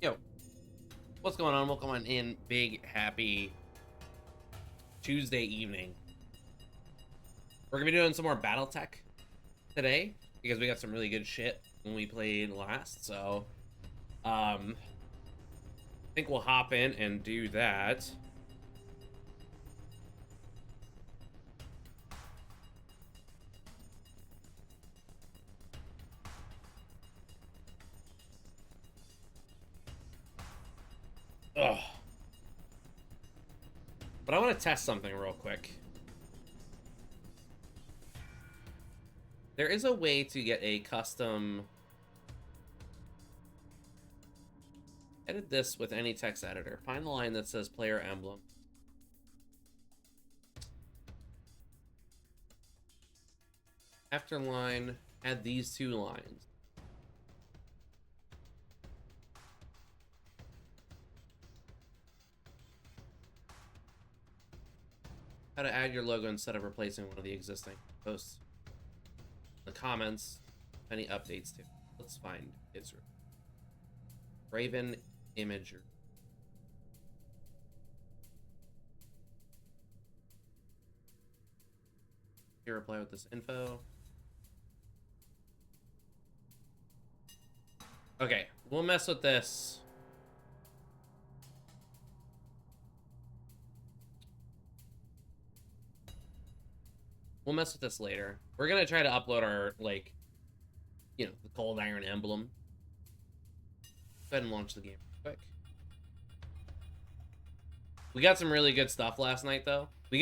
Yo, what's going on? Welcome on in. Big happy Tuesday evening. We're gonna be doing some more BattleTech today because we got some really good shit when we played last. So, I think we'll hop in and do that. Ugh. But I want to test something real quick. There is a way to get a custom... Edit this with any text editor. Find the line that says player emblem. After line, add these two lines. How to add your logo instead of replacing one of the existing posts. The comments, any updates to. Let's find Israel. Raven image. Here, reply with this info. Okay, we'll mess with this. We'll mess with this later. We're gonna try to upload our, like, you know, the Cold Iron emblem. Go ahead and launch the game real quick. We got some really good stuff last night, though. We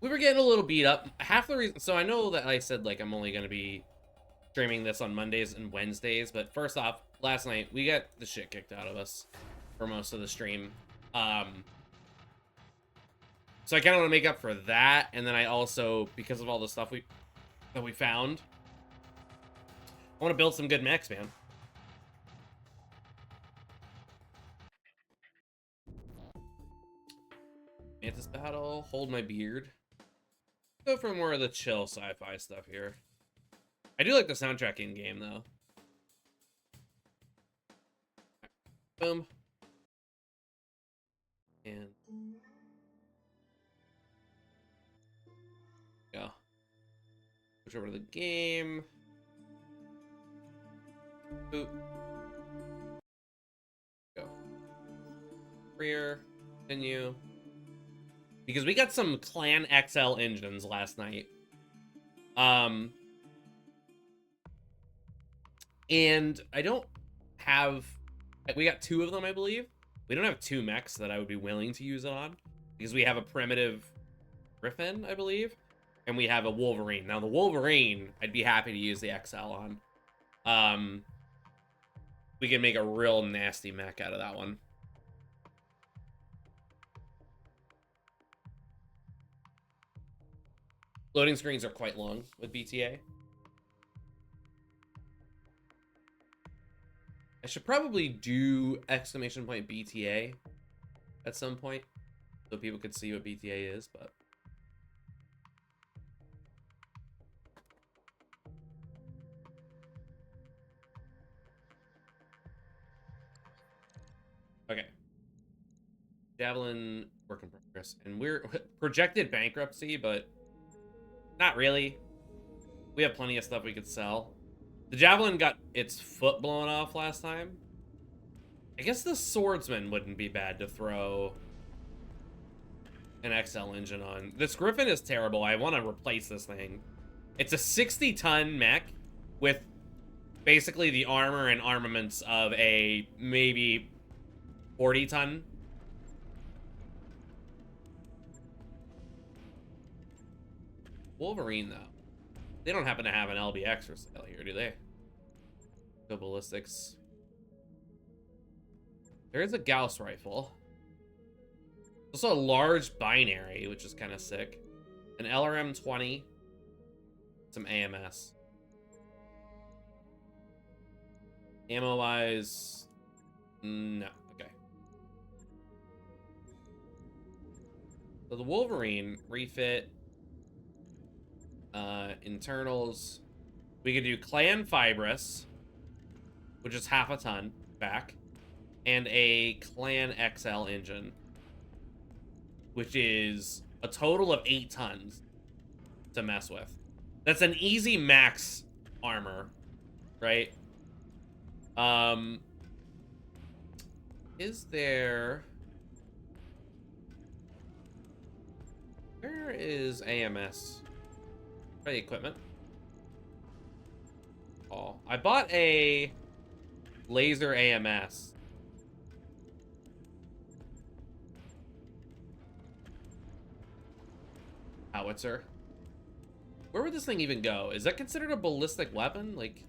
were getting a little beat up. Half the reason, so I know that I said, like, I'm only gonna be streaming this on Mondays and Wednesdays, but first off, last night, we got the shit kicked out of us for most of the stream. So I kind of want to make up for that, and then I also, because of all the stuff that we found, I want to build some good mechs, man. Mantis battle, hold my beard. Go for more of the chill sci-fi stuff here. I do like the soundtrack in game though. Boom. And go. Switch over to the game. Boop. Go. Career. Continue. Because we got some Clan XL engines last night. And I don't have... We got 2 of them, I believe. We don't have 2 mechs that I would be willing to use it on. Because we have a primitive Griffin, I believe. And we have a Wolverine. Now, the Wolverine, I'd be happy to use the XL on. We can make a real nasty mech out of that one. Loading screens are quite long with BTA. I should probably do exclamation point BTA at some point so people could see what BTA is, but okay. Javelin work in progress, and we're projected bankruptcy, but not really. We have plenty of stuff we could sell. The Javelin got its foot blown off last time. I guess the Swordsman wouldn't be bad to throw an XL engine on. This Griffin is terrible. I want to replace this thing. It's a 60-ton mech with basically the armor and armaments of a maybe 40-ton. Wolverine, though. They don't happen to have an LBX for sale here, do they? Go ballistics. There is a Gauss rifle. Also a large binary, which is kind of sick. An LRM-20. Some AMS. Ammo-wise... No. Okay. So the Wolverine, refit... internals. We could do Clan Fibrous, which is half a ton back, and a Clan XL engine, which is a total of 8 tons to mess with. That's an easy max armor, right? Is there... Where is AMS? Ready equipment. Oh, I bought a laser AMS. Howitzer. Where would this thing even go? Is that considered a ballistic weapon? Like,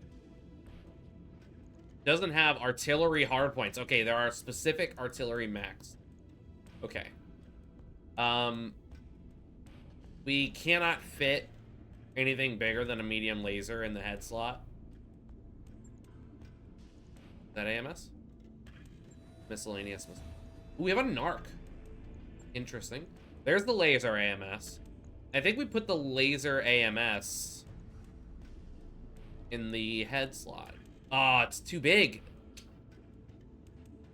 doesn't have artillery hardpoints. Okay, there are specific artillery mechs. Okay. We cannot fit anything bigger than a medium laser in the head slot. Is that AMS? Miscellaneous. Ooh, we have a narc. Interesting. There's the laser AMS. I think we put the laser AMS in the head slot. Oh, it's too big.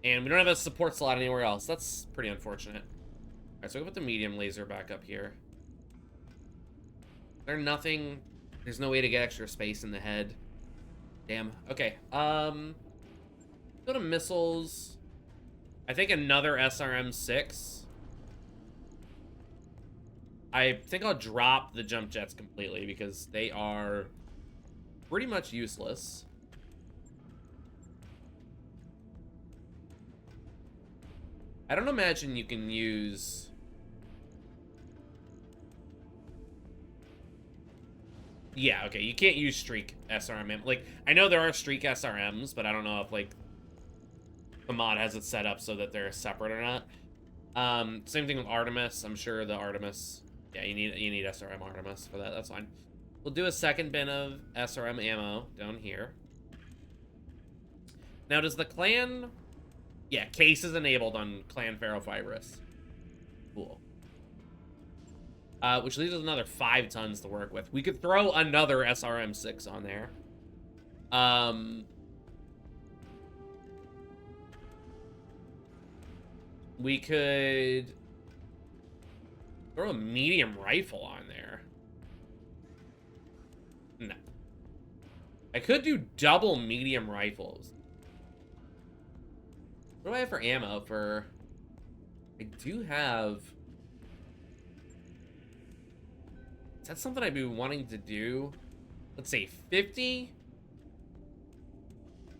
And we don't have a support slot anywhere else. That's pretty unfortunate. Alright, so we put the medium laser back up here. There's nothing... There's no way to get extra space in the head. Damn. Okay. Go to missiles. I think another SRM-6. I think I'll drop the jump jets completely because they are pretty much useless. I don't imagine you can use... Yeah, okay, you can't use streak SRM. Like, I know there are streak SRMs, but I don't know if, like, the mod has it set up so that they're separate or not. Same thing with Artemis. I'm sure the Artemis... Yeah, you need SRM Artemis for that. That's fine. We'll do a second bin of SRM ammo down here. Now, does the clan... Yeah, case is enabled on Clan Ferrofibrous. Cool. Which leaves us another 5 tons to work with. We could throw another SRM-6 on there. We could throw a medium rifle on there. No. I could do double medium rifles. What do I have for ammo for... I do have... Is that something I'd be wanting to do? Let's see, 50?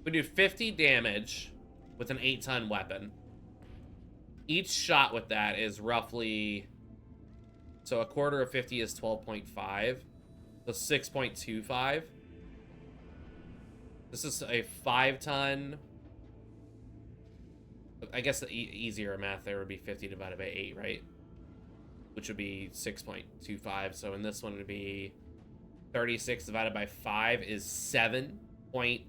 We do 50 damage with an 8-ton weapon. Each shot with that is roughly... So a quarter of 50 is 12.5. So 6.25. This is a 5-ton... I guess the easier math there would be 50 divided by 8, right? Which would be 6.25. So in this one, it would be 36 divided by 5 is 7.17.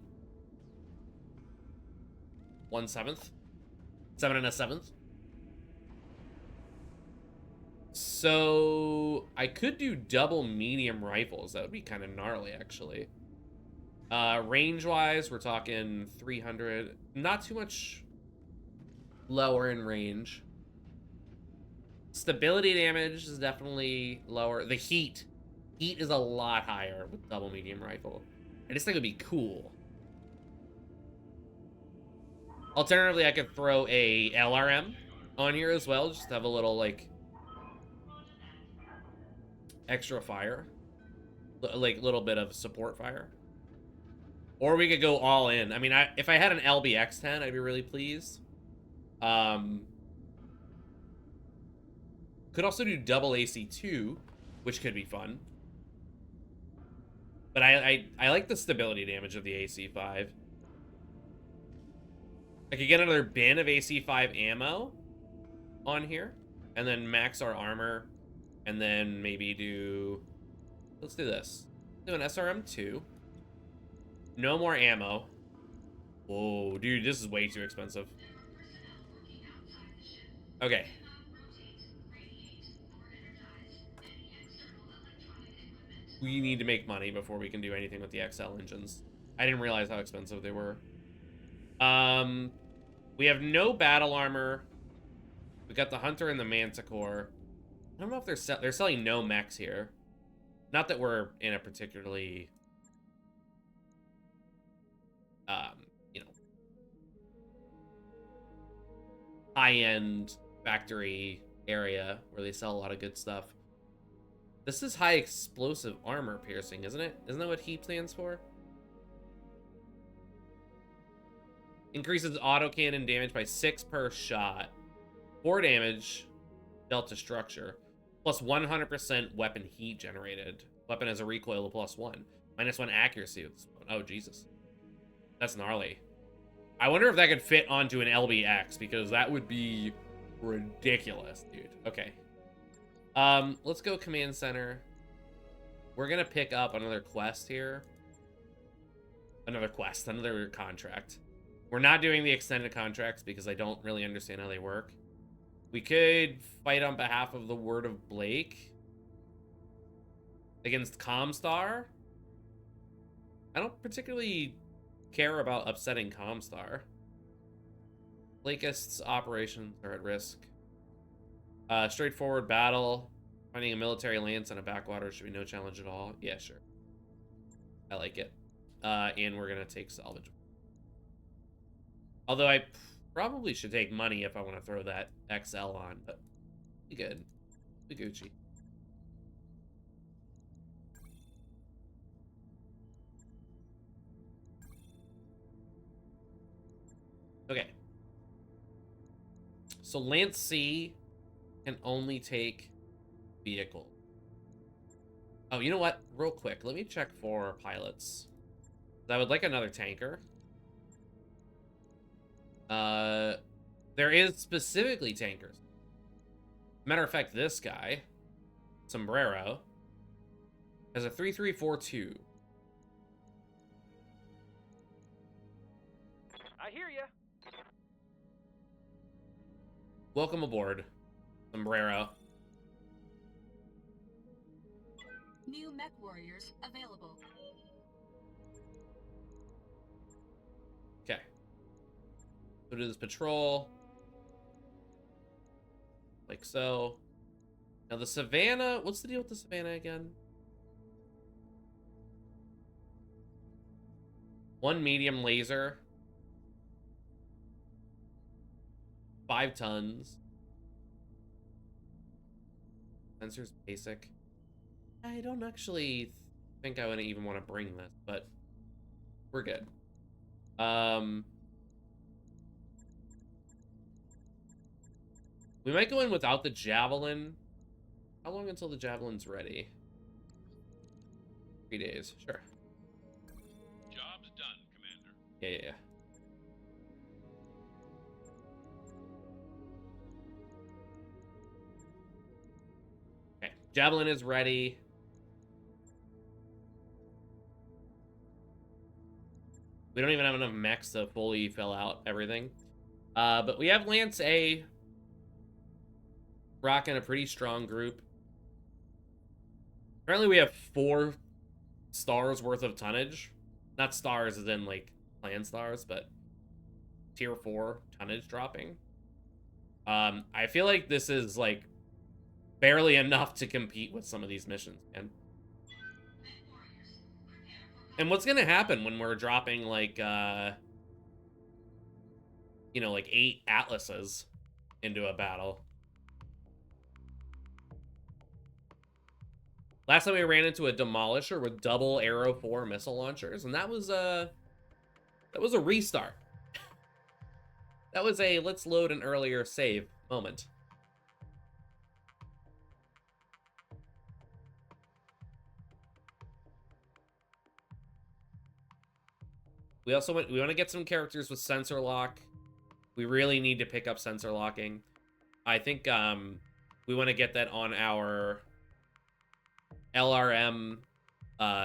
7 1/7. So I could do double medium rifles. That would be kind of gnarly, actually. Range-wise, we're talking 300. Not too much lower in range. Stability damage is definitely lower. The heat is a lot higher with double medium rifle. I just think it would be cool. Alternatively, I could throw a LRM on here as well, just to have a little, like, extra fire. Like, little bit of support fire. Or we could go all in. I mean, if I had an LBX-10, I'd be really pleased. Could also do double AC2, which could be fun. But I like the stability damage of the AC5. I could get another bin of AC5 ammo on here, and then max our armor, and then maybe do... Let's do this. Do an SRM2. No more ammo. Whoa, dude, this is way too expensive. Okay. We need to make money before we can do anything with the XL engines. I didn't realize how expensive they were. We have no battle armor. We got the Hunter and the Manticore. I don't know if they're selling no mechs here. Not that we're in a particularly, you know, high-end factory area where they sell a lot of good stuff. This is high explosive armor piercing, isn't it? Isn't that what HEAP stands for? Increases autocannon damage by 6 per shot. 4 damage dealt to structure. Plus 100% weapon heat generated. Weapon has a recoil of +1. -1 accuracy. Oh, Jesus. That's gnarly. I wonder if that could fit onto an LBX, because that would be ridiculous, dude. Okay. Let's go command center. We're gonna pick up another quest here. Another contract. We're not doing the extended contracts because I don't really understand how they work. We could fight on behalf of the Word of Blake against Comstar. I don't particularly care about upsetting Comstar. Lakist's operations are at risk. Straightforward battle. Finding a military lance in a backwater should be no challenge at all. Yeah, sure. I like it. And we're gonna take salvage. Although I probably should take money if I want to throw that XL on, but be good. Be Gucci. Okay. So Lance C can only take vehicle. Oh, you know what? Real quick, let me check for pilots. I would like another tanker. There is specifically tankers. Matter of fact, this guy, Sombrero, has a 3342. I hear ya. Welcome aboard, Sombrero. New mech warriors available. Okay. So do this patrol. Like so. Now the Savannah, what's the deal with the Savannah again? 1 medium laser. 5 tons. Sensors basic. I don't actually think I would even want to bring this, but we're good. We might go in without the Javelin. How long until the Javelin's ready? 3 days, sure. Job's done, Commander. Yeah. Okay, Javelin is ready. We don't even have enough mechs to fully fill out everything. But we have Lance A rocking a pretty strong group. Apparently we have 4 stars worth of tonnage. Not stars as in like clan stars, but tier 4 tonnage dropping. I feel like this is like barely enough to compete with some of these missions, man. And what's gonna happen when we're dropping like you know, like 8 Atlases into a battle? Last time we ran into a Demolisher with double Arrow 4 missile launchers, and that was a restart. That was a let's load an earlier save moment. We also want to get some characters with sensor lock. We really need to pick up sensor locking. I think we want to get that on our LRM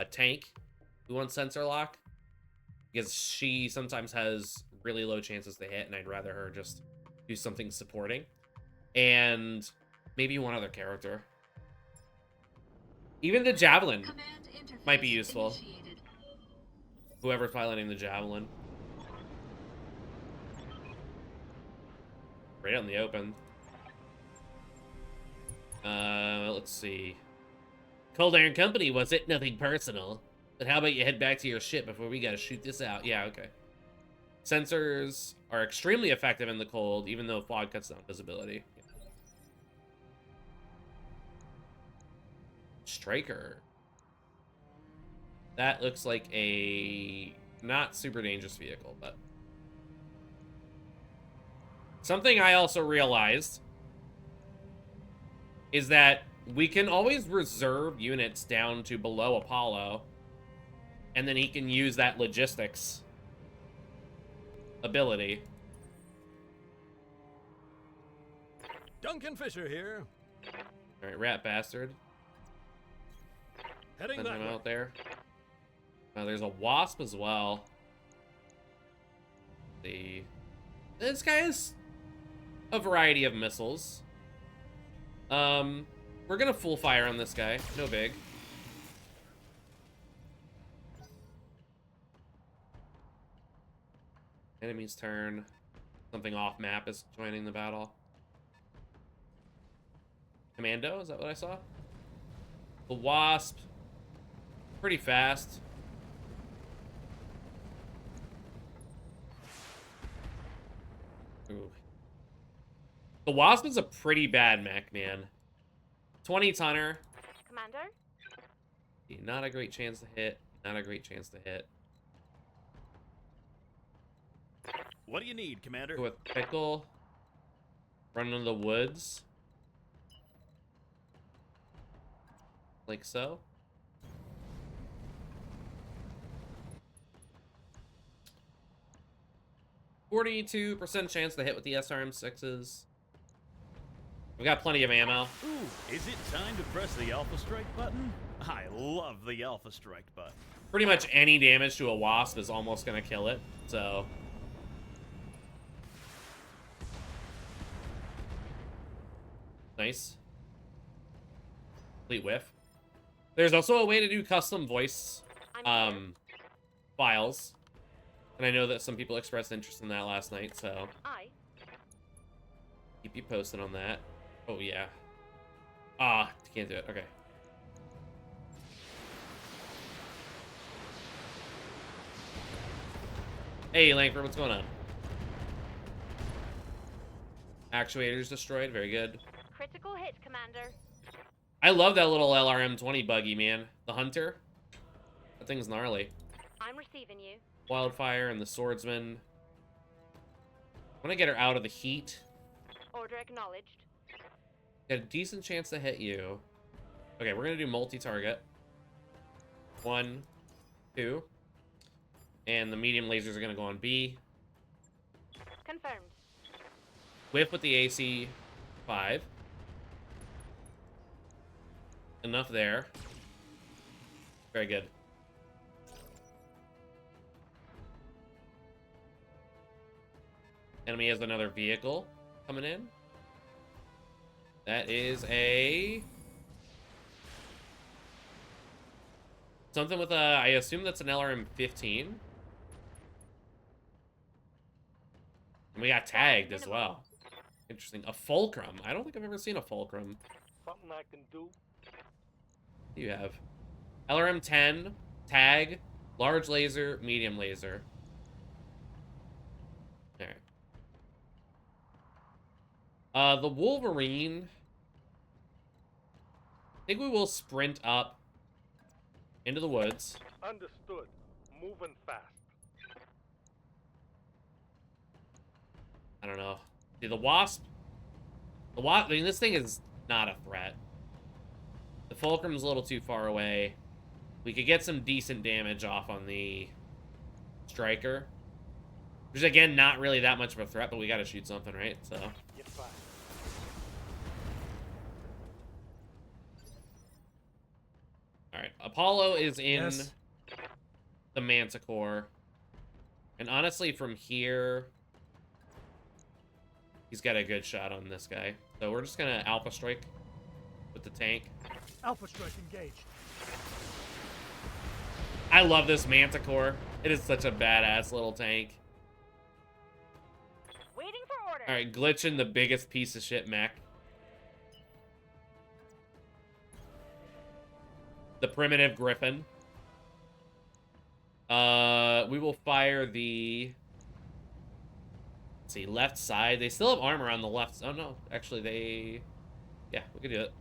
tank. We want sensor lock because she sometimes has really low chances to hit, and I'd rather her just do something supporting. And maybe one other character. Even the Javelin might be useful. Initiated. Whoever's piloting the Javelin. Right out in the open. Let's see. Cold Iron Company, was it? Nothing personal. But how about you head back to your ship before we gotta shoot this out? Yeah, okay. Sensors are extremely effective in the cold, even though fog cuts down visibility. Striker. That looks like a not super dangerous vehicle, but something I also realized is that we can always reserve units down to below Apollo, and then he can use that logistics ability. Duncan Fisher here. All right, rat bastard. Heading Send that him way. out there. There's a wasp as well. This guy has a variety of missiles. We're gonna full fire on this guy. No big. Enemy's turn. Something off map is joining the battle. Commando, is that what I saw? The Wasp. Pretty fast. Ooh. The Wasp is a pretty bad mech, man. 20 tonner. Commander? Not a great chance to hit. Not a great chance to hit. What do you need, Commander? Go with Pickle. Run into the woods. Like so. %42% chance to hit with the SRM6s. We got plenty of ammo. Ooh, is it time to press the Alpha Strike button? I love the Alpha Strike button. Pretty much any damage to a Wasp is almost gonna kill it, so. Nice. Complete whiff. There's also a way to do custom voice files. And I know that some people expressed interest in that last night, so Aye. keep you posted on that. Oh, yeah. Ah, can't do it. Okay. Hey, Langford, what's going on? Actuators destroyed. Very good. Critical hit, Commander. I love that little LRM-20 buggy, man. The Hunter. That thing's gnarly. I'm receiving you. Wildfire and the Swordsman. I want to get her out of the heat. Order acknowledged. Got a decent chance to hit you. Okay, we're going to do multi-target. 1, 2. And the medium lasers are going to go on B. Confirmed. Whiff with the AC 5. Enough there. Very good. Enemy has another vehicle coming in. That is a... something with a... I assume that's an LRM-15. And we got tagged as well. Interesting. A Fulcrum. I don't think I've ever seen a Fulcrum. Something I can do. What do you have? LRM-10, tag, large laser, medium laser. Alright. The Wolverine. I think we will sprint up into the woods. Understood. Moving fast. I don't know. See, the Wasp. The Wasp. I mean, this thing is not a threat. The Fulcrum's a little too far away. We could get some decent damage off on the Striker. Which, again, not really that much of a threat, but we gotta shoot something, right? So. You're fine. Alright. Apollo is in Yes. the Manticore. And honestly, from here, he's got a good shot on this guy. So we're just gonna Alpha Strike with the tank. Alpha Strike engaged. I love this Manticore. It is such a badass little tank. Waiting for order. Alright, glitching the biggest piece of shit mech. The primitive Griffin. We will fire the... let's see, left side. They still have armor on the left. Oh, no. Actually, they... yeah, we could do it.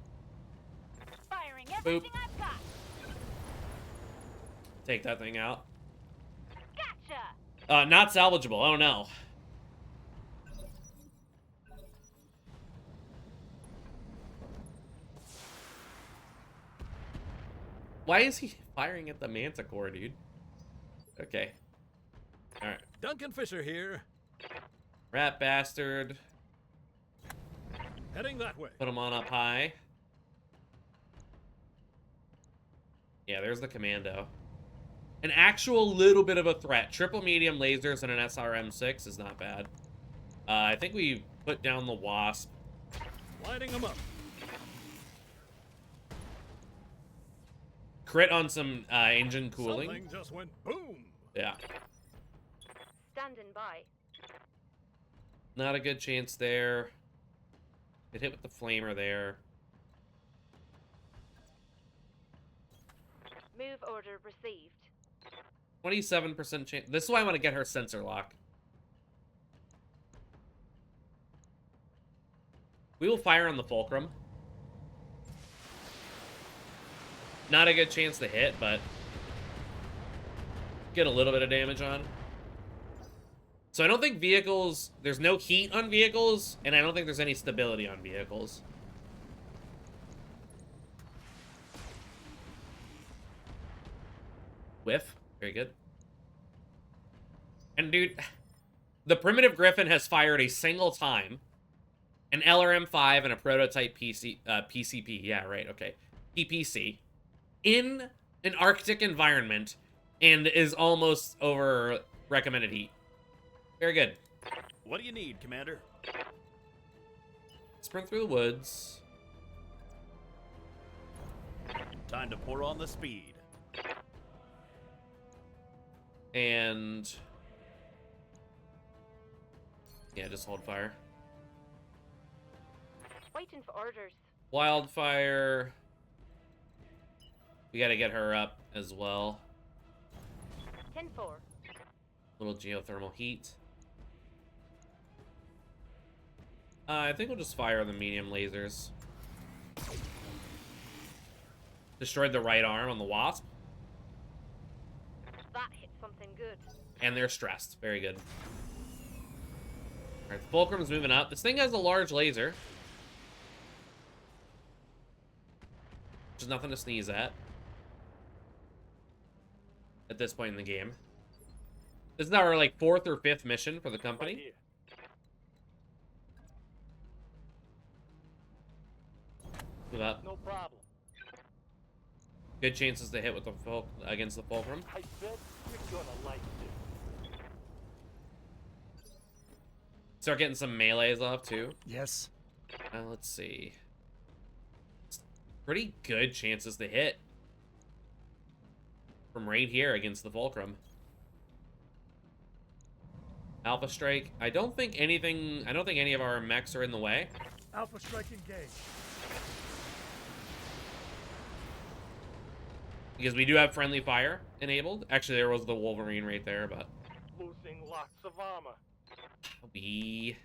Firing everything Boop. I've got. Take that thing out. Gotcha. Not salvageable. Oh, no. Why is he firing at the Manticore, dude? Okay. Alright. Duncan Fisher here. Rat bastard. Heading that way. Put him on up high. Yeah, there's the Commando. An actual little bit of a threat. Triple medium lasers and an SRM-6 is not bad. I think we put down the Wasp. Lighting them up. Crit on some engine cooling. Something just went boom. Yeah. Standing by. Not a good chance there. It hit with the flamer there. Move order received. 27% chance. This is why I want to get her sensor lock. We will fire on the fulcrum. Not a good chance to hit, but get a little bit of damage on. So I don't think vehicles... There's no heat on vehicles, and I don't think there's any stability on vehicles. Whiff. Very good. And dude, the Primitive Griffin has fired a single time. An LRM-5 and a prototype PCP. Yeah, right, okay. PPC. In an Arctic environment, and is almost over recommended heat. Very good. What do you need, Commander? Sprint through the woods. Time to pour on the speed. And... yeah, just hold fire. Waiting for orders. Wildfire. We gotta get her up as well. 10-4. Little geothermal heat. I think we'll just fire the medium lasers. Destroyed the right arm on the Wasp. That hit something good. And they're stressed. Very good. Alright, the Fulcrum's moving up. This thing has a large laser. Which is nothing to sneeze at this point in the game. This is our, like, 4th or 5th mission for the company. Right here. Move up. No problem. Good chances to hit with the against the Fulcrum. I bet you're gonna like this. Start getting some melees off, too. Yes. Let's see. Pretty good chances to hit. From right here against the Fulcrum. Alpha Strike. I don't think any of our mechs are in the way. Alpha strike engaged. Because we do have friendly fire enabled. Actually, there was the Wolverine right there, but... Losing lots of armor. we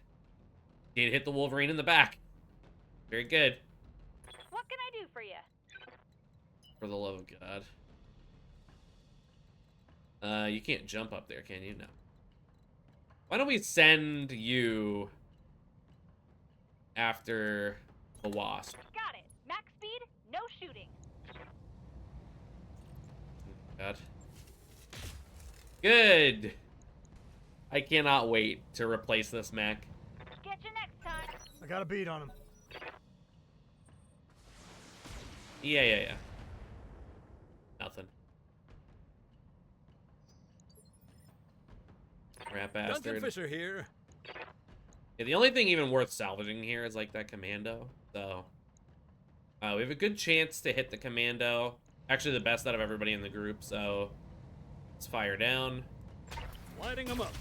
did hit the Wolverine in the back. Very good. What can I do for you? For the love of God. You can't jump up there, can you? No. Why don't we send you after the Wasp? Got it. Max speed, no shooting. God. Good. I cannot wait to replace this mech. Get you next time. I got a beat on him. Yeah. Nothing. Rat Duncan bastard. Fisher here. Yeah, the only thing even worth salvaging here is like that commando. So, we have a good chance to hit the commando. Actually, the best out of everybody in the group. So, let's fire down. Lighting them up.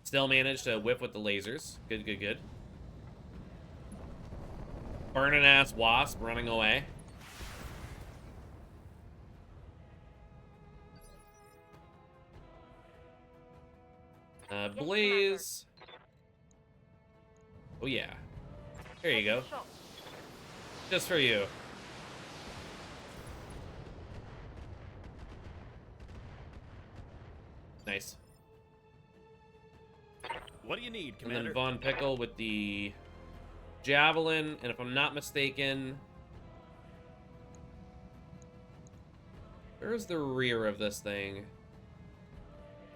Still managed to whip with the lasers. Good. Burning ass Wasp running away. Blaze. Oh yeah. There you go. Shot. Just for you. Nice. What do you need, And Commander? then Von Pickle with the Javelin, and if I'm not mistaken, where's the rear of this thing?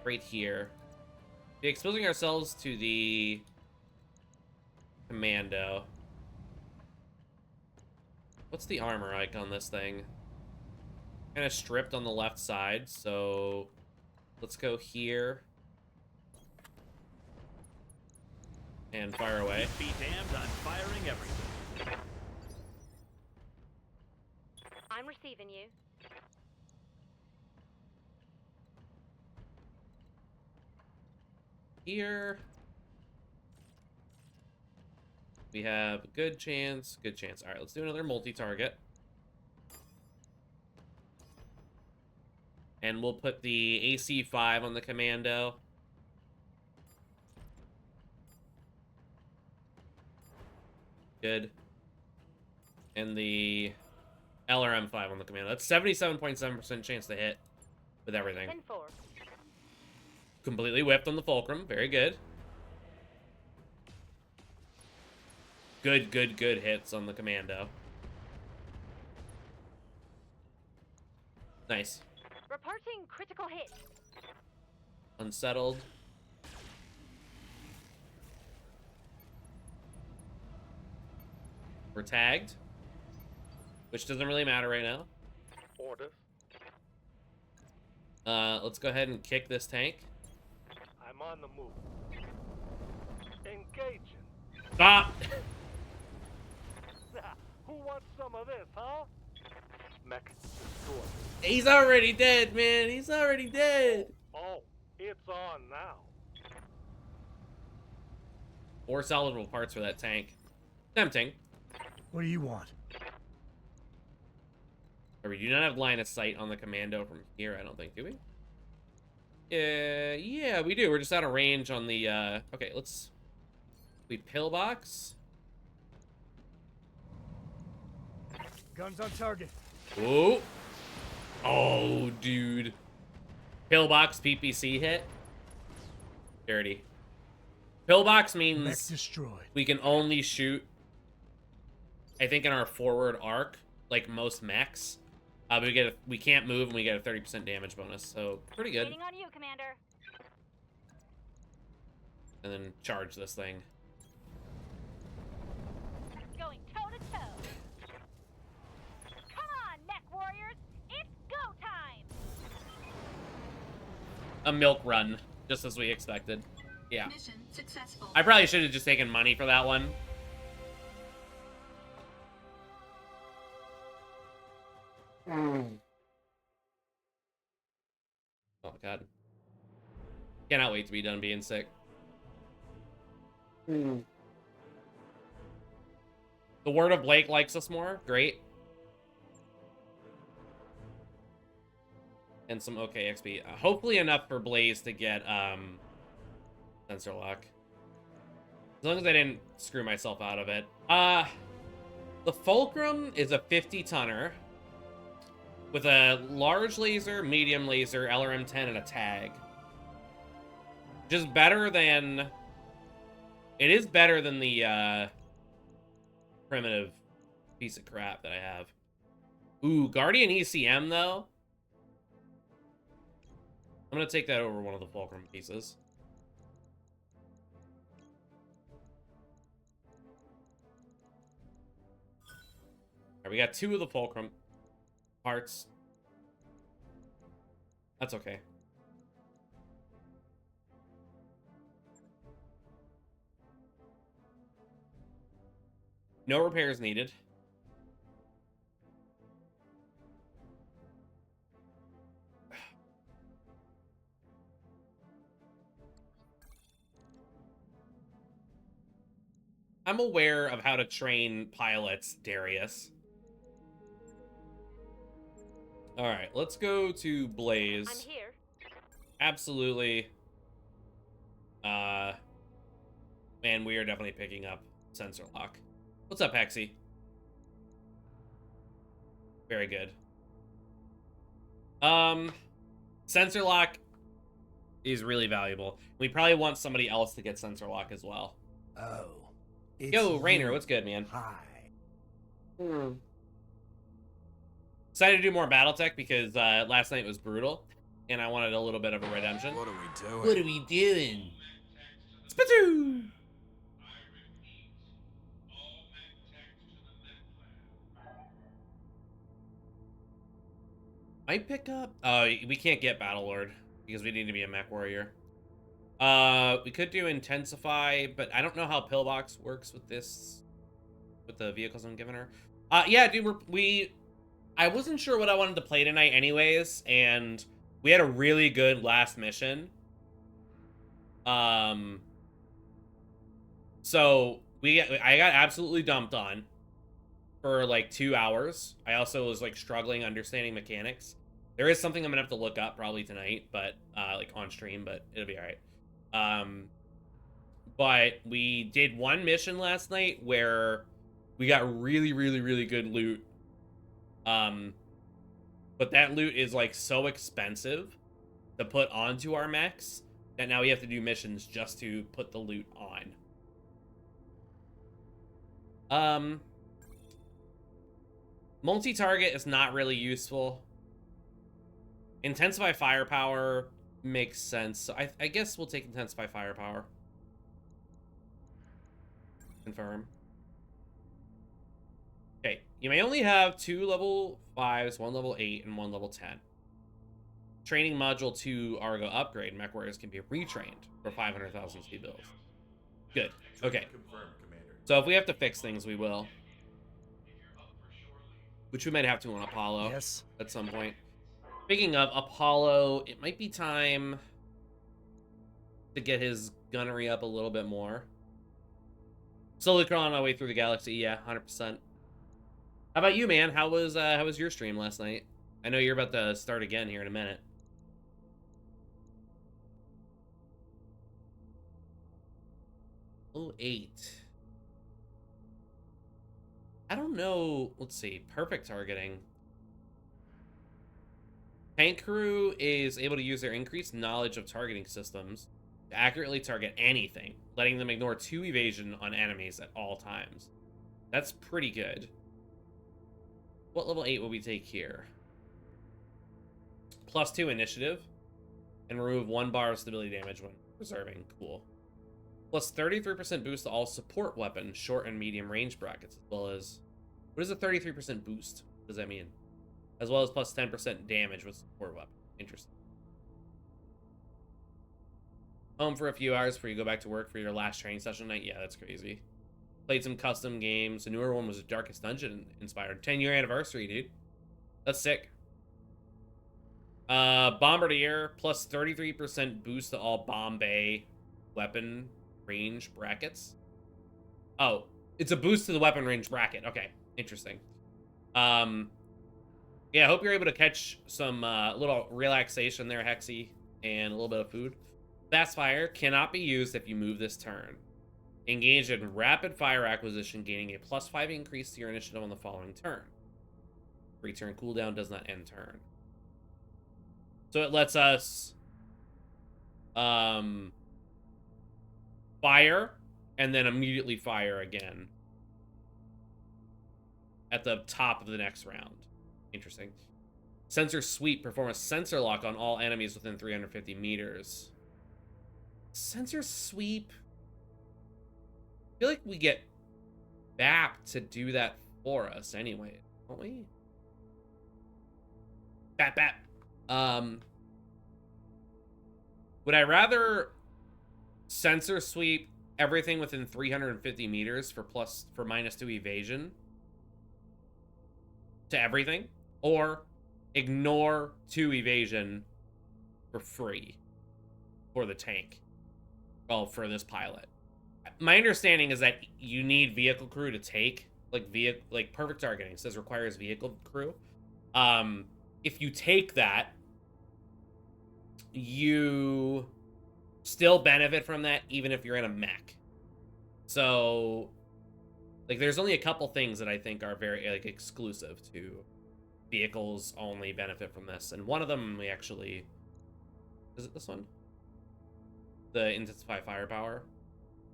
Right here. Be exposing ourselves to the commando. What's the armor like on this thing? Kind of stripped on the left side, so let's go here. And fire away. Be damned, I'm firing everything. I'm receiving you. Here. We have a good chance. Good chance. All right, let's do another multi-target. And we'll put the AC-5 on the commando. Good. And the LRM-5 on the commando. That's 77.7% chance to hit with everything. 10-4. Completely whipped on the fulcrum. Very good. Good hits on the commando. Nice. Reporting critical hit. Unsettled. We're tagged. Which doesn't really matter right now. Orders. Let's go ahead and kick this tank. I'm on the move. Engaging. Stop! Who wants some of this, huh? Mech destroyed. He's already dead, man. He's already dead. Oh, it's on now. 4 salvageable parts for that tank. Tempting. What do you want? Or we do not have line of sight on the commando from here, I don't think, do we? Yeah, we do. We're just out of range on the, okay, let's... We pillbox. Guns on target. Ooh. Oh, dude. Pillbox PPC hit. Dirty. Pillbox Mech means destroyed. we can only shoot, I think, in our forward arc, like most mechs. But we can't move and we get a 30% damage bonus, so pretty good. Waiting on you, Commander. And then charge this thing. Going toe-to-toe. Come on, mech warriors. It's go time. A milk run, just as we expected. Yeah. Mission successful. I probably should have just taken money for that one. Oh, God. Cannot wait to be done being sick. The word of Blake likes us more. Great. And some okay XP. Hopefully enough for Blaze to get sensor lock. As long as I didn't screw myself out of it. The Fulcrum is a 50-tonner with a large laser, medium laser, LRM-10, and a tag. Just better than... It is better than the primitive piece of crap that I have. Ooh, Guardian ECM, though. I'm going to take that over one of the Fulcrum pieces. Alright, we got 2 of the Fulcrum parts. That's okay. No repairs needed. I'm aware of how to train pilots, Darius. All right, let's go to Blaze. I'm here. Absolutely. Man, we are definitely picking up sensor lock. What's up, Hexy? Very good. Sensor lock is really valuable. We probably want somebody else to get sensor lock as well. Oh. Yo, Rainer, what's good, man? Hi. Decided to do more BattleTech because last night was brutal, and I wanted a little bit of a redemption. What are we doing? What are we doing? Spittoon! Might pick up... Oh, we can't get Battlelord because we need to be a mech warrior. We could do Intensify, but I don't know how Pillbox works with this, with the vehicles I'm giving her. Yeah, dude, I wasn't sure what I wanted to play tonight anyways, and we had a really good last mission. So I got absolutely dumped on for like 2 hours. I also was like struggling understanding mechanics. There is something I'm gonna have to look up probably tonight, but like on stream, but it'll be all right. But we did one mission last night where we got really, really, really good loot. But that loot is like so expensive to put onto our mechs that now we have to do missions just to put the loot on. Multi-target is not really useful. Intensify firepower makes sense. So I guess we'll take intensify firepower. Confirm. Okay, you may only have 2 level 5s, 1 level 8, and 1 level 10. Training module 2 Argo upgrade. Mech warriors can be retrained for 500,000 speed bills. Good. Okay. So if we have to fix things, we will. Which we might have to on Apollo at some point. Speaking of Apollo, it might be time to get his gunnery up a little bit more. Slowly crawling my way through the galaxy, yeah, 100%. How about you, man? How was your stream last night? I know you're about to start again here in a minute. Oh, 8. I don't know. Let's see. Perfect targeting. Tank crew is able to use their increased knowledge of targeting systems to accurately target anything, letting them ignore 2 evasion on enemies at all times. That's pretty good. What level 8 will we take here? +2 initiative. And remove 1 bar of stability damage when preserving. Cool. Plus 33% boost to all support weapons, short and medium range brackets, as well as... What is a 33% boost? What does that mean? As well as plus 10% damage with support weapon. Interesting. Home for a few hours before you go back to work for your last training session night? Yeah, that's crazy. Played some custom games. The newer one was Darkest Dungeon inspired. 10-year anniversary, dude. That's sick. Bombardier, plus 33% boost to all bomb bay weapon range brackets. Oh, it's a boost to the weapon range bracket. Okay, interesting. Yeah, I hope you're able to catch some little relaxation there, Hexy, and a little bit of food. Fast fire cannot be used if you move this turn. Engage in rapid fire acquisition, gaining a +5 increase to your initiative on the following turn. Free turn cooldown does not end turn. So it lets us fire and then immediately fire again at the top of the next round. Interesting. Sensor sweep. Perform a sensor lock on all enemies within 350 meters. Sensor sweep. I feel like we get BAP to do that for us anyway, don't we? BAP. Would I rather sensor sweep everything within 350 meters for -2 evasion to everything, or ignore 2 evasion for free for the tank? Well, for this pilot. My understanding is that you need vehicle crew to take, like perfect targeting says requires vehicle crew. If you take that, you still benefit from that even if you're in a mech. So, like, there's only a couple things that I think are very, like, exclusive to vehicles only benefit from this. And one of them we actually... Is it this one? The intensify firepower?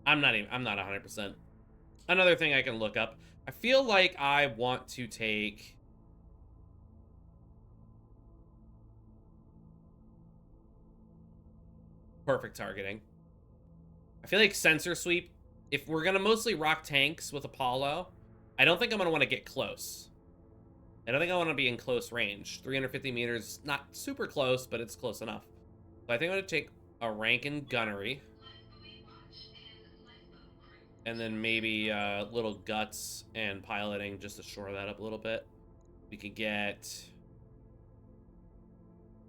I'm not 100%. Another thing I can look up. I feel like I want to take... Perfect targeting. I feel like sensor sweep, if we're going to mostly rock tanks with Apollo, I don't think I'm going to want to get close. I don't think I want to be in close range. 350 meters, not super close, but it's close enough. So I think I'm going to take a rank in gunnery. And then maybe little guts and piloting just to shore that up a little bit. We could get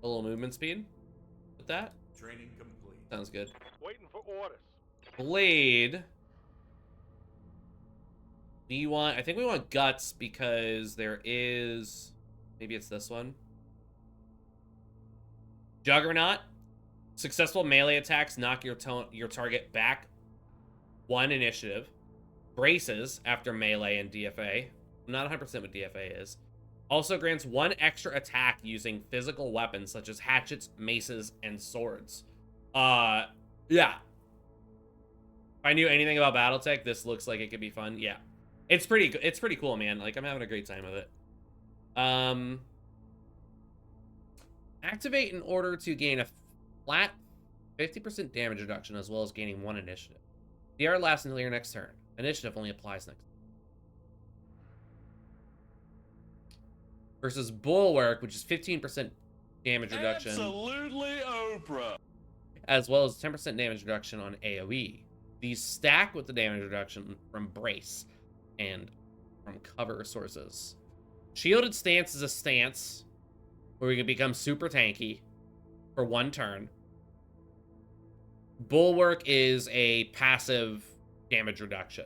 a little movement speed with that. Training complete. Sounds good. Waiting for orders. Blade. I think we want guts because there is, maybe it's this one. Juggernaut. Successful melee attacks knock your target back 1 initiative. Braces after melee and DFA. I'm not 100% what DFA is. Also grants 1 extra attack using physical weapons such as hatchets, maces, and swords. Yeah. If I knew anything about BattleTech, this looks like it could be fun. Yeah. It's pretty cool, man. Like, I'm having a great time with it. Activate in order to gain a flat 50% damage reduction as well as gaining 1 initiative. DR lasts until your next turn. Initiative only applies next. Versus Bulwark, which is 15% damage reduction. Absolutely Oprah. As well as 10% damage reduction on AoE. These stack with the damage reduction from Brace and from cover sources. Shielded Stance is a stance where we can become super tanky for 1 turn. Bulwark is a passive damage reduction.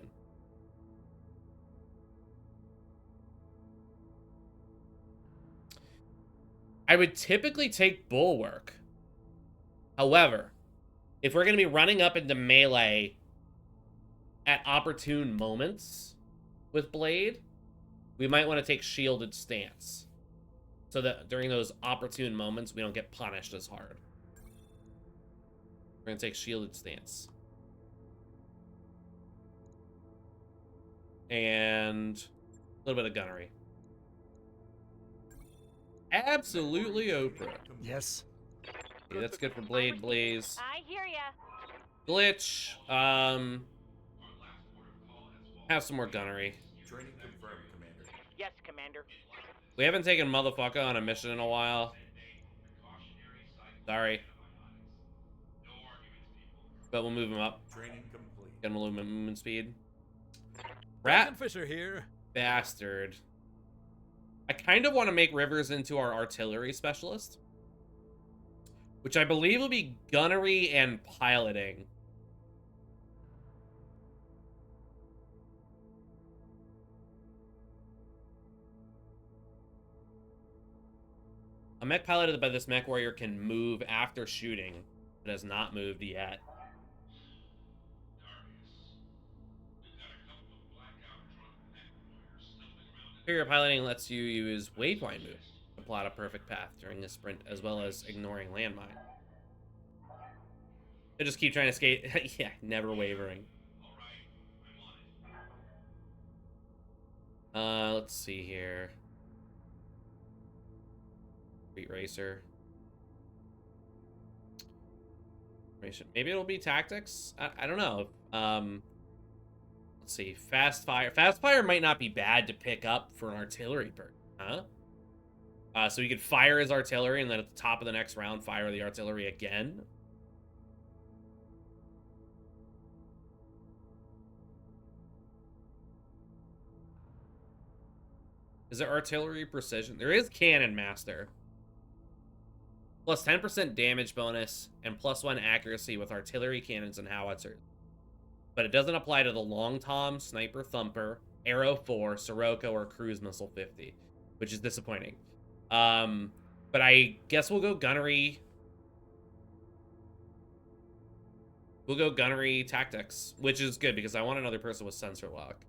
I would typically take Bulwark. However, if we're going to be running up into melee at opportune moments with Blade, we might want to take Shielded Stance. So that during those opportune moments, we don't get punished as hard. We're going to take Shielded Stance. And a little bit of gunnery. Absolutely Oprah. Yes. Okay, that's good for Blade Blaze. I hear ya. Glitch. Have some more gunnery. Training confirmed, Commander. Yes, Commander. We haven't taken motherfucker on a mission in a while. Sorry. But we'll move him up. Training complete. Get him a little movement speed. Rat Fisher here. bastard. I kind of want to make Rivers into our artillery specialist, which I believe will be gunnery and piloting. A mech piloted by this mech warrior can move after shooting, but has not moved yet. Superior piloting lets you use waypoint moves to plot a perfect path during a sprint, as well as ignoring landmine. They just keep trying to skate. Yeah, never wavering. Let's see here. Street Racer. Maybe it'll be tactics. I don't know. Let's see. Fast fire. Fast fire might not be bad to pick up for an artillery perk, huh? So he could fire his artillery and then at the top of the next round fire the artillery again. Is there artillery precision? There is cannon master. Plus 10% damage bonus and +1 accuracy with artillery cannons and howitzers. But it doesn't apply to the Long Tom, Sniper Thumper, Arrow 4, Sirocco, or Cruise Missile 50, which is disappointing. But I guess we'll go gunnery. We'll go gunnery tactics, which is good because I want another person with sensor lock.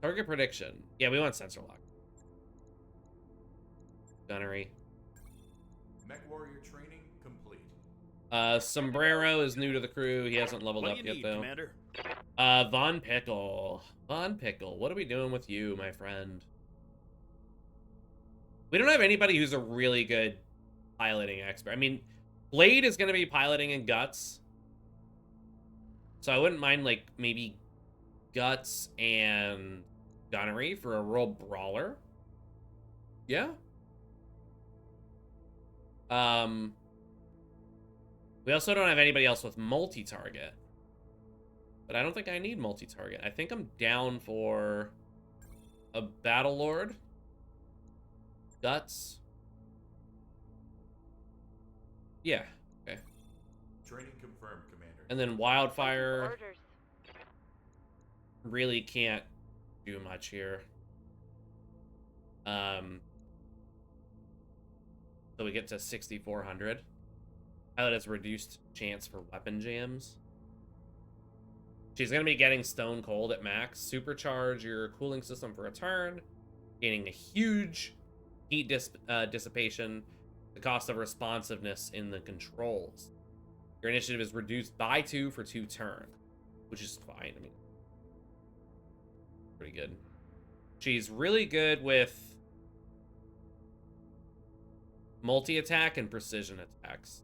Target prediction. Yeah, we want sensor lock. Gunnery. Mech warrior training complete. Sombrero is new to the crew. He hasn't leveled What up do you yet, need, though. Commander? Von Pickle. Von Pickle, what are we doing with you, my friend? We don't have anybody who's a really good piloting expert. I mean, Blade is going to be piloting in Guts. So I wouldn't mind, like, maybe Guts and Gunnery for a real brawler. Yeah. We also don't have anybody else with multi-target. But I don't think I need multi-target. I think I'm down for a Battle Lord. Guts. Yeah, okay. Training confirmed, Commander. And then Wildfire Orders. really can't do much here. So we get to 6,400. Pilot has reduced chance for weapon jams. She's going to be getting Stone Cold at max. Supercharge your cooling system for a turn. Gaining a huge heat dissipation. The cost of responsiveness in the controls. Your initiative is reduced by 2 for 2 turns. Which is fine. I mean, pretty good. She's really good with multi-attack and precision attacks.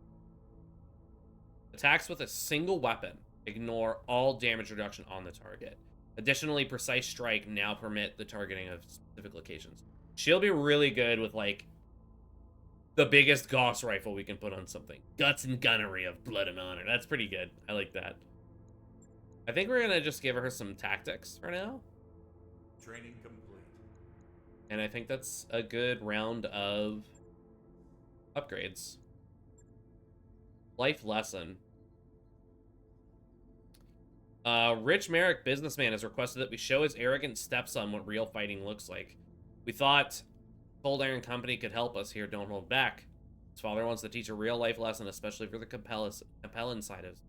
Attacks with a single weapon ignore all damage reduction on the target. Additionally, precise strike now permit the targeting of specific locations. She'll be really good with, like, the biggest Gauss rifle we can put on something. Guts and gunnery of blood and honor. That's pretty good. I like that. I think we're gonna just give her some tactics for now. Training complete. And I think that's a good round of upgrades. Life lesson. Rich Merrick businessman has requested that we show his arrogant stepson what real fighting looks like. We thought Cold Iron Company could help us here. Don't hold back. His father wants to teach a real life lesson, especially for the Capellan side of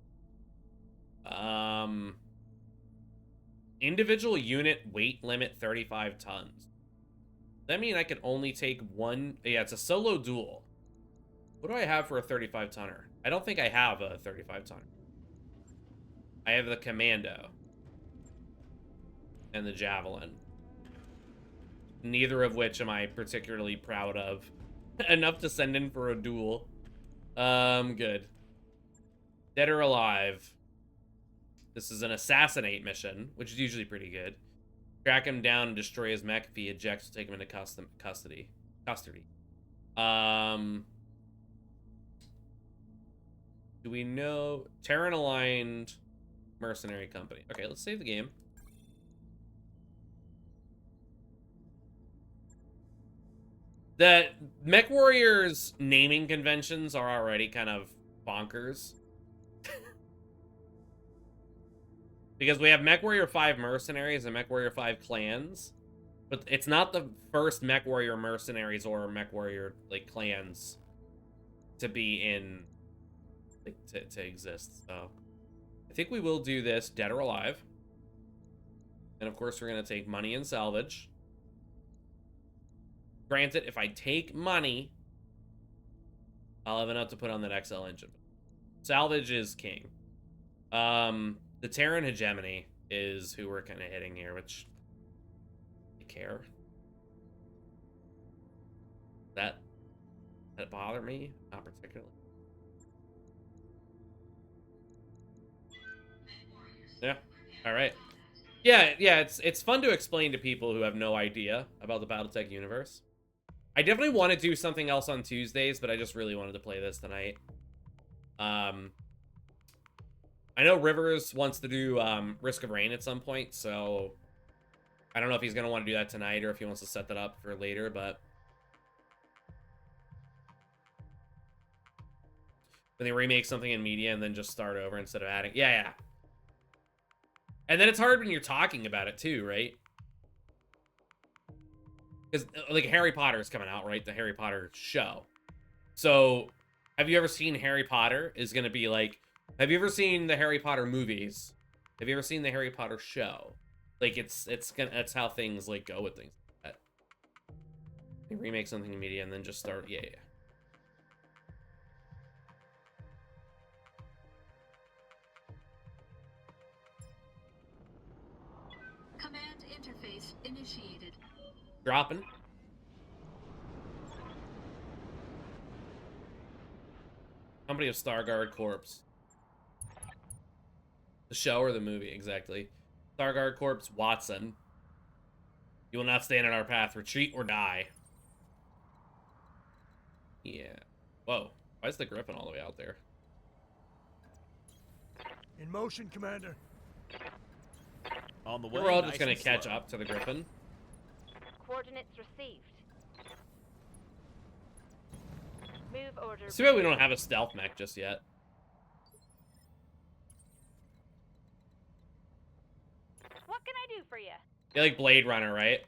individual unit weight limit 35 tons. Does that mean I can only take one? Yeah, it's a solo duel. What do I have for a 35 tonner? I don't think I have a 35 tonner. I have the Commando and the Javelin. Neither of which am I particularly proud of. Enough to send in for a duel. Good. Dead or alive. This is an assassinate mission, which is usually pretty good. Track him down and destroy his mech. If he ejects, we'll take him into custody. Do we know? Terran aligned mercenary company. Okay, let's save the game. The Mech Warriors naming conventions are already kind of bonkers. Because we have Mech Warrior 5 mercenaries and Mech Warrior 5 clans. But it's not the first Mech Warrior mercenaries or Mech Warrior, like, clans to be in, like, to exist. So I think we will do this dead or alive. And of course we're going to take money and salvage. Granted, if I take money, I'll have enough to put on that XL engine. Salvage is king. The Terran hegemony is who we're kind of hitting here, which I care. That bother me? Not particularly. Yeah. All right. Yeah. It's fun to explain to people who have no idea about the BattleTech universe. I definitely want to do something else on Tuesdays, but I just really wanted to play this tonight. I know Rivers wants to do Risk of Rain at some point, so I don't know if he's going to want to do that tonight or if he wants to set that up for later, but when they remake something in media and then just start over instead of adding. Yeah. And then it's hard when you're talking about it too, right? Because, like, Harry Potter is coming out, right? The Harry Potter show. So, have you ever seen Harry Potter? Is going to be like, have you ever seen the Harry Potter movies? Have you ever seen the Harry Potter show? Like, that's how things, like, go with things like that. They remake something in media and then just start, yeah. Command interface initiated. Dropping. Company of Starguard Corps. The show or the movie, exactly. Starguard Corps, Watson. You will not stand in our path. Retreat or die. Yeah. Whoa. Why is the Griffin all the way out there? In motion, Commander. On the way. We're all nice just gonna and catch slow. up to the Griffin. Coordinates received. Move order. It's too bad we don't have a stealth mech just yet. What can I do for you? Feel like Blade Runner, right?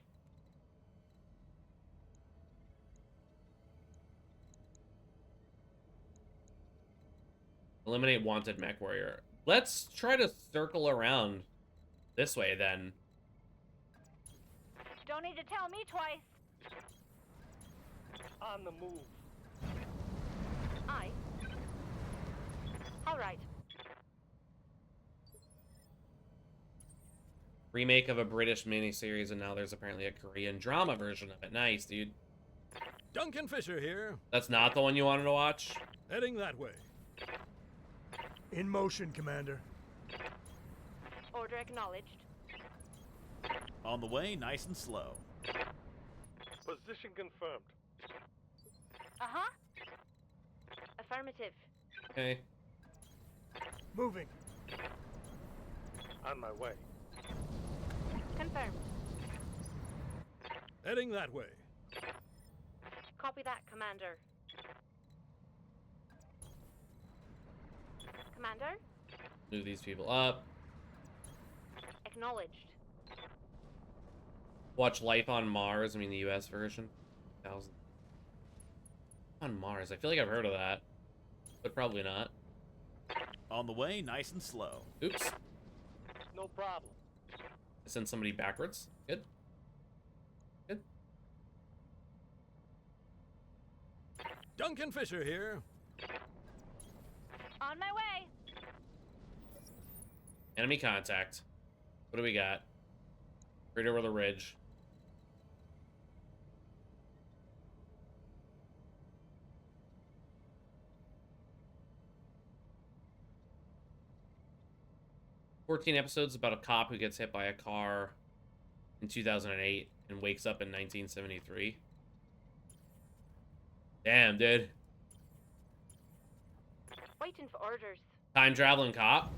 Eliminate wanted mech warrior. Let's try to circle around this way then. Don't need to tell me twice. On the move. Aye. All right. Remake of a British miniseries, and now there's apparently a Korean drama version of it. Nice, dude. Duncan Fisher here. That's not the one you wanted to watch? Heading that way. In motion, Commander. Order acknowledged. On the way, nice and slow. Position confirmed. Uh-huh. Affirmative. Okay. Moving. On my way. Confirmed. Heading that way. Copy that, Commander. Commander? Move these people up. Acknowledged. Watch Life on Mars. I mean, the US version. 1000. On Mars. I feel like I've heard of that. But probably not. On the way, nice and slow. Oops. No problem. I sent somebody backwards. Good. Good. Duncan Fisher here. On my way. Enemy contact. What do we got? Right over the ridge. "14 episodes about a cop who gets hit by a car in 2008 and wakes up in 1973. Damn, dude. Waiting for orders. Time traveling cop.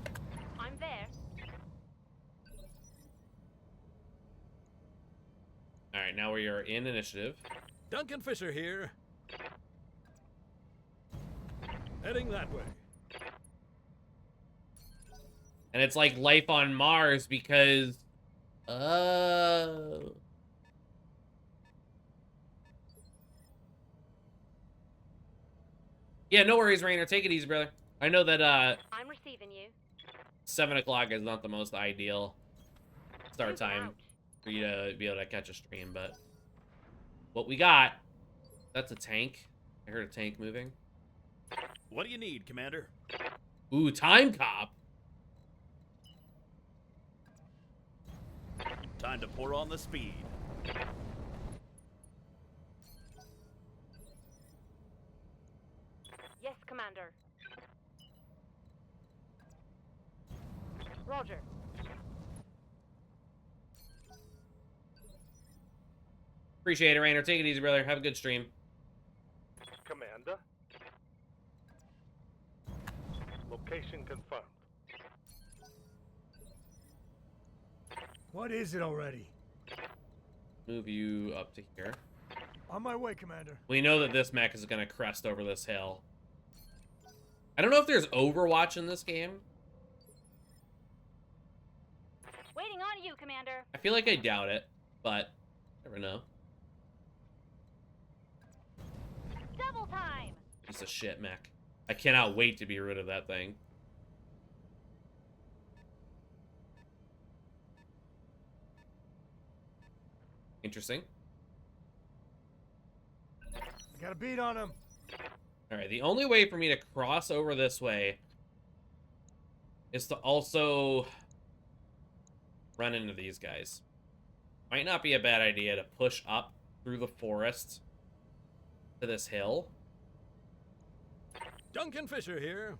I'm there. All right, now we are in initiative. Duncan Fisher here. Heading that way. And it's like Life on Mars because... Yeah, no worries, Rainer. Take it easy, brother. I know that, I'm receiving you. 7 o'clock is not the most ideal start Moving time out. for you to be able to catch a stream, but... What we got... That's a tank. I heard a tank moving. What do you need, Commander? Ooh, time cop. Time to pour on the speed. Yes, Commander. Roger. Appreciate it, Rainer. Take it easy, brother. Have a good stream. Commander. Location confirmed. What is it already? Move you up to here. On my way, Commander. We know that this mech is going to crest over this hill. I don't know if there's Overwatch in this game. Waiting on you, Commander. I feel like I doubt it, but never know. Double time. Piece of shit mech. I cannot wait to be rid of that thing. Interesting. I got a beat on him. Alright, the only way for me to cross over this way is to also run into these guys. Might not be a bad idea to push up through the forest to this hill. Duncan Fisher here.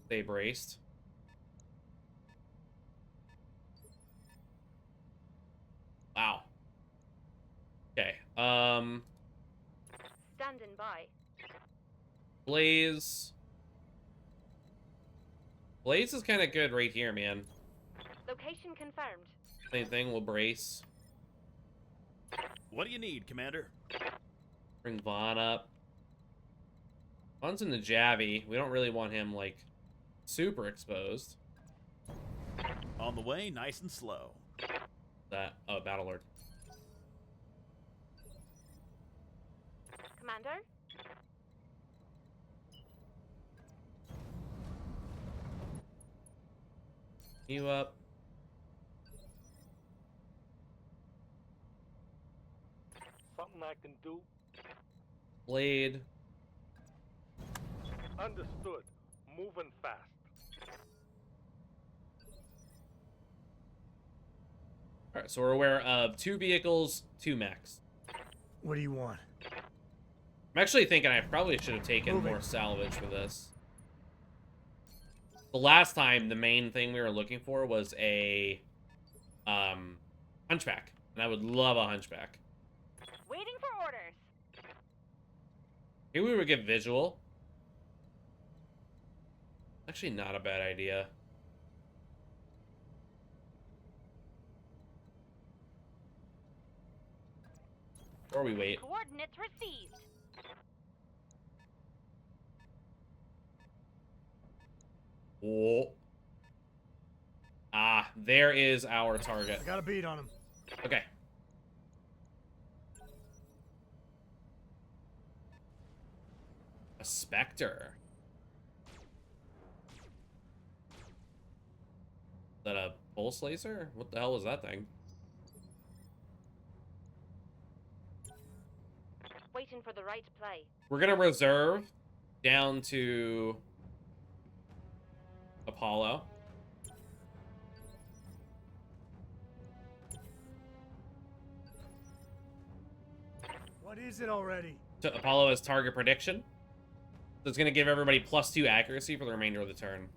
Stay braced. Wow. Okay. Standing by. Blaze. Blaze is kind of good right here, man. Location confirmed. Same thing, we'll brace. What do you need, Commander? Bring Vaughn up. Vaughn's in the Javi. We don't really want him, like, super exposed. On the way, nice and slow. That battle lord. Commander? You up? Something I can do? Blade. Understood. Moving fast. All right, so we're aware of 2 vehicles, 2 mechs. What do you want? I'm actually thinking I probably should have taken Moving. more salvage for this. The last time, the main thing we were looking for was a hunchback, and I would love a hunchback. Waiting for orders. Maybe we would get visual. Actually, not a bad idea. Or we wait. Coordinates received. Oh. Ah, there is our target. I got a beat on him. Okay. A Spectre. Is that a pulse laser? What the hell is that thing? Waiting for the right play. We're gonna reserve down to Apollo. What is it already? To Apollo as target prediction. So it's gonna give everybody +2 accuracy for the remainder of the turn.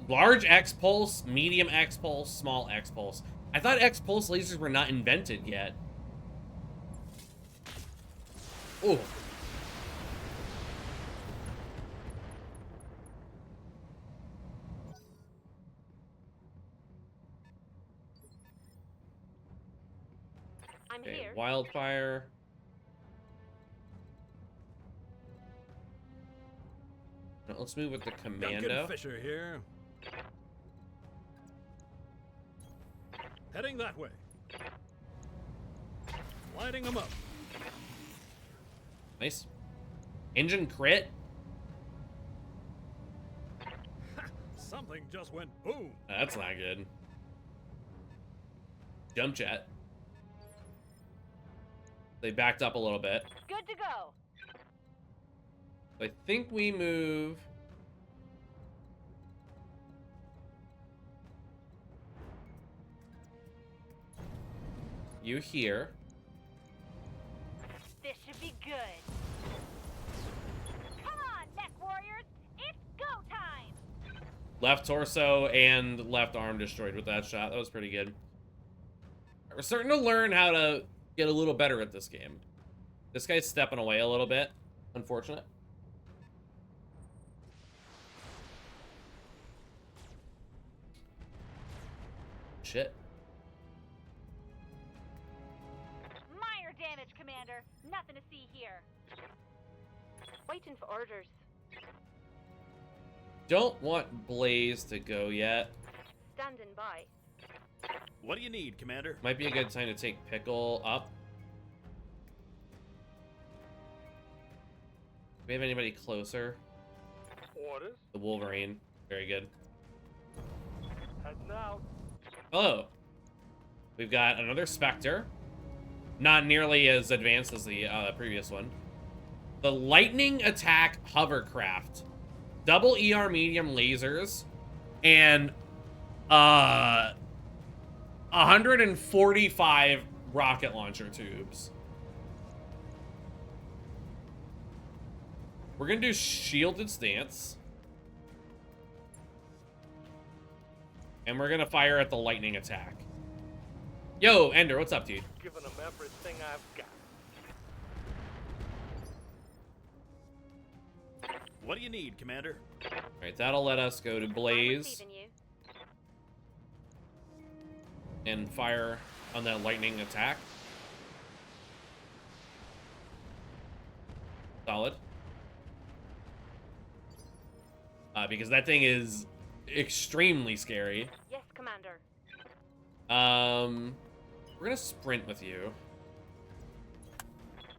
Large X pulse, medium X pulse, small X pulse. I thought X pulse lasers were not invented yet. Ooh. I'm Okay, here. wildfire. Now, let's move with the commando. Duncan Fisher here. Heading that way. Lighting them up. Nice. Engine crit. Something just went boom. That's not good. Jump jet. They backed up a little bit. Good to go. I think we move. You here. This should be good. Come on, mech warriors. It's go time. Left torso and left arm destroyed with that shot. That was pretty good. We're starting to learn how to get a little better at this game. This guy's stepping away a little bit. Unfortunate. Shit. Minor damage, Commander. Nothing to see here. Waiting for orders. Don't want Blaze to go yet. Standing by. What do you need, Commander? Might be a good time to take Pickle up. Do we have anybody closer? Orders. The Wolverine. Very good. Heading out. Hello. We've got another Spectre. Not nearly as advanced as the previous one. The Lightning Attack Hovercraft. Double ER medium lasers. And 145 rocket launcher tubes. We're gonna do shielded stance. And we're gonna fire at the lightning attack. Yo, Ender, what's up, dude? Giving them everything I've got. What do you need, Commander? Alright, that'll let us go to I'm Blaze receiving you. and fire on that lightning attack. Solid. Because that thing is extremely scary. Yes, Commander. We're gonna sprint with you.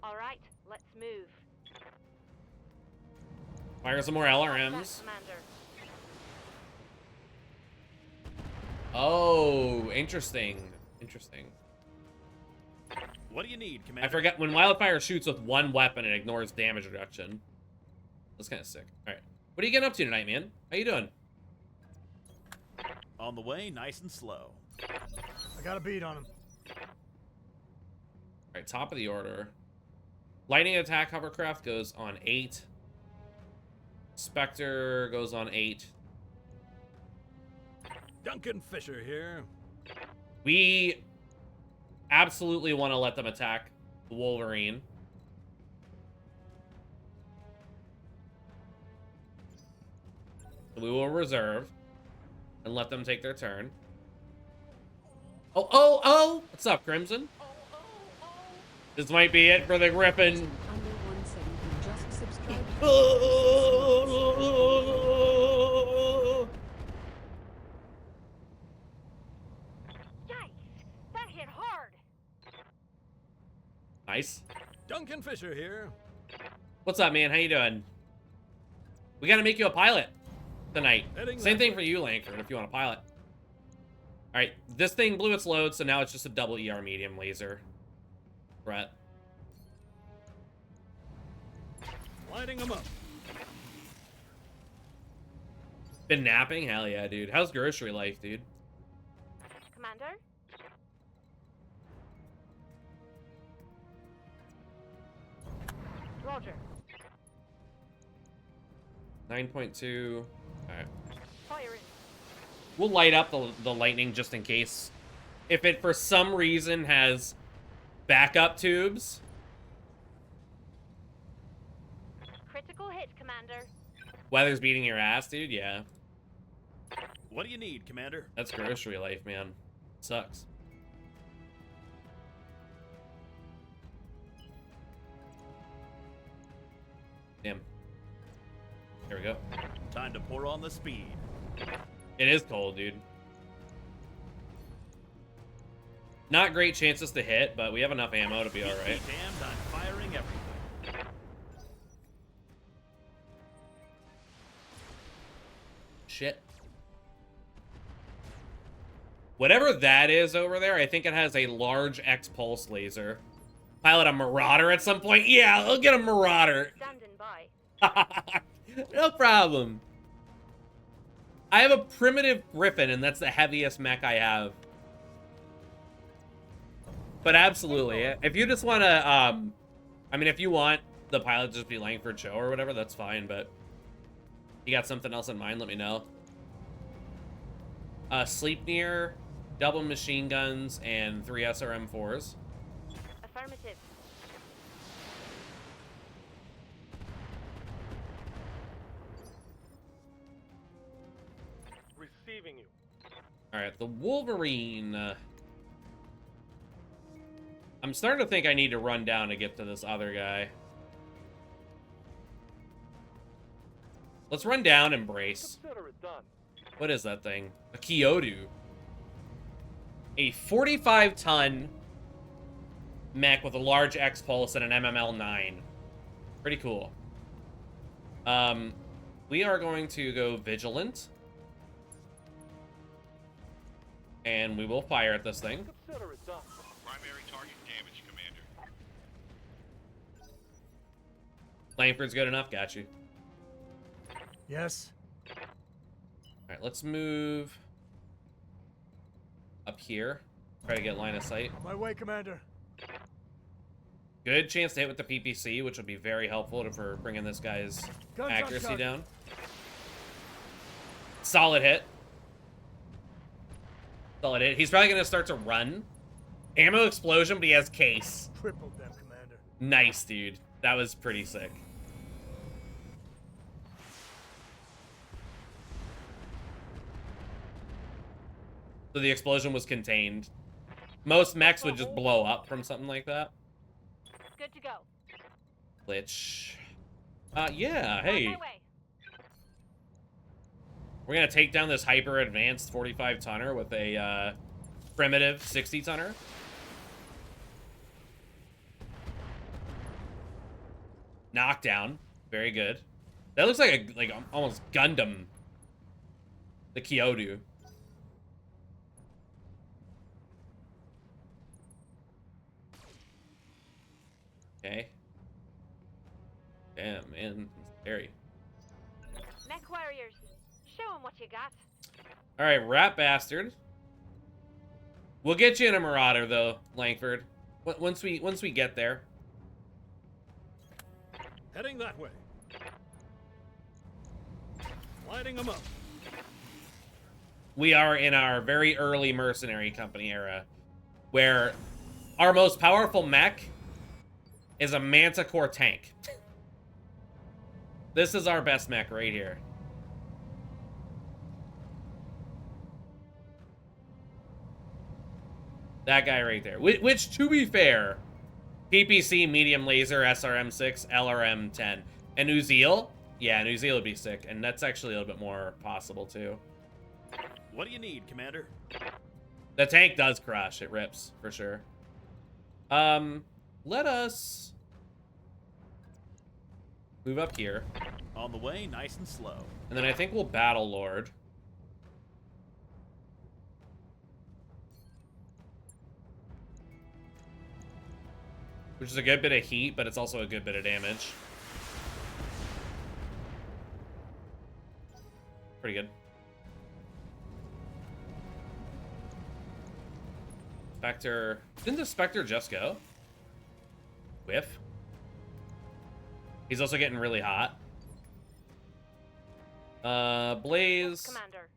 All right, let's move. Fire some more That, LRMs. Commander. Oh, interesting. Interesting. What do you need, Commander? I forget, when Wildfire shoots with one weapon, it ignores damage reduction. That's kind of sick. Alright. What are you getting up to tonight, man? How you doing? On the way, nice and slow. I got a beat on him. Alright, top of the order. Lightning attack hovercraft goes on 8. Spectre goes on 8. Duncan Fisher here. We absolutely want to let them attack the Wolverine. We will reserve and let them take their turn. Oh! What's up, Crimson? This might be it for the Griffin. Under 170, just subscribe. Yikes! That hit hard. Nice. Duncan Fisher here. What's up, man? How you doing? We gotta make you a pilot tonight. Heading Same that thing way. for you, Langford, if you want to pilot. Alright, this thing blew its load, so now it's just a double ER medium laser threat. Lighting them up. Been napping? Hell yeah, dude. How's grocery life, dude? Commander? Roger. 9.2. Alright. Fire in. We'll light up the lightning just in case. If it, for some reason, has backup tubes. Critical hit, Commander. Weather's beating your ass, dude. Yeah. What do you need, Commander? That's grocery life, man. Sucks. Damn. There we go. Time to pour on the speed. It is cold, dude. Not great chances to hit, but we have enough ammo to be alright. Damned, I'm firing everything. Shit. Whatever that is over there, I think it has a large X-pulse laser. Pilot a Marauder at some point? Yeah, I'll get a Marauder. Standing by. No problem. I have a primitive Griffin, and that's the heaviest mech I have. But absolutely, if you just want to, I mean, if you want the pilot to just be Langford Show or whatever, that's fine, but you got something else in mind, let me know. Sleep near, double machine guns, and 3 SRM4s. Affirmative. Receiving you. Alright, the Wolverine. I'm starting to think I need to run down to get to this other guy. Let's run down and brace. Consider it done. What is that thing? A Kyoto. A 45-ton mech with a large X-pulse and an MML-9. Pretty cool. We are going to go Vigilant. And we will fire at this thing. Consider it done. Primary target damage, Commander. Langford's good enough, got you. Yes. Alright, let's move up here. Try to get line of sight. My way, Commander. Good chance to hit with the PPC, which will be very helpful for bringing this guy's Gun, accuracy gun. down. Solid hit. Solid hit. He's probably going to start to run. Ammo explosion, but he has case. Tripled them, Commander. Nice, dude. That was pretty sick. So the explosion was contained. Most mechs would just blow up from something like that. Good to go. Glitch. Yeah, On hey. my way. We're gonna take down this hyper advanced 45 tonner with a primitive 60 tonner. Knockdown, very good. That looks like almost Gundam. The Kyoto. Okay. Damn, man, it's scary. Mech warriors, show them what you got. All right, rat bastard. We'll get you in a Marauder though, Langford. Once we get there. Heading that way. Lighting them up. We are in our very early mercenary company era, where our most powerful mech is a Manticore tank. This is our best mech right here. That guy right there. Which, to be fair, PPC, medium laser, SRM6, LRM10. And Uziel? Yeah, Uziel would be sick. And that's actually a little bit more possible, too. What do you need, Commander? The tank does crush. It rips, for sure. Let us move up here. On the way, nice and slow. And then I think we'll Battle Lord. Which is a good bit of heat, but it's also a good bit of damage. Pretty good. Spectre. Didn't the Spectre just go? Whiff. He's also getting really hot. Blaze. Commander.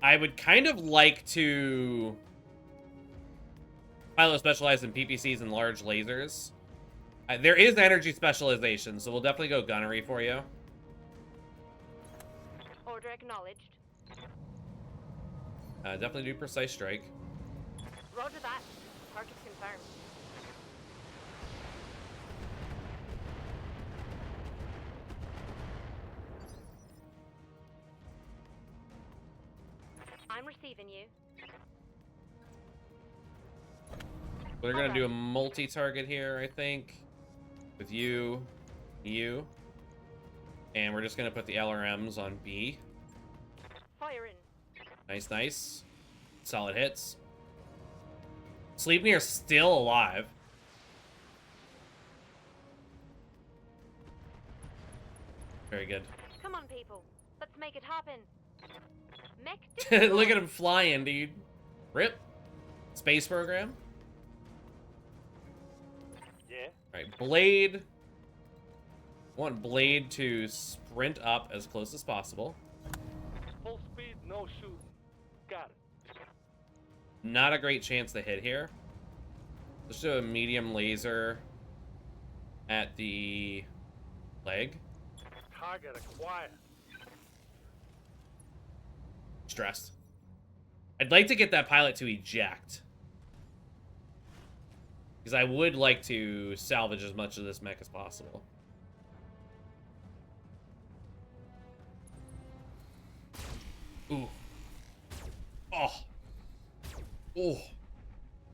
I would kind of like to pilot specialize in PPCs and large lasers. There is energy specialization, so we'll definitely go gunnery for you. Order acknowledged. Definitely do precise strike. Roger that. Target confirmed. I'm receiving you. We're gonna do a multi-target here, I think, with you, and we're just gonna put the LRMs on B. Fire in. Nice, nice, solid hits. Sleepnir still alive. Very good. Come on, people. Let's make it happen. Mech Look at him flying, dude. Rip. Space program. Yeah. Alright, Blade. Want Blade to sprint up as close as possible. Full speed, no shooting. Got it. Not a great chance to hit here. Let's do a medium laser at the leg. Target acquired. Stressed. I'd like to get that pilot to eject. Because I would like to salvage as much of this mech as possible. Ooh. Oh. Oh.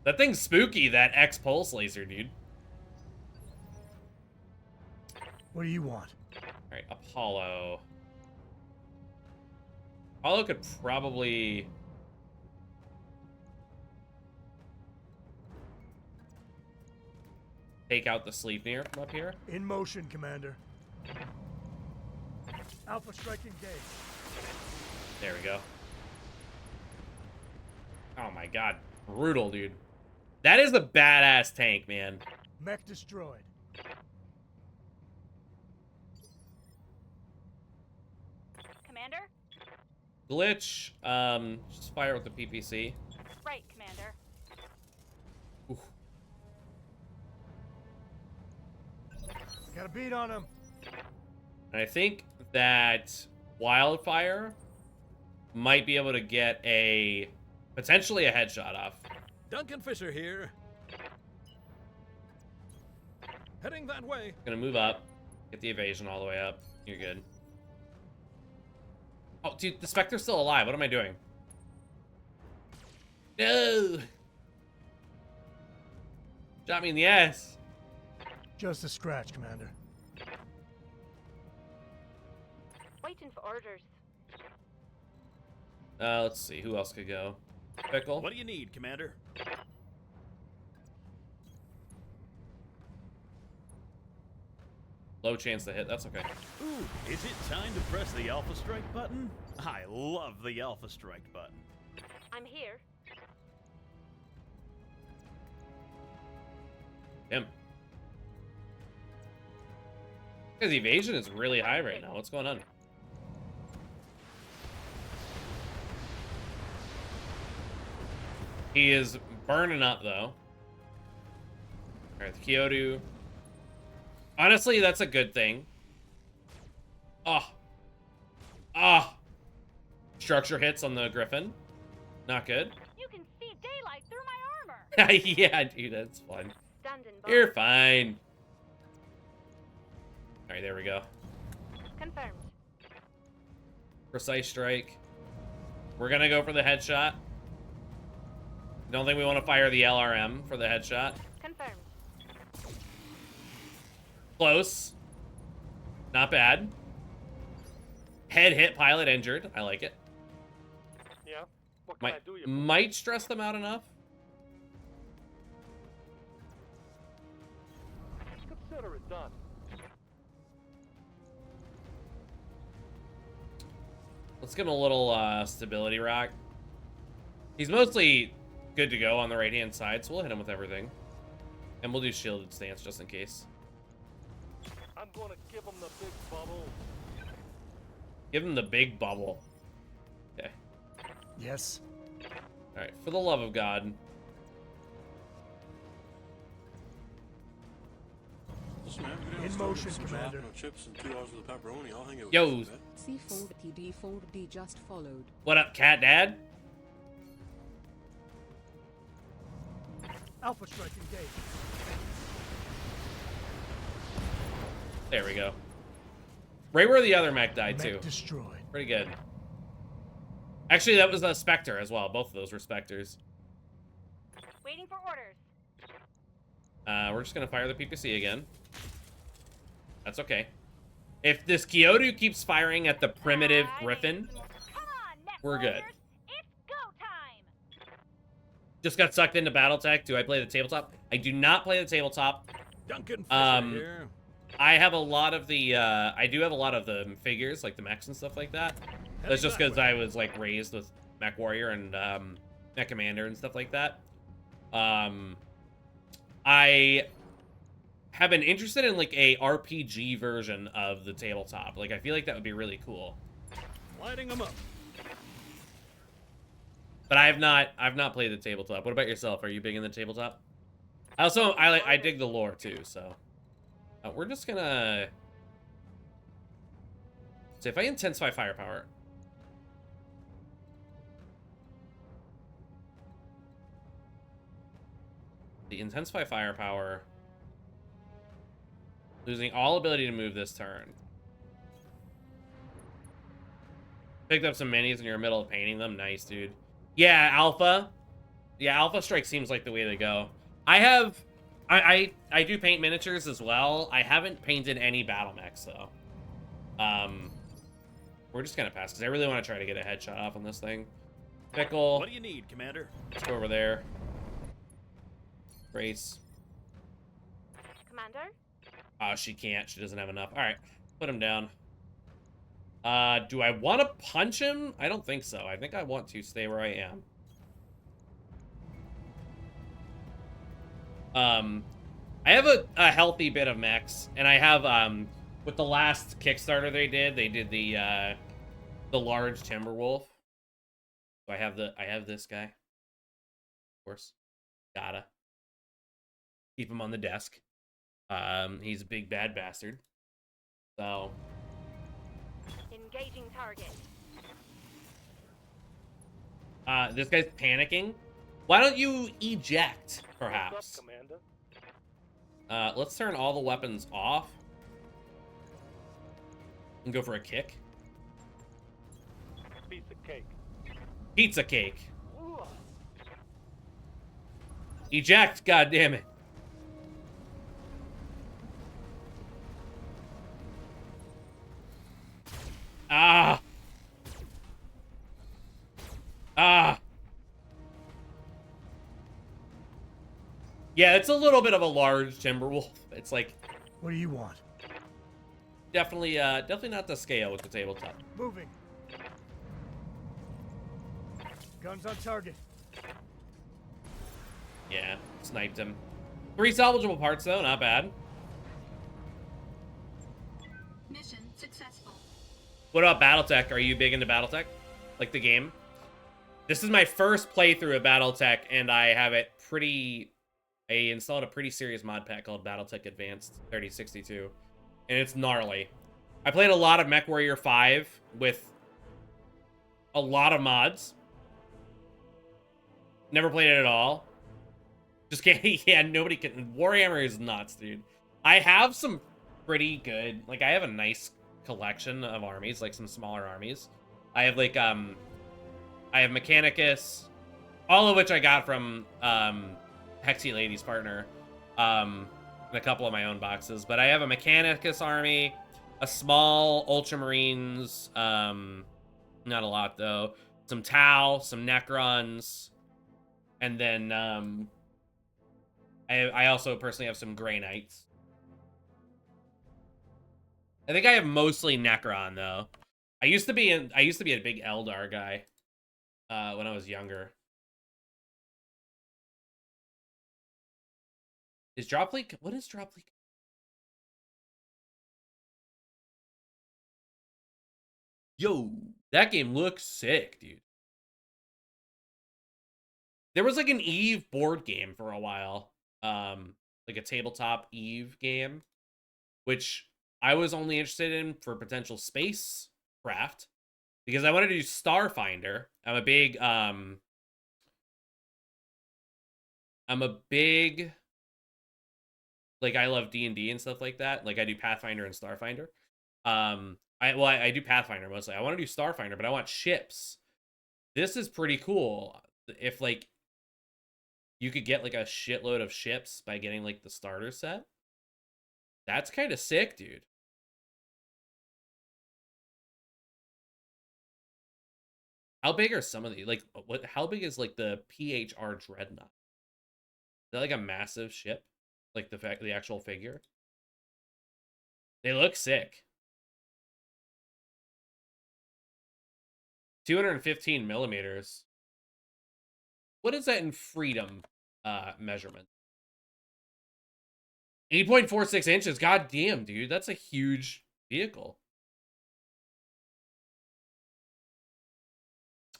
That thing's spooky, that X-Pulse laser, dude. What do you want? Alright, Apollo. Apollo could probably... take out the Sleipnir from up here. In motion, Commander. Alpha strike engaged. There we go. Oh my god. Brutal, dude. That is a badass tank, man. Mech destroyed. Commander? Glitch. Just fire with the PPC. Right, Commander. Oof. Got a beat on him. And I think that Wildfire might be able to get potentially a headshot off. Duncan Fisher here. Heading that way. Gonna move up. Get the evasion all the way up. You're good. Oh, dude, the Spectre's still alive. What am I doing? No! Shot me in the ass. Just a scratch, Commander. Waiting for orders. Let's see. Who else could go? Pickle? What do you need, Commander? Low chance to hit. That's okay. Ooh, is it time to press the Alpha Strike button? I love the Alpha Strike button. I'm here. Him. His evasion is really high right now. What's going on? He is burning up, though. Alright, the Kyoto. Honestly, that's a good thing. Oh. Ah. Structure hits on the Griffin. Not good. You can see daylight through my armor. Yeah, dude, that's fun. Standing by. You're fine. Alright, there we go. Confirmed. Precise strike. We're gonna go for the headshot. Don't think we want to fire the LRM for the headshot. Confirmed. Close. Not bad. Head hit, pilot injured. I like it. Yeah? What can I Might, do you? might stress them out enough. Consider it done. Let's give him a little stability rock. He's mostly good to go on the right-hand side, so we'll hit him with everything. And we'll do shielded stance just in case. I'm gonna give him the big bubble. Give him the big bubble. Okay. Yes. Alright, for the love of God. In motion, Commander. Chips and 2 hours of the pepperoni. I'll hang it with Yo. you, C4TD4D just followed. What up, cat dad? Alpha Strike engaged. There we go. Right where the other mech died, too. Mech destroyed. Pretty good. Actually, that was a Spectre as well. Both of those were Spectres. Waiting for orders. We're just going to fire the PPC again. That's okay. If this Kyoto keeps firing at the primitive Griffin, Come on, mech we're good. warriors. It's go time. Just got sucked into Battletech. Do I play the tabletop? I do not play the tabletop. Duncan Fisher here. I have a lot of the, I do have a lot of the figures, like the mechs and stuff like that. That's just because I was, like, raised with Mech Warrior and, Mech Commander and stuff like that. I have been interested in, like, a RPG version of the tabletop. Like, I feel like that would be really cool. Lighting them up. But I've not played the tabletop. What about yourself? Are you big in the tabletop? Also, I dig the lore, too, so. We're just gonna... So if I intensify firepower... The intensify firepower... Losing all ability to move this turn. Picked up some minis and you're in the middle of painting them. Nice, dude. Yeah, Alpha. Yeah, Alpha Strike seems like the way to go. I have... I do paint miniatures as well. I haven't painted any battle mechs, though. We're just gonna pass, because I really want to try to get a headshot off on this thing. Pickle. What do you need, Commander? Let's go over there. Brace. Commander? Oh, she can't. She doesn't have enough. Alright, put him down. Do I want to punch him? I don't think so. I think I want to stay where I am. I have a healthy bit of mechs, and I have, with the last Kickstarter they did the large Timberwolf. So I have this guy. Of course. Gotta. Keep him on the desk. He's a big bad bastard. So. Engaging target. This guy's panicking. Why don't you eject, What's perhaps? up, Commander? Let's turn all the weapons off. And go for a kick. Piece of cake. Pizza cake. Ooh. Eject, goddammit. Ah. Ah. Yeah, it's a little bit of a large Timberwolf. It's like What do you want? definitely not the scale with the tabletop. Moving. Guns on target. Yeah, sniped him. 3 salvageable parts though, not bad. Mission successful. What about BattleTech? Are you big into BattleTech? Like the game? This is my first playthrough of BattleTech, and I have it pretty... I installed a pretty serious mod pack called BattleTech Advanced 3062, and it's gnarly. I played a lot of MechWarrior 5 with a lot of mods. Never played it at all. Just can't... Yeah, nobody can... Warhammer is nuts, dude. I have some pretty good... Like, I have a nice collection of armies, like some smaller armies. I have, like, I have Mechanicus, all of which I got from, Hexy Lady's partner, and a couple of my own boxes. But I have a Mechanicus army, a small Ultramarines, not a lot, though. Some Tau, some Necrons, and then, I also personally have some Grey Knights. I think I have mostly Necron, though. I used to be a big Eldar guy when I was younger. Is Drop Leak? What is Drop Leak? Yo, that game looks sick, dude. There was like an Eve board game for a while. Like a tabletop Eve game, which I was only interested in for potential spacecraft because I wanted to do Starfinder. I'm a big like, I love D&D and stuff like that. Like, I do Pathfinder and Starfinder. I do Pathfinder mostly. I want to do Starfinder, but I want ships. This is pretty cool. If, like, you could get, like, a shitload of ships by getting, like, the starter set. That's kind of sick, dude. How big are some of these? Like, how big is, like, the PHR Dreadnought? Is that, like, a massive ship? Like, the actual figure? They look sick. 215 millimeters. What is that in freedom measurement? 8.46 inches. God damn, dude. That's a huge vehicle.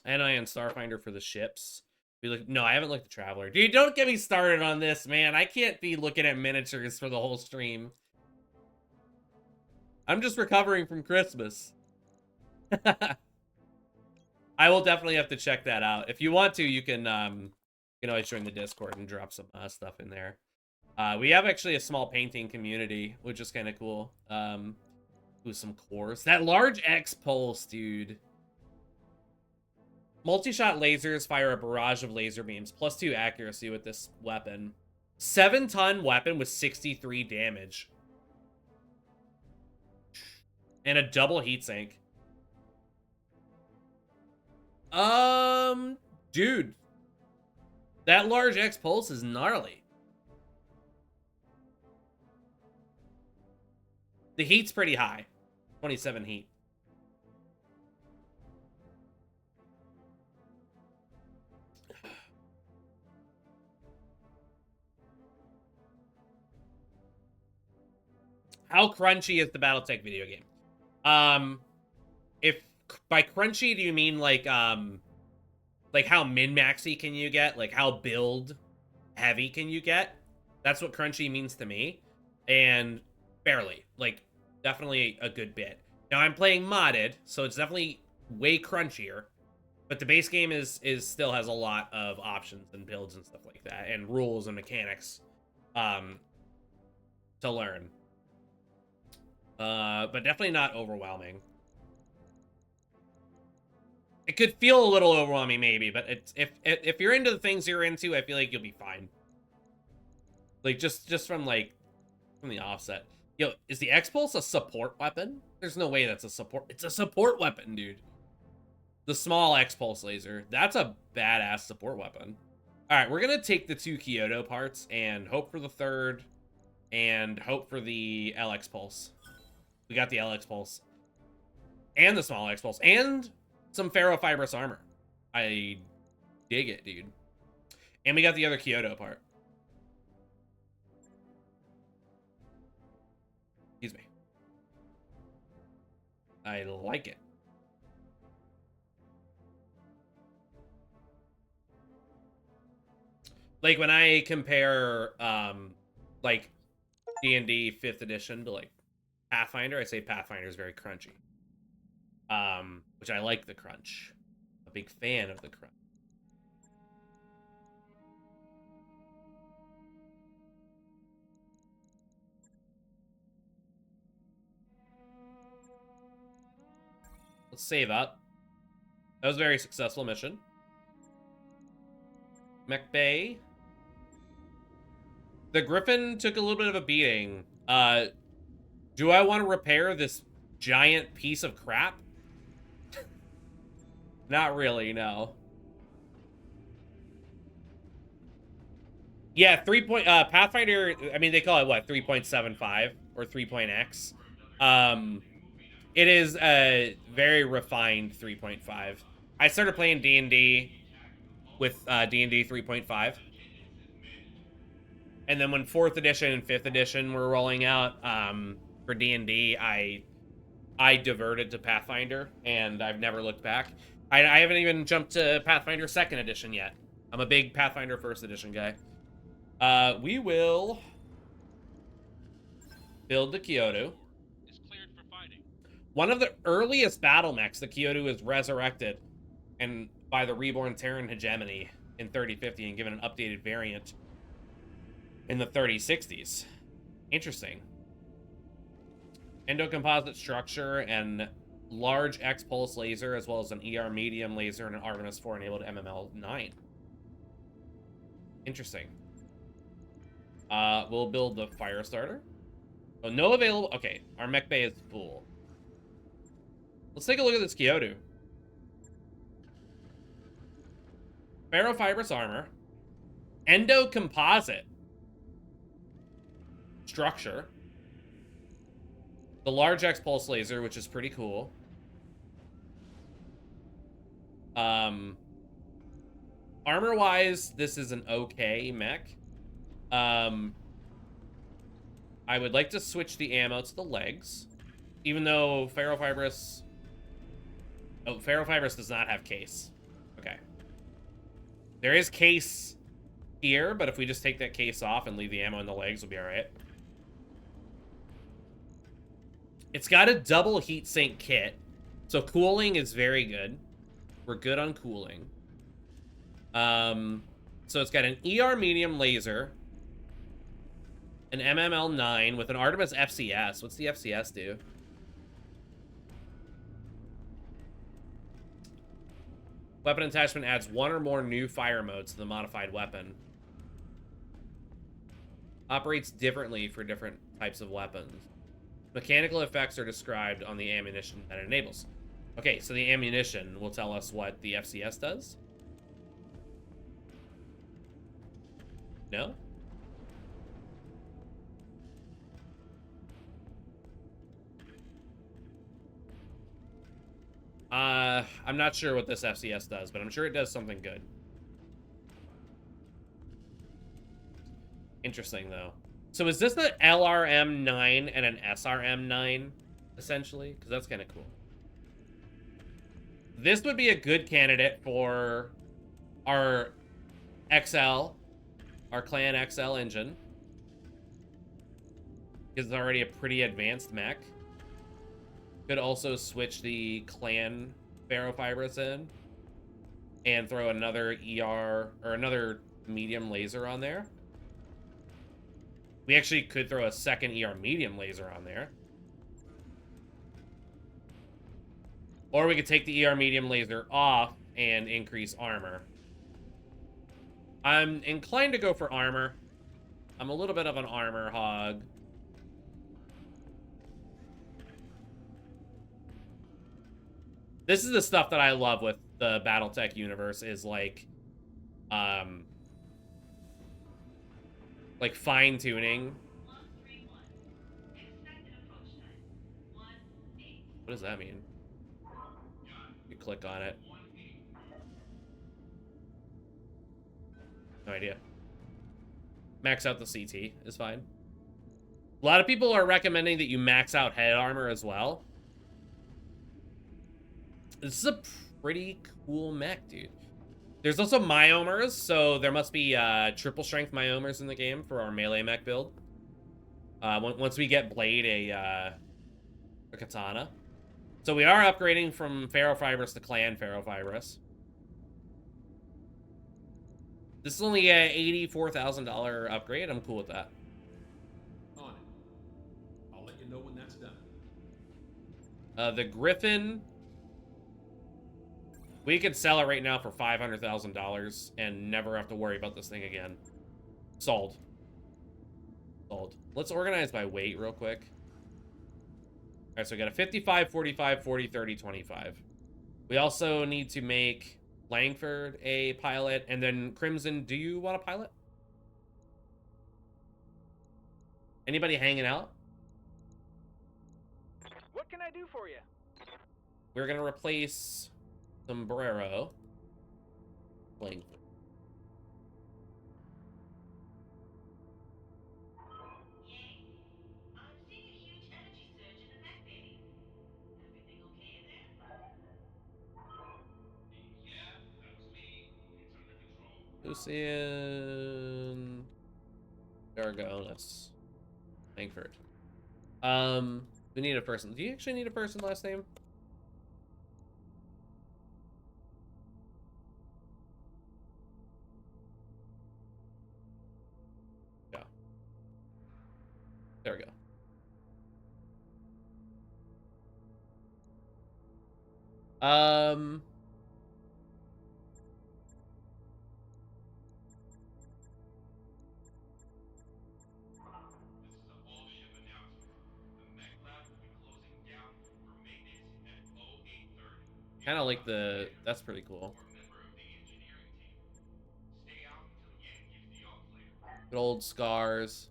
And I am Starfinder for the ships. No, I haven't looked at Traveler. Dude, don't get me started on this, man. I can't be looking at miniatures for the whole stream. I'm just recovering from Christmas. I will definitely have to check that out. If you want to, you can always join the Discord and drop some stuff in there. We have actually a small painting community, which is kind of cool. With some cores. That large X pulse, dude. Multi-shot lasers fire a barrage of laser beams. +2 accuracy with this weapon. 7-ton weapon with 63 damage. And a double heatsink. Dude. That large X pulse is gnarly. The heat's pretty high. 27 heat. How crunchy is the BattleTech video game? If by crunchy do you mean like how min-maxy can you get? Like how build heavy can you get? That's what crunchy means to me. And barely. Like, definitely a good bit. Now I'm playing modded, so it's definitely way crunchier. But the base game is still has a lot of options and builds and stuff like that, and rules and mechanics to learn. But definitely not overwhelming. It could feel a little overwhelming maybe, but it's if you're into the things you're into, I feel like you'll be fine. Like just from the offset. Yo, is the X-Pulse a support weapon? There's no way that's a support. It's a support weapon, dude. The small X-Pulse laser. That's a badass support weapon. All right, we're going to take the 2 Kyoto parts and hope for the 3rd and hope for the LX Pulse. We got the LX Pulse. And the small X-Pulse. And some ferrofibrous armor. I dig it, dude. And we got the other Kyoto part. Excuse me. I like it. Like when I compare like D&D 5th edition to like Pathfinder, I say Pathfinder is very crunchy. Which I like the crunch. A big fan of the crunch. Let's save up. That was a very successful mission. Mech Bay. The Griffin took a little bit of a beating. Do I want to repair this giant piece of crap? Not really, no. Yeah, Pathfinder, I mean, they call it, what, 3.75 or 3.x? It is a very refined 3.5. I started playing D&D with D&D 3.5. And then when 4th edition and 5th edition were rolling out for D&D, I diverted to Pathfinder, and I've never looked back. I haven't even jumped to Pathfinder 2nd edition yet. I'm a big Pathfinder 1st edition guy. We will build the Kyoto. Is cleared for fighting. One of the earliest battle mechs, the Kyoto, is resurrected and by the reborn Terran hegemony in 3050 and given an updated variant in the 3060s. Interesting. Endocomposite structure and large X-Pulse laser, as well as an ER medium laser and an Artemis 4 enabled MML9. Interesting. We'll build the fire starter. Oh, no available. Okay, our mech bay is full. Let's take a look at this Kyoto. Ferrofibrous armor. Endocomposite structure. The large X-Pulse laser, which is pretty cool. Armor-wise, this is an okay mech. I would like to switch the ammo to the legs. Even though Ferrofibrous... Oh, Ferrofibrous does not have case. Okay. There is case here, but if we just take that case off and leave the ammo in the legs, we'll be alright. It's got a double heatsink kit, so cooling is very good. We're good on cooling. So it's got an ER medium laser, an MML9 with an Artemis FCS. What's the FCS do? Weapon attachment adds 1 or more new fire modes to the modified weapon. Operates differently for different types of weapons. Mechanical effects are described on the ammunition that it enables. Okay, so the ammunition will tell us what the FCS does. No? I'm not sure what this FCS does, but I'm sure it does something good. Interesting, though. So is this an LRM-9 and an SRM-9, essentially? Because that's kind of cool. This would be a good candidate for our XL, our Clan XL engine. Because it's already a pretty advanced mech. Could also switch the Clan Ferrofibrous in. and throw another ER or another medium laser on there. We actually could throw a second ER medium laser on there. Or we could take the ER medium laser off and increase armor. I'm inclined to go for armor. I'm a little bit of an armor hog. This is the stuff that I love with the BattleTech universe is like fine-tuning. What does that mean? You click on it. No idea. Max out the CT is fine. A lot of people are recommending that you max out head armor as well. This is a pretty cool mech, dude. There's also myomers, so there must be triple strength myomers in the game for our melee mech build. Once we get Blade a katana. So we are upgrading from Ferrofibrous to Clan Ferrofibrous. This is only a $84,000 upgrade. I'm cool with that. On it. I'll let you know when that's done. The Griffin. We could sell it right now for $500,000 and never have to worry about this thing again. Sold. Sold. Let's organize by weight real quick. All right, so we got a 55, 45, 40, 30, 25. We also need to make Langford a pilot, and then Crimson, do you want a pilot? Anybody hanging out? What can I do for you? We're gonna replace Sombrero. Langford. Lucian Gargonis. Langford. We need a person. Do you actually need a person last name? Yeah. There we go. Kind of like the... That's pretty cool. Good old scars.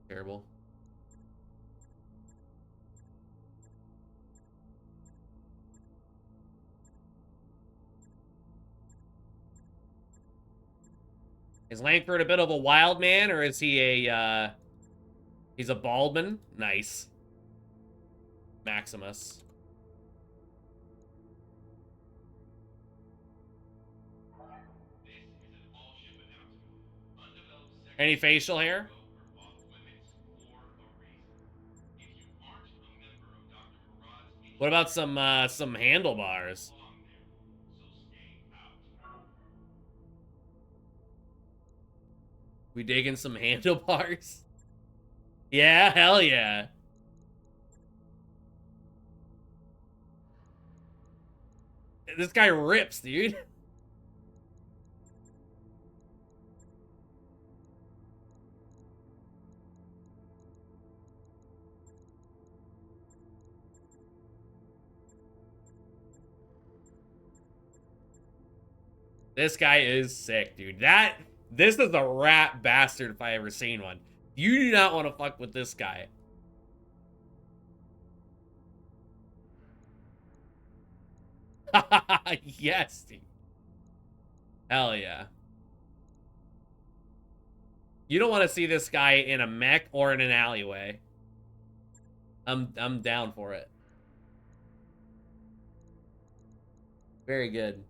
Terrible. Is Langford a bit of a wild man, or is he a, he's a Baldman? Nice. Maximus. Any facial hair? What about some handlebars? We digging some handlebars? Yeah, hell yeah. This guy rips, dude. This guy is sick, dude. This is a rat bastard if I ever seen one. You do not want to fuck with this guy. Yes, dude. Hell yeah. You don't want to see this guy in a mech or in an alleyway. I'm down for it. Very good.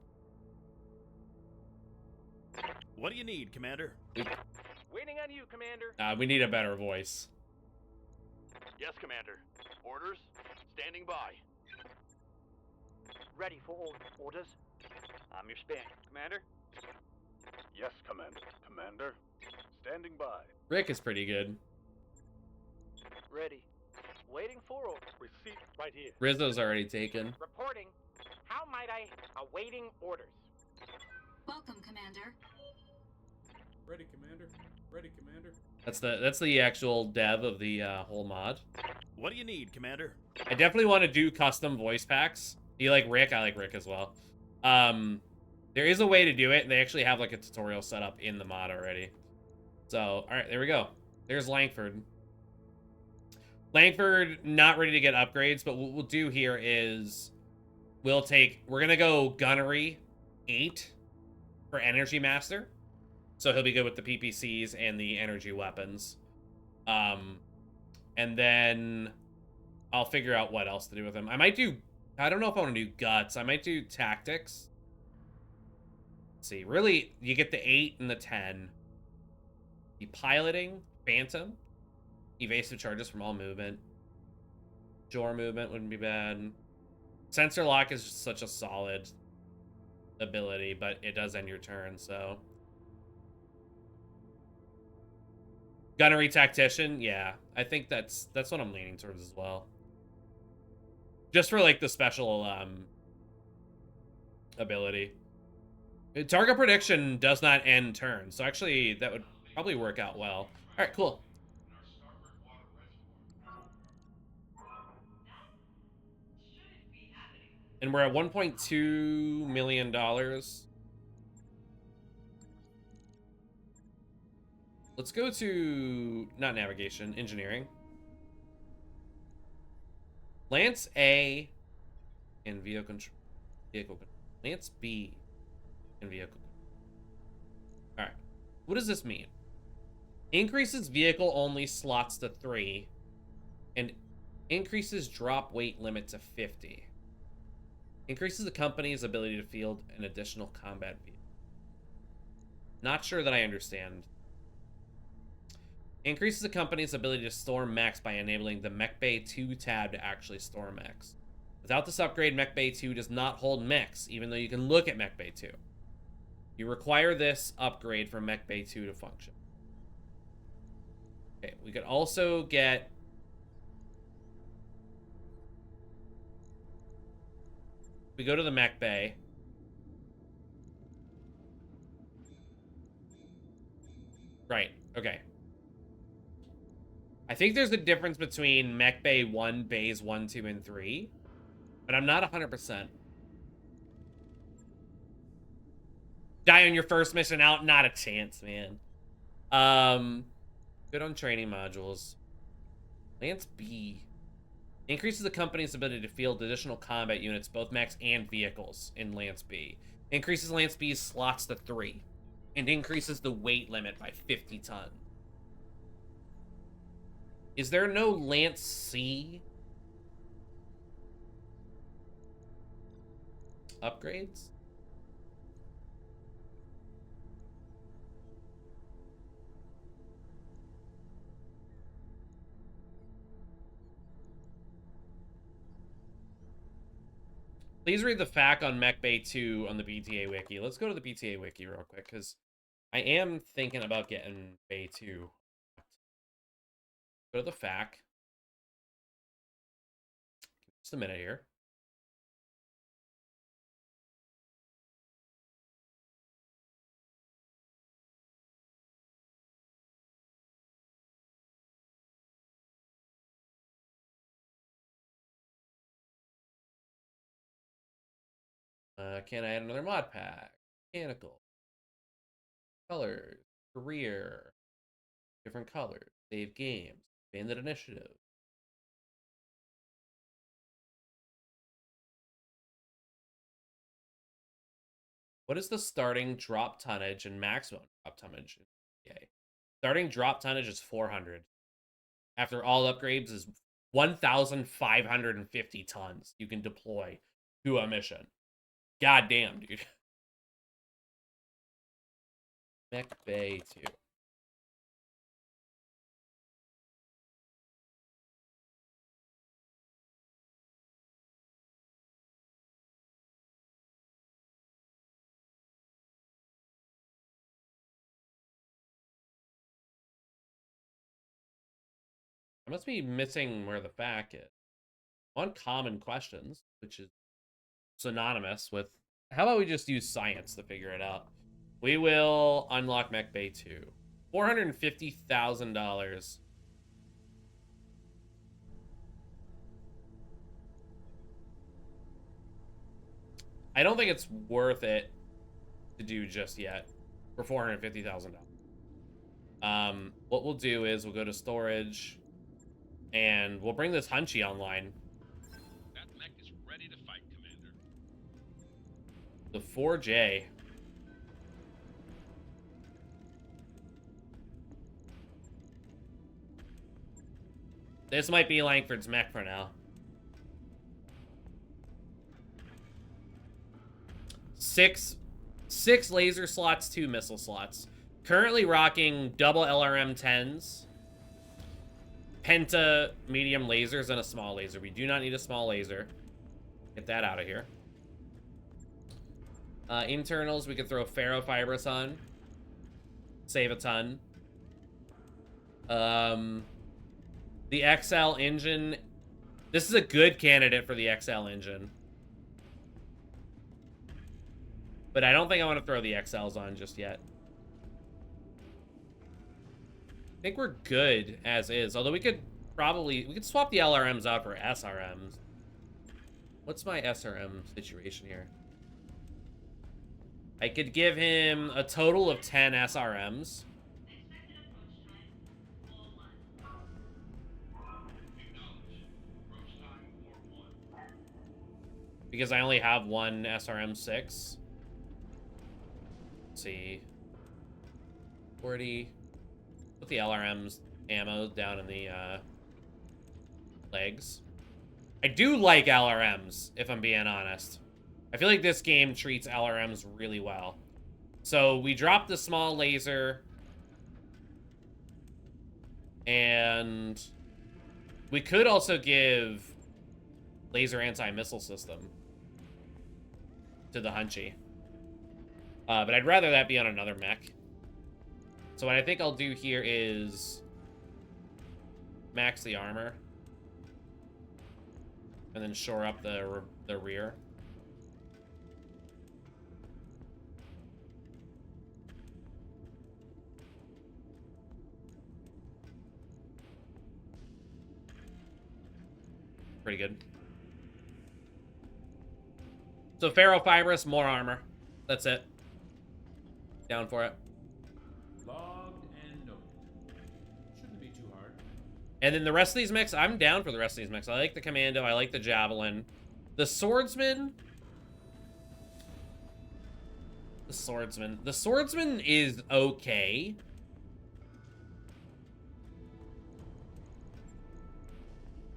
What do you need, Commander? Waiting on you, Commander. We need a better voice. Yes, Commander. Orders? Standing by. Ready for all orders. I'm your spin. Commander? Yes, Commander. Commander? Standing by. Rick is pretty good. Ready. Waiting for orders. Receipt right here. Rizzo's already taken. Reporting. How might I? Awaiting orders. Welcome, Commander. Ready, Commander. Ready, Commander. That's the actual dev of the whole mod. What do you need, Commander? I definitely want to do custom voice packs. You like Rick? I like Rick as well. There is a way to do it. They actually have like a tutorial set up in the mod already. So, all right, there we go. There's Langford. Langford, not ready to get upgrades, but what we'll do here is we're going to go Gunnery 8 for Energy Master. So he'll be good with the PPCs and the energy weapons. And then I'll figure out what else to do with him. I don't know if I want to do Guts. I might do Tactics. Let's see. Really, you get the 8 and the 10. The Piloting, Phantom. Evasive charges from all movement. Jor movement wouldn't be bad. Sensor Lock is just such a solid ability, but it does end your turn, so... Gunnery Tactician, yeah. I think that's what I'm leaning towards as well. Just for, like, the special, ability. Target Prediction does not end turns, so actually that would probably work out well. Alright, cool. And we're at $1.2 million. Let's go to, not navigation, engineering. Lance A and vehicle control. Lance B and vehicle control. All right. What does this mean? Increases vehicle only slots to 3 and increases drop weight limit to 50. Increases the company's ability to field an additional combat vehicle. Not sure that I understand. Increases the company's ability to store mechs by enabling the Mech Bay 2 tab to actually store mechs. Without this upgrade, Mech Bay 2 does not hold mechs, even though you can look at Mech Bay 2. You require this upgrade for Mech Bay 2 to function. Okay, we could also get... We go to the Mech Bay. Right, okay. I think there's a difference between Mech Bay 1, Bays 1, 2, and 3. But I'm not 100%. Die on your first mission out? Not a chance, man. Good on training modules. Lance B. Increases the company's ability to field additional combat units, both mechs and vehicles, in Lance B. Increases Lance B's slots to 3. And increases the weight limit by 50 tons. Is there no Lance C upgrades? Please read the FAQ on Mech Bay 2 on the BTA Wiki. Let's go to the BTA Wiki real quick, because I am thinking about getting Bay 2. Go to the FAQ. Just a minute here. Can I add another mod pack? Mechanical. Colors. Career. Different colors. Save games. Bandit initiative. What is the starting drop tonnage and maximum drop tonnage? Okay. Starting drop tonnage is 400. After all upgrades is 1,550 tons you can deploy to a mission. God damn, dude. Mech Bay 2. I must be missing where the fact is. Uncommon questions, which is synonymous with... How about we just use science to figure it out? We will unlock Mech Bay 2. $450,000. I don't think it's worth it to do just yet for $450,000. What we'll do is we'll go to storage and we'll bring this Hunchy online. That mech is ready to fight, Commander. The 4J. This might be Langford's mech for now. Six laser slots, 2 missile slots. Currently rocking double LRM 10s, penta medium lasers, and a small laser. We do not need a small laser. Get that out of here. Internals, we could throw ferrofibrous on. Save a ton. The XL engine. This is a good candidate for the XL engine. But I don't think I want to throw the XLs on just yet. I think we're good as is. Although we could swap the LRMs out for SRMs. What's my SRM situation here? I could give him a total of 10 SRMs. Because I only have one SRM-6. Let's see. 40. Put the LRM's ammo down in the legs. I do like LRMs, if I'm being honest. I feel like this game treats LRMs really well. So we dropped the small laser. And we could also give laser anti-missile system to the Hunchy. But I'd rather that be on another mech. So what I think I'll do here is max the armor. And then shore up the rear. Pretty good. So ferrofibrous, more armor. That's it. Down for it. Logged and noted. Shouldn't be too hard. And then the rest of these mechs, I'm down for the rest of these mechs. I like the Commando, I like the Javelin. The Swordsman... The Swordsman is okay.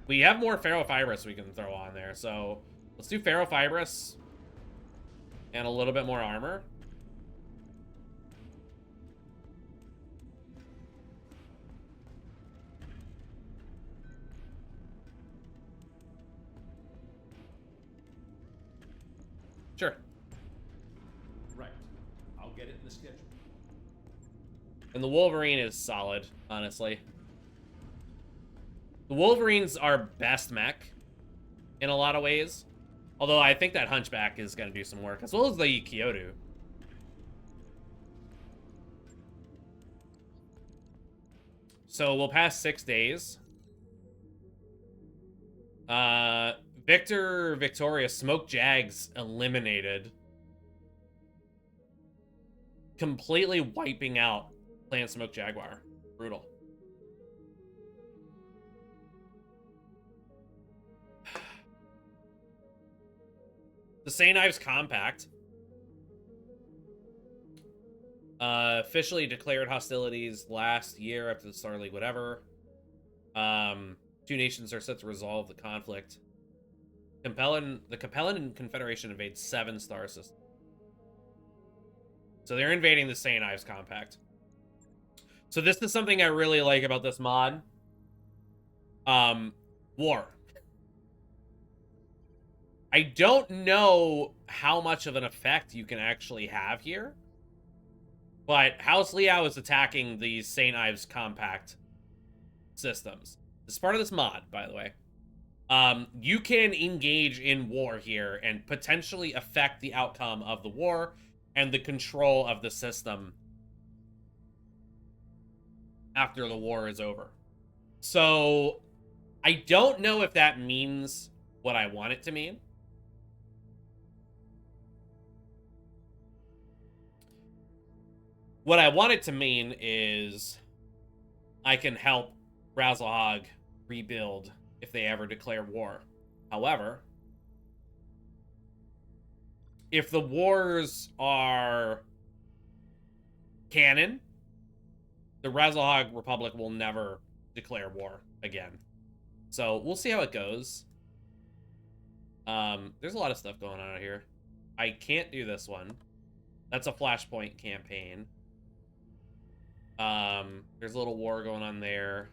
We have more ferrofibrous we can throw on there, so let's do ferrofibrous and a little bit more armor. Sure. Right. I'll get it in the schedule. And the Wolverine is solid, honestly. The Wolverine's our best mech in a lot of ways. Although I think that Hunchback is going to do some work, as well as the Kyoto. So we'll pass 6 days. Victoria, Smoke Jags eliminated. Completely wiping out Clan Smoke Jaguar. Brutal. The St. Ives Compact officially declared hostilities last year after the Star League, whatever. 2 nations are set to resolve the conflict. The Capellan Confederation invades 7 star systems. So they're invading the St. Ives Compact. So this is something I really like about this mod. War. I don't know how much of an effect you can actually have here. But House Liao is attacking these St. Ives Compact systems. This is part of this mod, by the way. You can engage in war here and potentially affect the outcome of the war and the control of the system after the war is over. So I don't know if that means what I want it to mean. What I want it to mean is I can help Razzlehog rebuild if they ever declare war. However, if the wars are canon, the Razzlehog Republic will never declare war again. So we'll see how it goes. There's a lot of stuff going on out here. I can't do this one. That's a Flashpoint campaign. There's a little war going on there.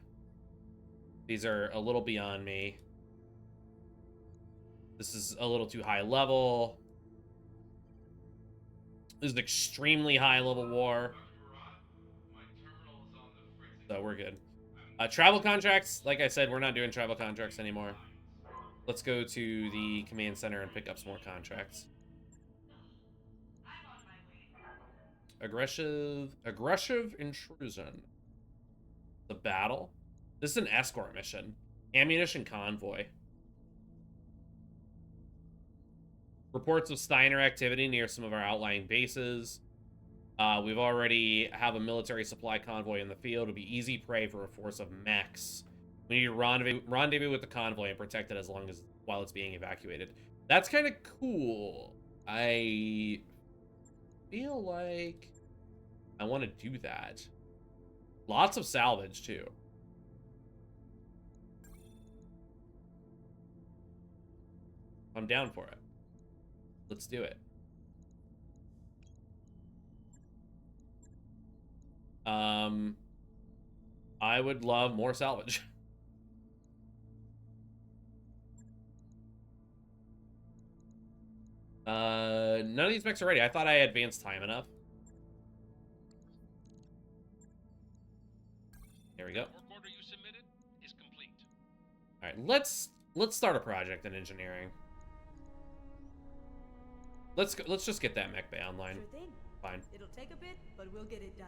These are a little beyond me. This is a little too high level. This is an extremely high level war. So we're good. Travel contracts, like I said, we're not doing travel contracts anymore. Let's go to the command center and pick up some more contracts. Aggressive intrusion. The battle. This is an escort mission. Ammunition convoy. Reports of Steiner activity near some of our outlying bases. We've already have a military supply convoy in the field. It'll be easy prey for a force of mechs. We need to rendezvous with the convoy and protect it while it's being evacuated. That's kind of cool. I feel like I want to do that. Lots of salvage too. I'm down for it. Let's do it. I would love more salvage. None of these mechs are ready. I thought I advanced time enough. There we go. Work order you submitted is complete. All right, let's start a project in engineering. Let's just get that mech bay online. Sure thing. Fine. It'll take a bit, but we'll get it done.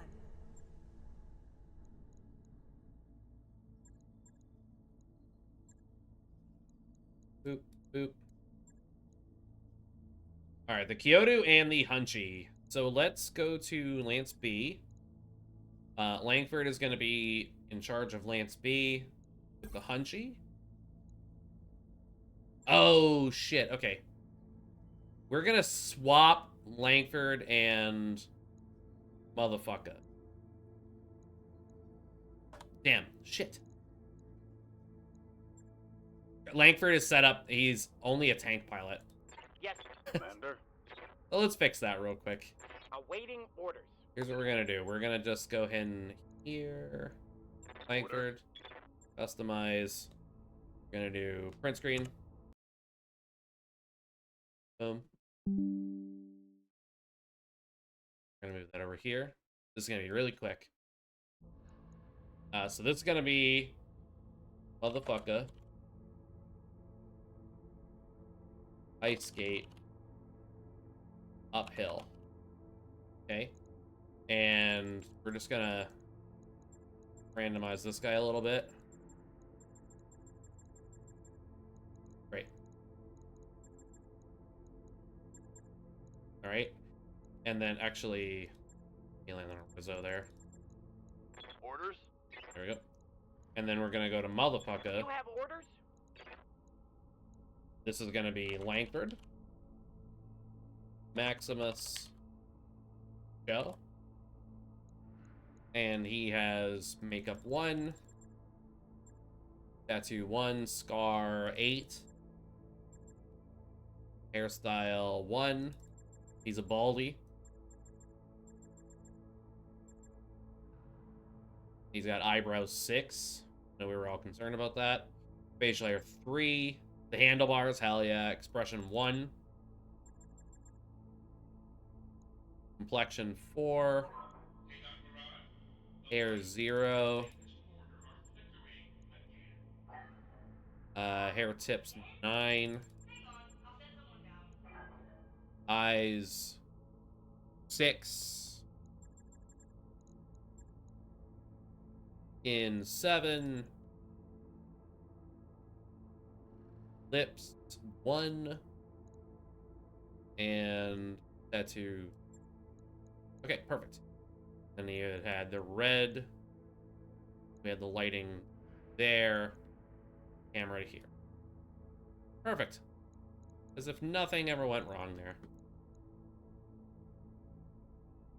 Boop, boop. All right, the Kyoto and the Hunchy. So let's go to Lance B. Langford is going to be in charge of Lance B with the Hunchy. Oh, shit. Okay. We're going to swap Langford and motherfucker. Damn. Shit. Langford is set up. He's only a tank pilot. Yes, Commander. Well, let's fix that real quick. awaiting orders. Here's what we're going to do. We're going to just go ahead and here. Langford. Customize. We're going to do print screen. Boom. We're gonna move that over here. This is gonna be really quick. So this is gonna be motherfucker. Ice skate. Uphill. Okay. And we're just gonna randomize this guy a little bit. Great. All right, and then actually, land on a Rizzo there. Orders? There we go. And then we're gonna go to motherfucker. You have orders? This is gonna be Langford, Maximus, Joe, and he has makeup 1, tattoo 1, scar 8, hairstyle 1. He's a baldy. He's got eyebrows 6. I know we were all concerned about that. Facial hair 3. The handlebars, hell yeah. Expression 1. Complexion 4. Hair 0. Hair tips 9. Eyes 6. In 7. Lips 1. And tattoo. Okay, perfect. Then you had the red. We had the lighting there. Camera here. Perfect. As if nothing ever went wrong there.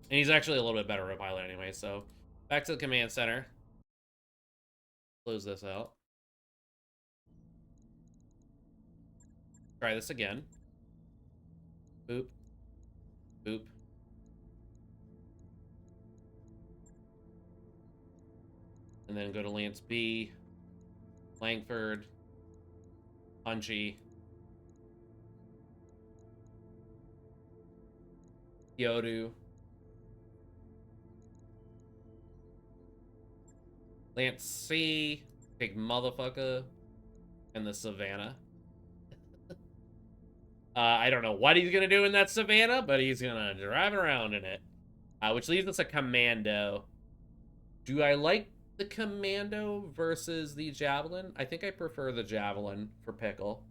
And he's actually a little bit better at pilot anyway, so back to the command center. Close this out. Try this again. Boop. Boop. And then go to Lance B. Langford. Punchy. Kyoto. Lance C. Big motherfucker. And the Savannah. I don't know what he's gonna do in that Savannah, but he's gonna drive around in it. Which leaves us a Commando. Do I like the Commando versus the Javelin? I think I prefer the Javelin for Pickle.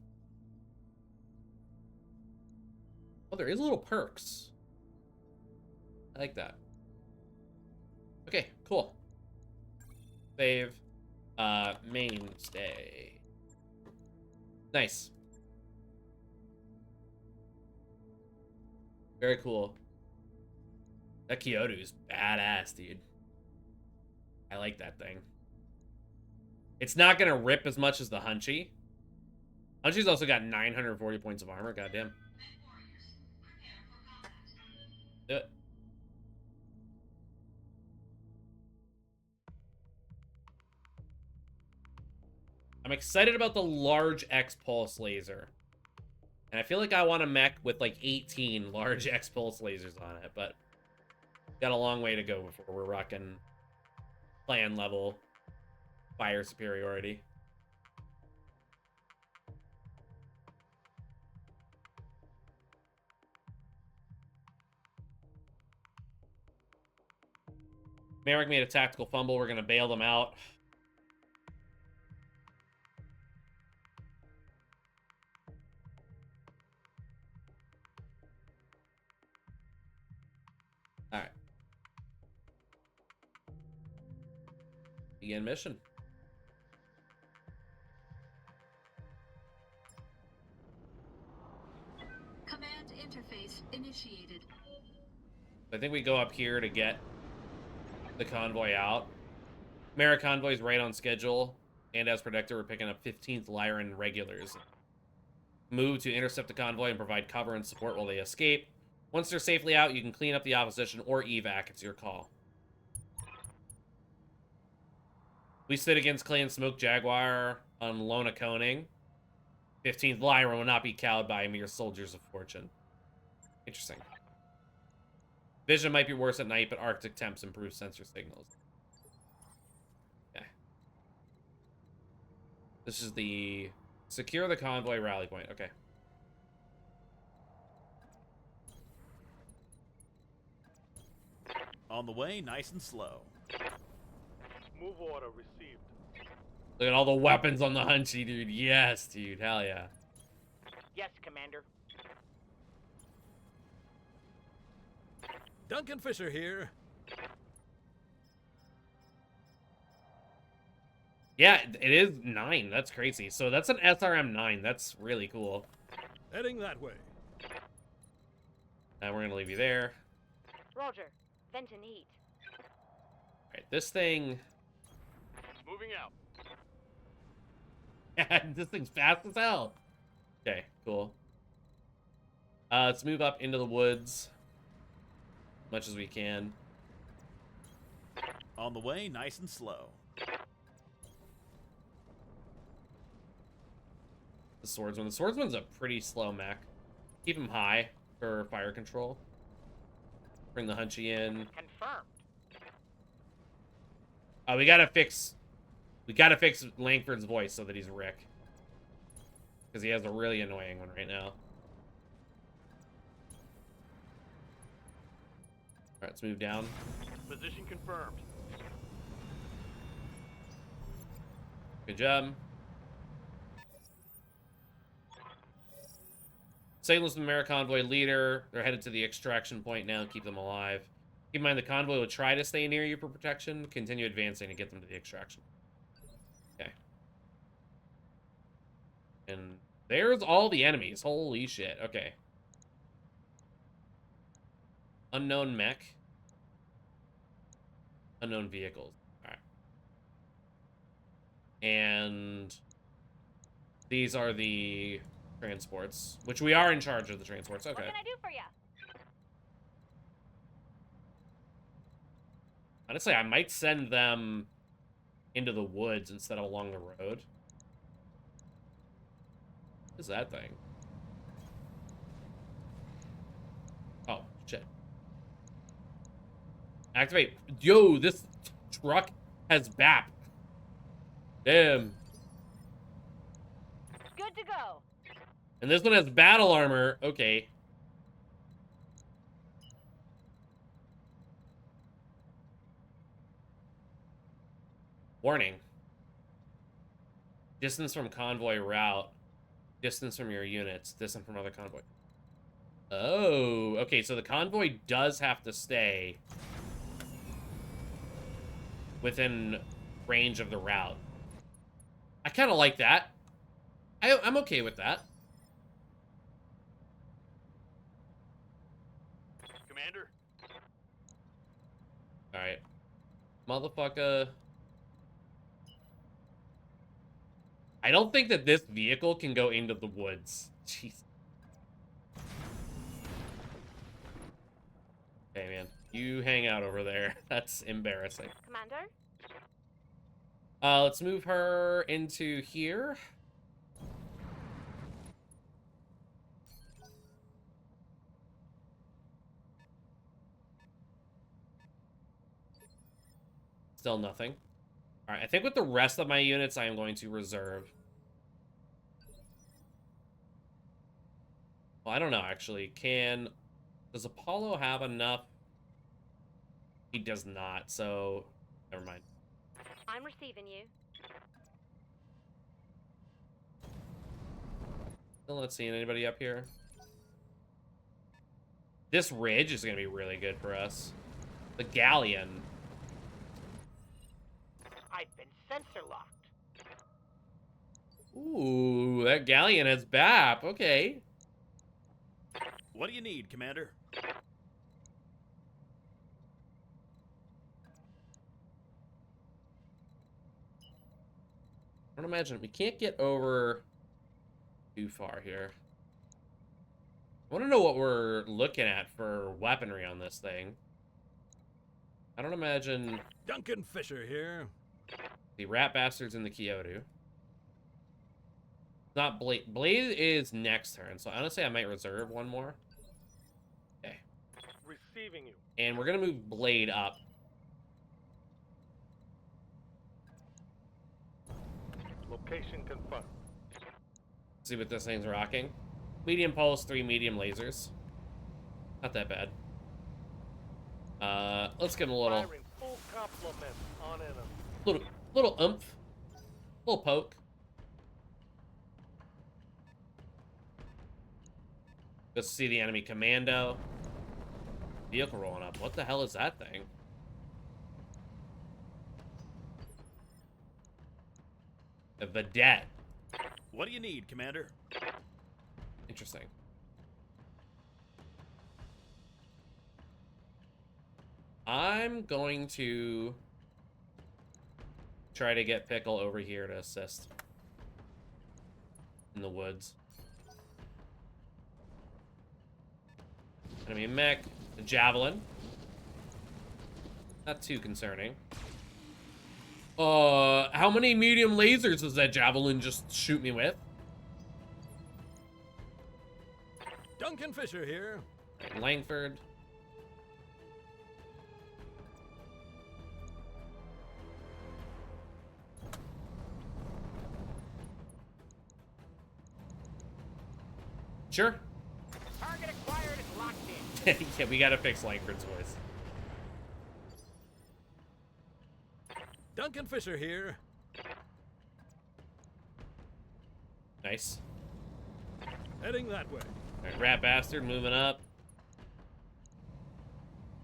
Oh, there is little perks. I like that. Okay, cool. Save. Mainstay. Nice. Very cool. That Kyoto's badass, dude. I like that thing. It's not gonna rip as much as the Hunchy. Hunchy's also got 940 points of armor. Goddamn. Do it. I'm excited about the large X-Pulse laser. And I feel like I want a mech with like 18 large X-Pulse lasers on it, but got a long way to go before we're rocking clan level fire superiority. Merrick made a tactical fumble. We're going to bail them out. All right. Begin mission. Command interface initiated. I think we go up here to get the convoy out. Merrick convoy's right on schedule. And as predicted, we're picking up 15th Lyran regulars. Move to intercept the convoy and provide cover and support while they escape. Once they're safely out, you can clean up the opposition or evac. It's your call. We sit against Clay and Smoke Jaguar on Lona Koning. 15th Lyra will not be cowed by mere soldiers of fortune. Interesting. Vision might be worse at night, but Arctic temps improve sensor signals. Okay. This is the secure the convoy rally point. Okay. On the way, nice and slow. Move order received. Look at all the weapons on the Hunchy, dude. Yes, dude. Hell yeah. Yes, Commander. Duncan Fisher here. Yeah, it is 9. That's crazy. So that's an SRM 9. That's really cool. Heading that way. And we're going to leave you there. Roger. Vent and eat. Alright, this thing... Moving out. This thing's fast as hell. Okay, cool. Let's move up into the woods. As much as we can. On the way, nice and slow. The swordsman. The swordsman's a pretty slow mech. Keep him high for fire control. Bring the Hunchy in. Confirmed. We gotta fix Langford's voice so that he's Rick. because he has a really annoying one right now. All right, let's move down. Position confirmed. Good job. Signals from the Mara convoy leader. They're headed to the extraction point now. Keep them alive. Keep in mind the convoy will try to stay near you for protection. Continue advancing to get them to the extraction. Okay. And there's all the enemies. Holy shit. Okay. Unknown mech. Unknown vehicles. Alright. And these are the transports, which we are in charge of the transports. Okay. What can I do for you? Honestly, I might send them into the woods instead of along the road. What is that thing? Oh, shit. Activate. Yo, this truck has BAP. Damn. Good to go. And this one has battle armor. Okay. Warning. Distance from convoy route. Distance from your units. Distance from other convoy. Oh, okay, so the convoy does have to stay within range of the route. I kind of like that. I'm okay with that. Commander. Alright. Motherfucker. I don't think that this vehicle can go into the woods. Jeez. Hey, man. You hang out over there. That's embarrassing. Commander? Let's move her into here. Still nothing. Alright, I think with the rest of my units, I am going to reserve. Well, I don't know, actually. Does Apollo have enough? He does not, so never mind. I'm receiving you. Still not seeing anybody up here. This ridge is going to be really good for us. The galleon. I've been sensor locked. Ooh, that galleon has BAP. Okay. What do you need, Commander? I don't imagine we can't get over too far here. I want to know what we're looking at for weaponry on this thing. I don't imagine Duncan Fisher here. the rat bastards in the Kyoto. Not Blade. Blade is next turn, so honestly, I might reserve one more. Okay. Receiving you. And we're gonna move Blade up. Location confirmed. See what this thing's rocking. Medium pulse, 3 medium lasers. Not that bad. Let's give him a little, Firing full complement on enemy. little oomph, little poke. Let's see the enemy commando. Vehicle rolling up. What the hell is that thing? A vedette. What do you need, Commander? Interesting. I'm going to try to get Pickle over here to assist in the woods. Enemy mech, the javelin. Not too concerning. How many medium lasers does that javelin just shoot me with? Duncan Fisher here. Langford. Sure. Target acquired is locked in. Yeah, we gotta fix Langford's voice. Duncan Fisher here. Nice. Heading that way. Alright, Rat Bastard moving up.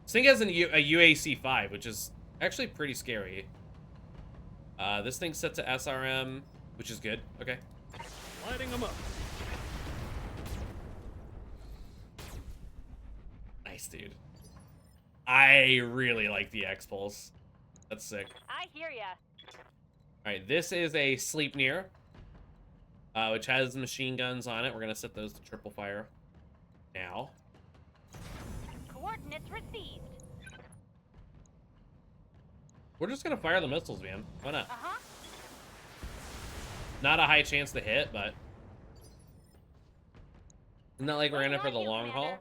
This thing has a UAC 5, which is actually pretty scary. This thing's set to SRM, which is good. Okay. Lighting them up. Nice, dude. I really like the X-Pulse. That's sick. I hear ya. Alright, this is a Sleipnir, which has machine guns on it. We're gonna set those to triple fire now. Coordinates received. We're just gonna fire the missiles, man. Why not? Uh-huh. Not a high chance to hit, but it's not like we're in it for the long haul.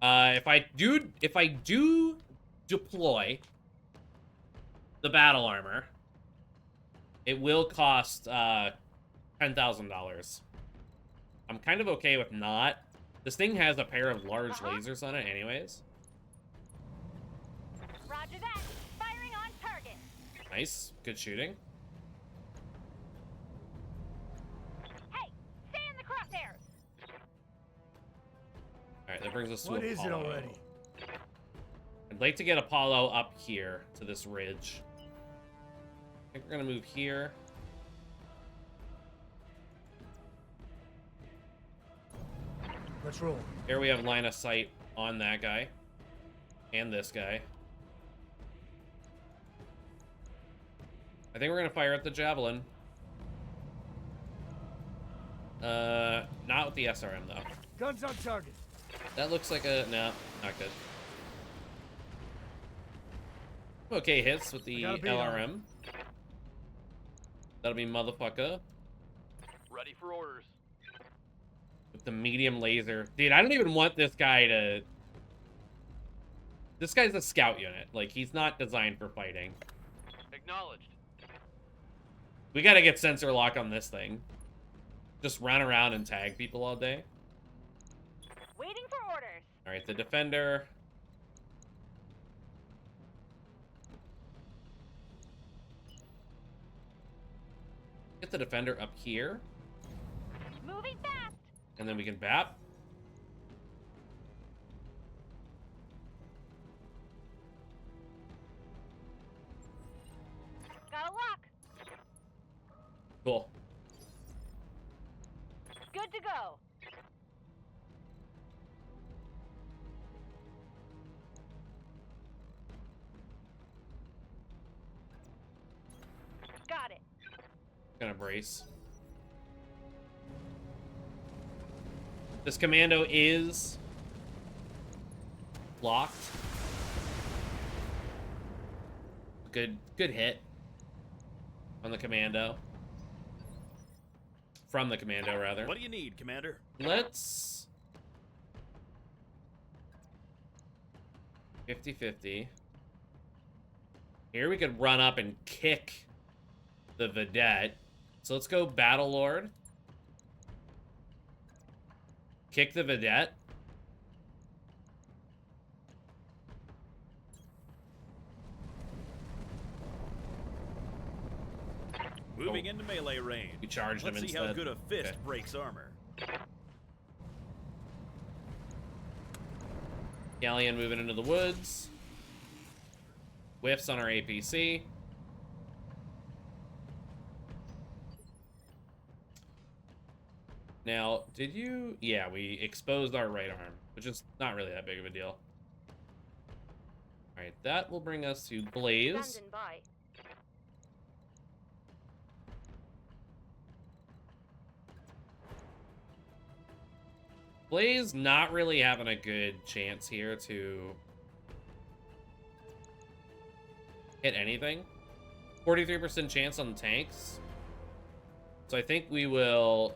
If I do deploy the battle armor, it will cost $10,000. I'm kind of okay with not. This thing has a pair of large lasers on it anyways. Roger that. Firing on target. Nice. Good shooting. Hey, stay in the crosshairs. Alright, that brings us to What is it Apollo. already? I'd like to get Apollo up here to this ridge. I think we're gonna move here. Let's roll. Here we have line of sight on that guy. And this guy. I think we're gonna fire at the Javelin. Not with the SRM though. Guns on target. That looks like a... no, not good. Okay, hits with the LRM. That'll be motherfucker. Ready for orders. With the medium laser. Dude, I don't even want this guy to... This guy's a scout unit. Like, he's not designed for fighting. Acknowledged. We gotta get sensor lock on this thing. Just run around and tag people all day. Waiting for orders. Alright, the Defender. Get the Defender up here. Moving fast. And then we can BAP. Got a lock. Cool. Good to go. Got it. Gonna brace. This commando is locked. Good hit on the commando. From the commando, rather. What do you need, Commander? Let's 50-50. Here we could run up and kick the Vedette. So let's go Battle Lord. Kick the Vedette. Moving into melee range. We charged him Let's see instead. how good a fist Okay. breaks armor. Galleon moving into the woods. Whiffs on our APC. Now, did you... Yeah, we exposed our right arm, which is not really that big of a deal. Alright, that will bring us to Blaze. Standing by. Blaze not really having a good chance here to hit anything. 43% chance on the tanks. So I think we will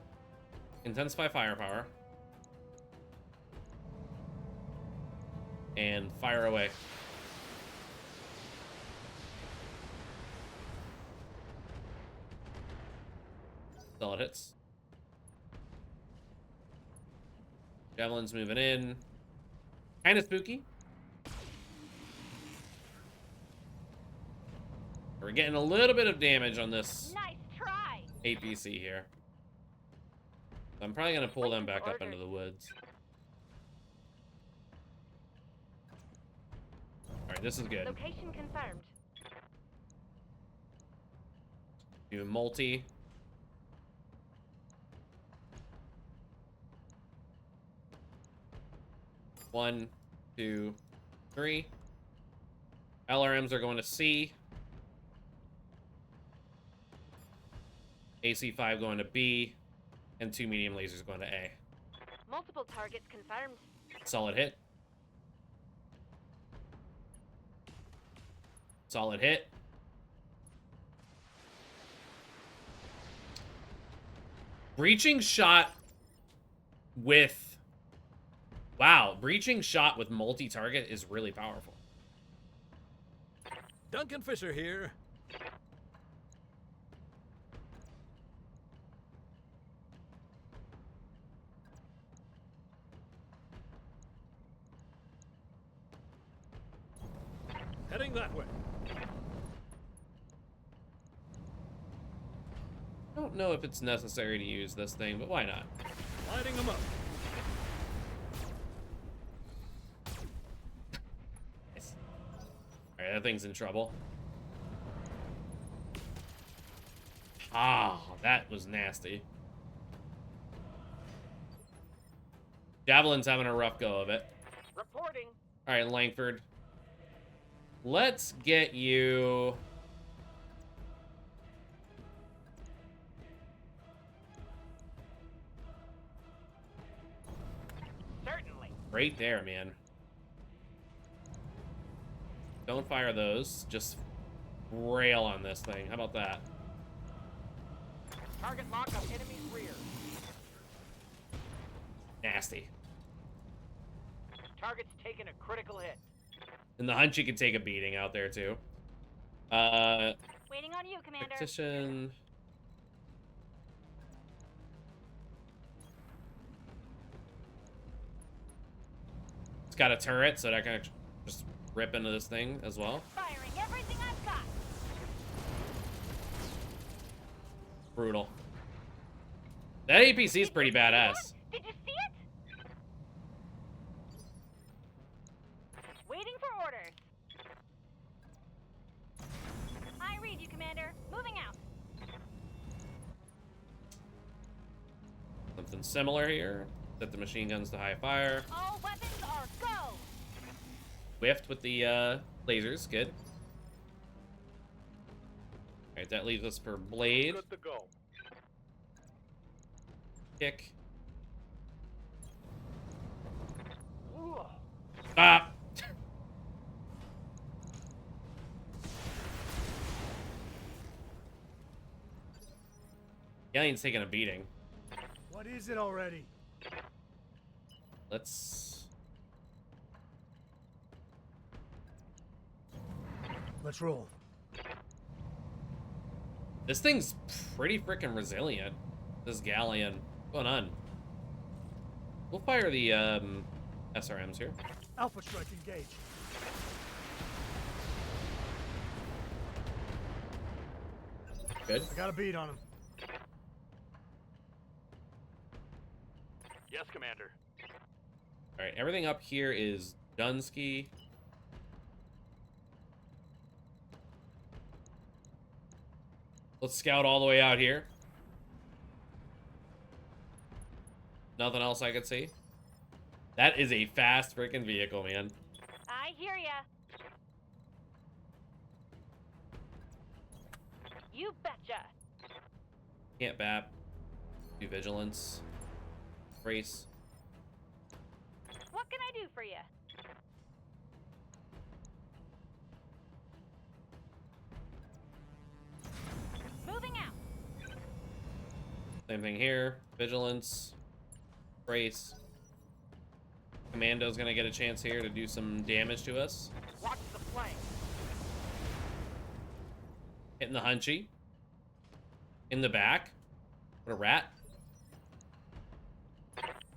intensify firepower. And fire away. Solid hits. Javelin's moving in. Kind of spooky. We're getting a little bit of damage on this Nice try. APC here. I'm probably gonna pull them back up into the woods. Alright, this is good. Location confirmed. Do multi. One, two, three. LRMs are going to C. AC5 going to B. And 2 medium lasers going to A. Multiple targets confirmed. Solid hit. Solid hit. Breaching shot with... Wow, breaching shot with multi-target is really powerful. Duncan Fisher here. Heading that way. I don't know if it's necessary to use this thing, but why not? Lighting them up. Nice. Alright, that thing's in trouble. Ah, that was nasty. Javelin's having a rough go of it. Reporting. Alright, Langford. Let's get you... Certainly. Right there, man. Don't fire those. Just rail on this thing. How about that? Target lock of enemy's rear. Nasty. Target's taken a critical hit. And the Hunchy can take a beating out there, too. Waiting on you, Commander. Petition... It's got a turret, so that can just rip into this thing as well. Firing everything I've got. Brutal. That APC is pretty badass. Did you see it? Waiting for orders. I read you, Commander. Moving out. Something similar here. Set the machine guns to high fire. All weapons are go. Whiffed with the lasers. Good. Alright, that leaves us for blade. Good to go. Kick. Ooh. Ah! Galleon's taking a beating. What is it already? Let's roll. This thing's pretty freaking resilient. This Galleon. What's going on? We'll fire the SRMs here. Alpha strike engage. Good. I got a beat on him. Yes, Commander. Alright, everything up here is Dunsky. Let's scout all the way out here. Nothing else I could see. That is a fast freaking vehicle, man. I hear ya. You betcha. Can't BAP. Do vigilance. Brace. What can I do for you? Moving out. Same thing here. Vigilance. Brace. Commando's gonna get a chance here to do some damage to us. Watch the flank. Hitting the Hunchy. In the back. What a rat.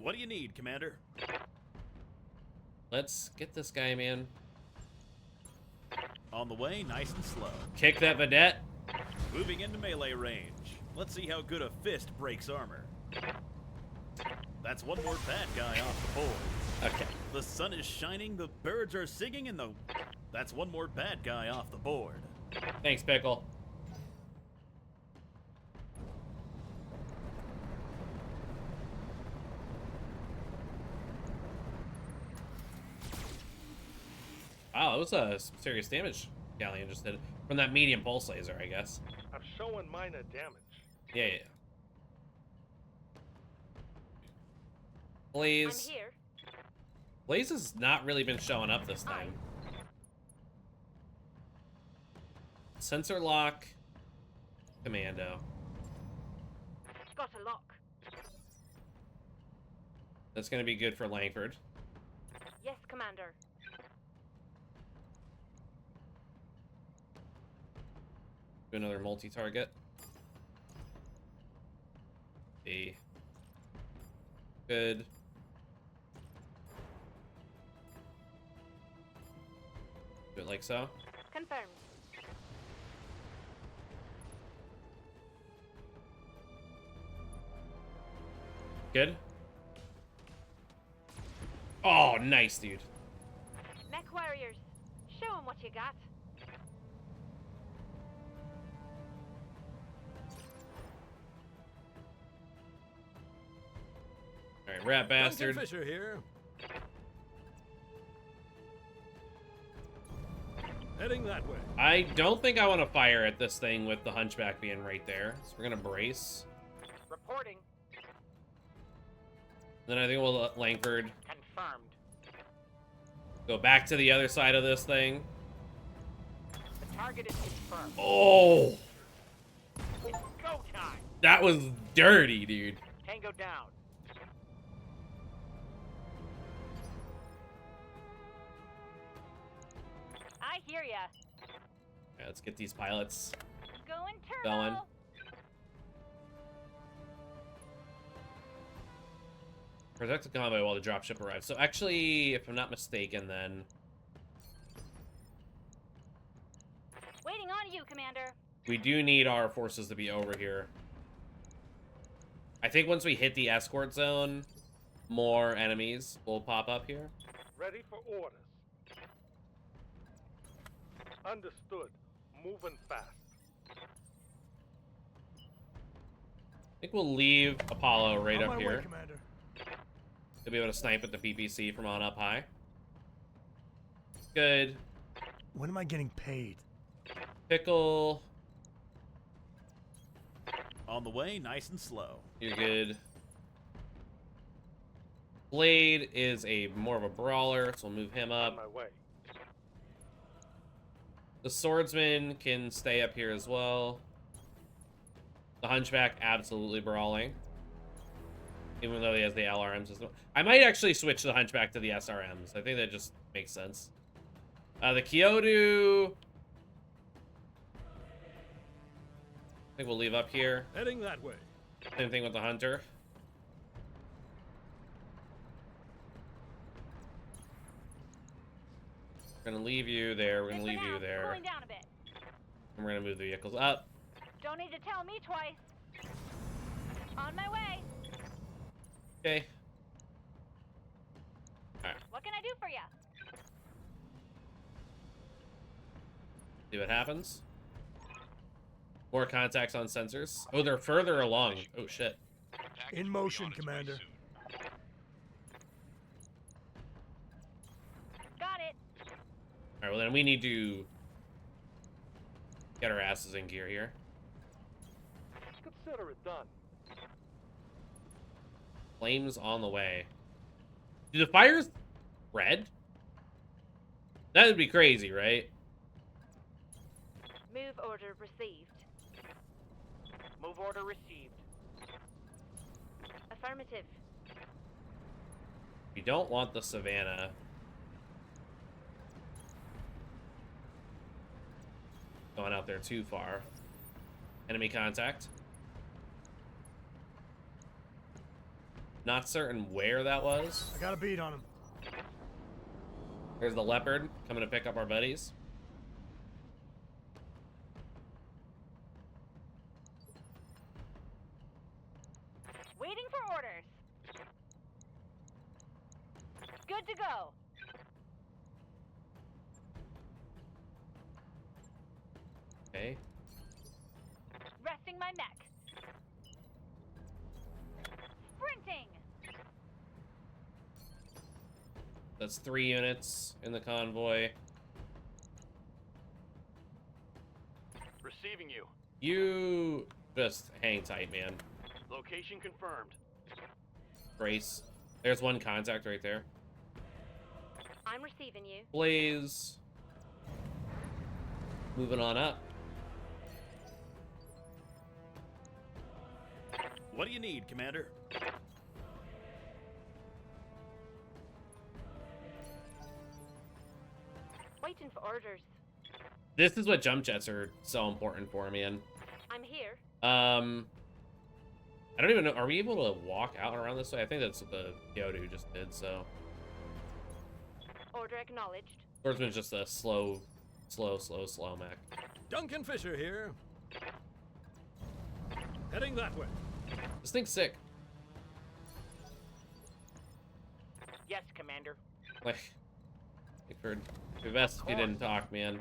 What do you need, Commander? Let's get this guy, man. On the way, nice and slow. Kick that vedette. Moving into melee range. Let's see how good a fist breaks armor. That's one more bad guy off the board. Okay. The sun is shining, the birds are singing, and that's one more bad guy off the board. Thanks, Pickle. Wow, that was a serious damage Galleon just did. From that medium pulse laser, I guess. I'm showing minor damage. Yeah, yeah. Blaze. I'm here. Blaze has not really been showing up this time. Sensor lock. Commando. Got a lock. That's going to be good for Langford. Yes, Commander. Do another multi-target. A. Good. Do it like so. Confirmed. Good. Oh, nice, dude. Mech warriors, show 'em what you got. All right, rat bastard. Duncan Fisher here. Heading that way. I don't think I want to fire at this thing with the hunchback being right there. So we're gonna brace. Reporting. Then I think we'll let Langford Confirmed. go back to the other side of this thing. The target is confirmed. Oh, It's go time. that was dirty, dude. Tango down. I hear ya. Yeah, let's get these pilots Going turbo. going. Protect the convoy while the dropship arrives. So actually, if I'm not mistaken, then Waiting on you, Commander. we do need our forces to be over here. I think once we hit the escort zone, more enemies will pop up here. Ready for orders. Understood. Moving fast. I think we'll leave Apollo right On up my here. way, Commander. To be able to snipe at the PPC from on up high. Good. When am I getting paid? Pickle, On the way, nice and slow. you're good. Blade is a more of a brawler, so we'll move him On up. my way. The swordsman can stay up here as well. The hunchback absolutely brawling. Even though he has the LRMs as well. I might actually switch the hunchback to the SRMs. I think that just makes sense. The Kyoto, I think we'll leave up here. Heading that way. Same thing with the hunter. We're gonna leave you there. We're gonna Good for leave you now. there. Cooling down a bit. And we're gonna move the vehicles up. Don't need to tell me twice. On my way. Okay. Alright, What can I do for ya? see what happens. More contacts on sensors. Oh, they're further along. Oh, shit. In motion, Commander. Got it. Alright, well then we need to get our asses in gear here. Consider it done. Flames on the way. Do the fires red? That would be crazy, right? Move order received. Move order received. Affirmative. We don't want the Savannah. Going out there too far. Enemy contact. Not certain where that was. I got a beat on him. There's the leopard coming to pick up our buddies. Waiting for orders. Good to go. Okay. Resting my mech. Sprinting. That's 3 units in the convoy. Receiving you. You just hang tight, man. Location confirmed. Brace. There's one contact right there. I'm receiving you. Blaze. Moving on up. What do you need, Commander? Waiting for orders. This is what jump jets are so important for, man. I'm here. I don't even know. Are we able to walk out around this way? I think that's what the Yoda just did, so. Order acknowledged. Swordsman's just a slow mech. Duncan Fisher here. Heading that way. This thing's sick. Yes, Commander. Like, Pickford, it'd be best if you didn't talk, man.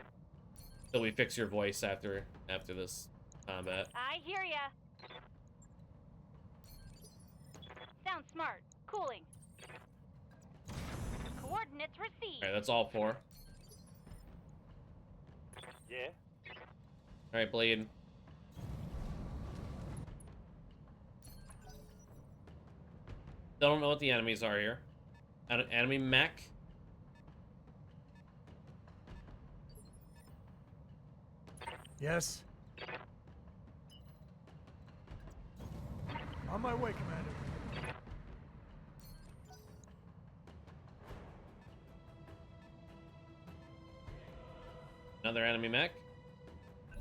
Till we fix your voice after this combat. I hear ya. Sounds smart. Cooling. Coordinates received. Alright, that's all 4. Yeah. Alright, Blade. Don't know what the enemies are here. Enemy mech. Yes. On my way, Commander. Another enemy mech.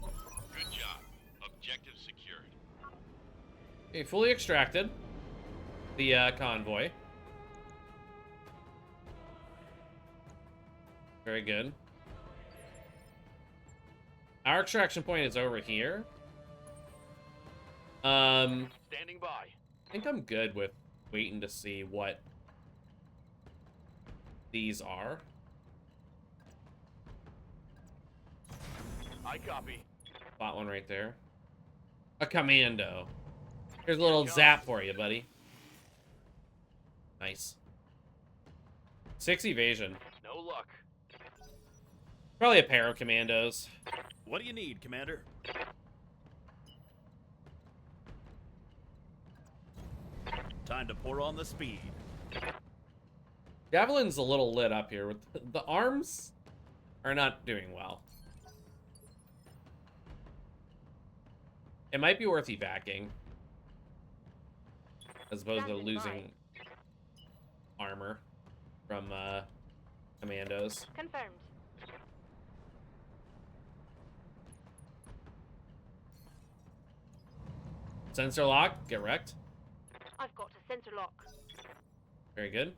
Good job. Objective secured. Okay, fully extracted. The convoy. Very good. Our extraction point is over here. Standing by. I think I'm good with waiting to see what these are. I copy. Spot one right there. A commando. Here's a little zap for you, buddy. Nice. 6 evasion. No luck. Probably a pair of commandos. What do you need, Commander? Time to pour on the speed. Javelin's a little lit up here. With the arms are not doing well. It might be worth evacing, as opposed to losing armor from commandos. Confirmed. Sensor lock, get wrecked. I've got a sensor lock. Very good.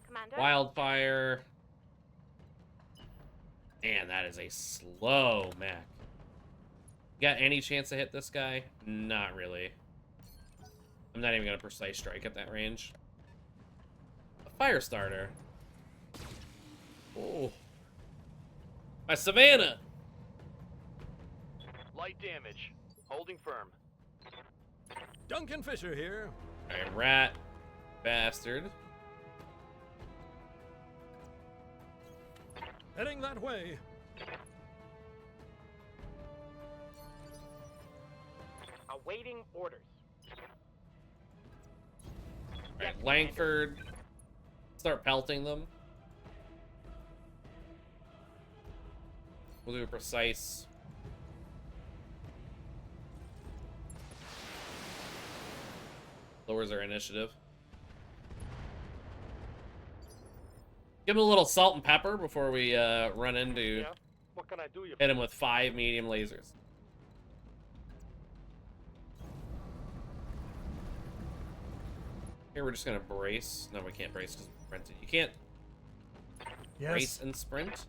Commander. Wildfire. Man, that is a slow mech. Got any chance to hit this guy? Not really. I'm not even gonna precise strike at that range. A fire starter. Oh. My Savannah. Light damage. Holding firm. Duncan Fisher here. Alright, rat. Bastard. Heading that way. Awaiting orders. Alright, Langford. Start pelting them. We'll do a precise. Lowers our initiative. Give him a little salt and pepper before we run into. Yeah. What can I do? You? Hit him with 5 medium lasers. Here we're just gonna brace. No, we can't brace because we sprinted. You can't brace and sprint.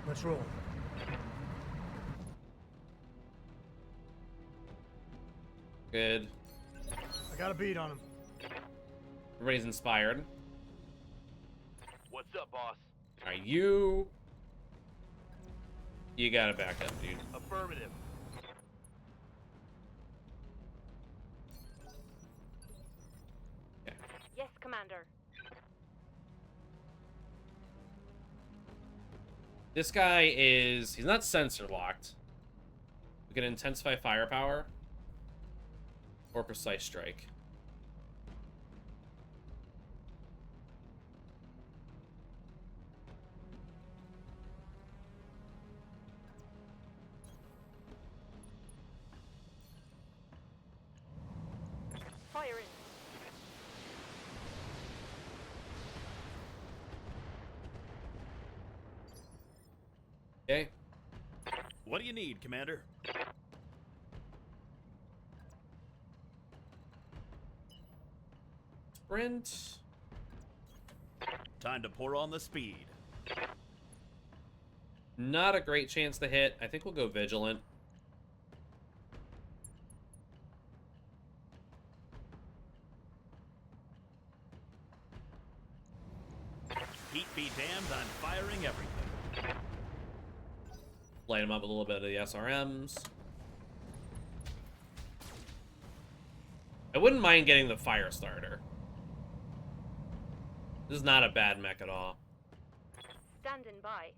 Let's roll. Good. I got a beat on him. Everybody's inspired. What's up, boss? Alright, you gotta back up, dude. Affirmative. Okay. Yes, Commander. This guy is... he's not sensor locked. We can intensify firepower. Or precise strike. Fire in. Okay. What do you need, Commander? Sprint. Time to pour on the speed. Not a great chance to hit. I think we'll go vigilant. Heat be damned, I'm firing everything. Light him up with a little bit of the SRMs. I wouldn't mind getting the fire starter. This is not a bad mech at all. Standing by.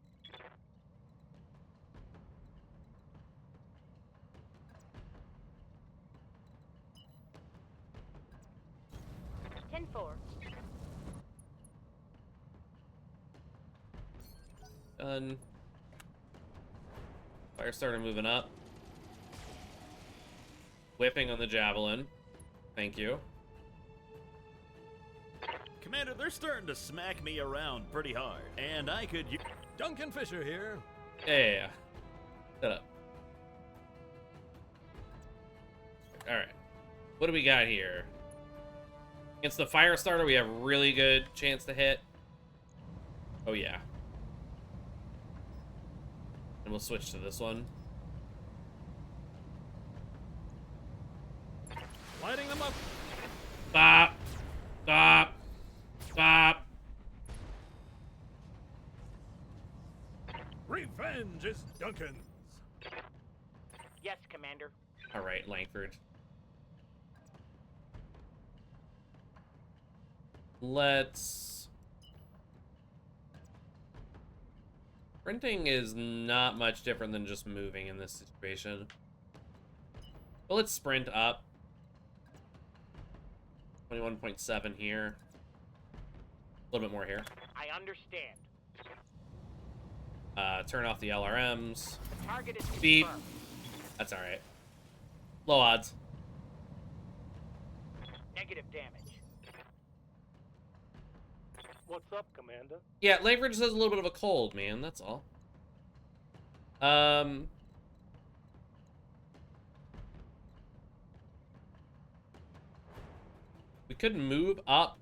Ten four. Done. Fire starter moving up. Whipping on the javelin. Thank you. Commander, they're starting to smack me around pretty hard, and I could use... Duncan Fisher here. Yeah. Shut up. Alright. What do we got here? Against the fire starter, we have really good chance to hit. Oh, yeah. And we'll switch to this one. Lighting them up. Stop! Stop! Stop! Revenge is Duncan's. Yes, Commander. Alright, Langford. Let's... Sprinting is not much different than just moving in this situation. But let's sprint up. 21.7 here. A little bit more here. I understand. Turn off the LRMs. The target is Beep. confirmed. That's alright. Low odds. Negative damage. What's up, Commander? Yeah, Langford just has a little bit of a cold, man. That's all. We could move up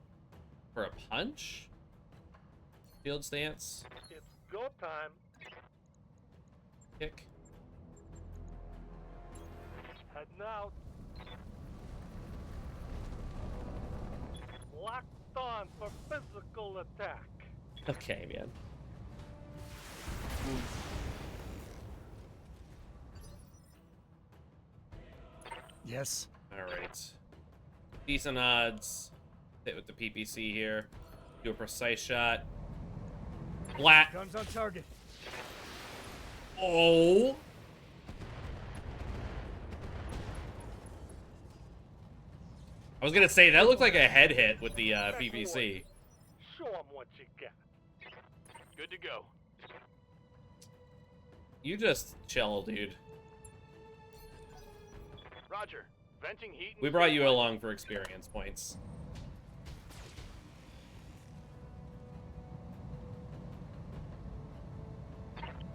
for a punch. Field stance. It's go time. Kick. Heading out. Locked on for physical attack. Okay, man. Yes. Alright. Decent odds. Hit with the PPC here. Do a precise shot. Flat. Guns on target. Oh! I was gonna say, that looked like a head hit with the PPC. Show them what you got. Good to go. You just chill, dude. Roger. Venting heat. We brought you along for experience points.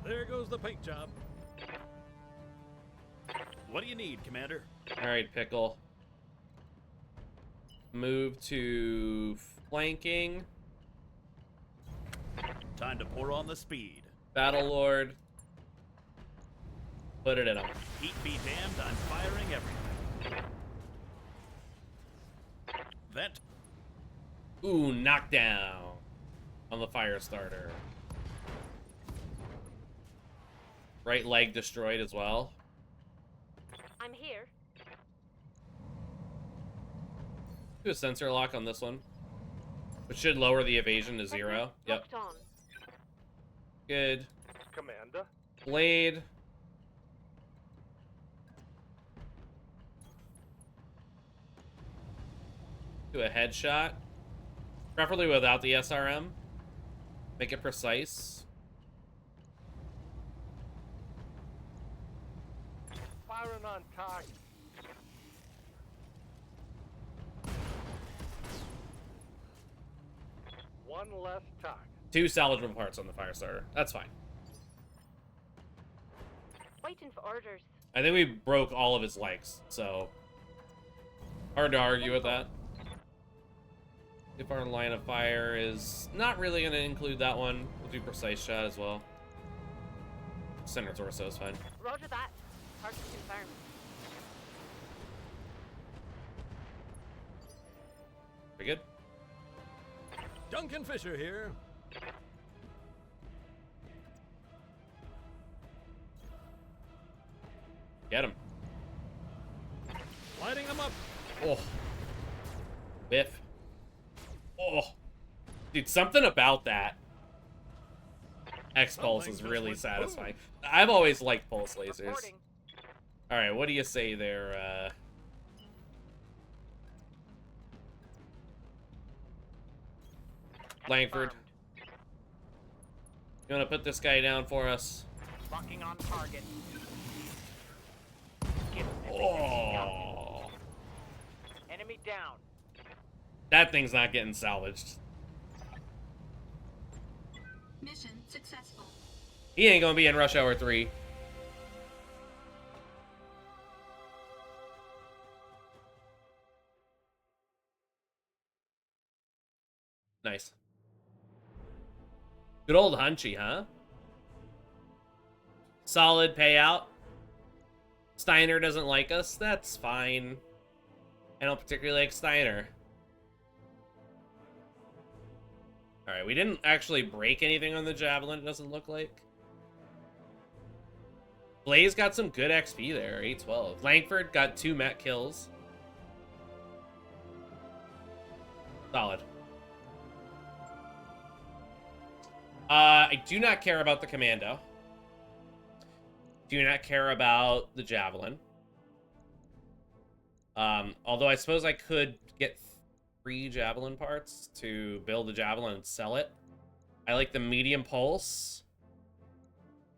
There goes the paint job. What do you need, Commander? Alright, Pickle. Move to flanking. Time to pour on the speed. Battlelord. Put it in him. Heat be damned, I'm firing everything. That. Ooh, knockdown on the fire starter. Right leg destroyed as well. I'm here. Do a sensor lock on this one, which should lower the evasion to 0. Yep. Locked on. Good. Commander. Blade. Do a headshot. Preferably without the SRM. Make it precise. Firing on target. One less target. 2 salvageable parts on the fire starter. That's fine. Waiting for orders. I think we broke all of his legs, so hard to argue with that. If our line of fire is not really going to include that one, we'll do precise shot as well. Center torso is fine. Roger that. Target confirmed. We good? Duncan Fisher here. Get him. Lighting him up. Oh. Biff. Oh. Dude, something about that X-Pulse is really satisfying. I've always liked pulse lasers. Reporting. Alright, what do you say there, Langford? You want to put this guy down for us? Locking on target. Oh. Enemy down. That thing's not getting salvaged. Mission successful. He ain't gonna be in Rush Hour 3. Nice. Good old Hunchy, huh? Solid payout. Steiner doesn't like us. That's fine. I don't particularly like Steiner. Alright, we didn't actually break anything on the Javelin, it doesn't look like. Blaze got some good XP there, 812. Langford got 2 Met kills. Solid. I do not care about the Commando. Do not care about the Javelin. Although I suppose I could get 3 Javelin parts to build the Javelin and sell it. I like the medium pulse.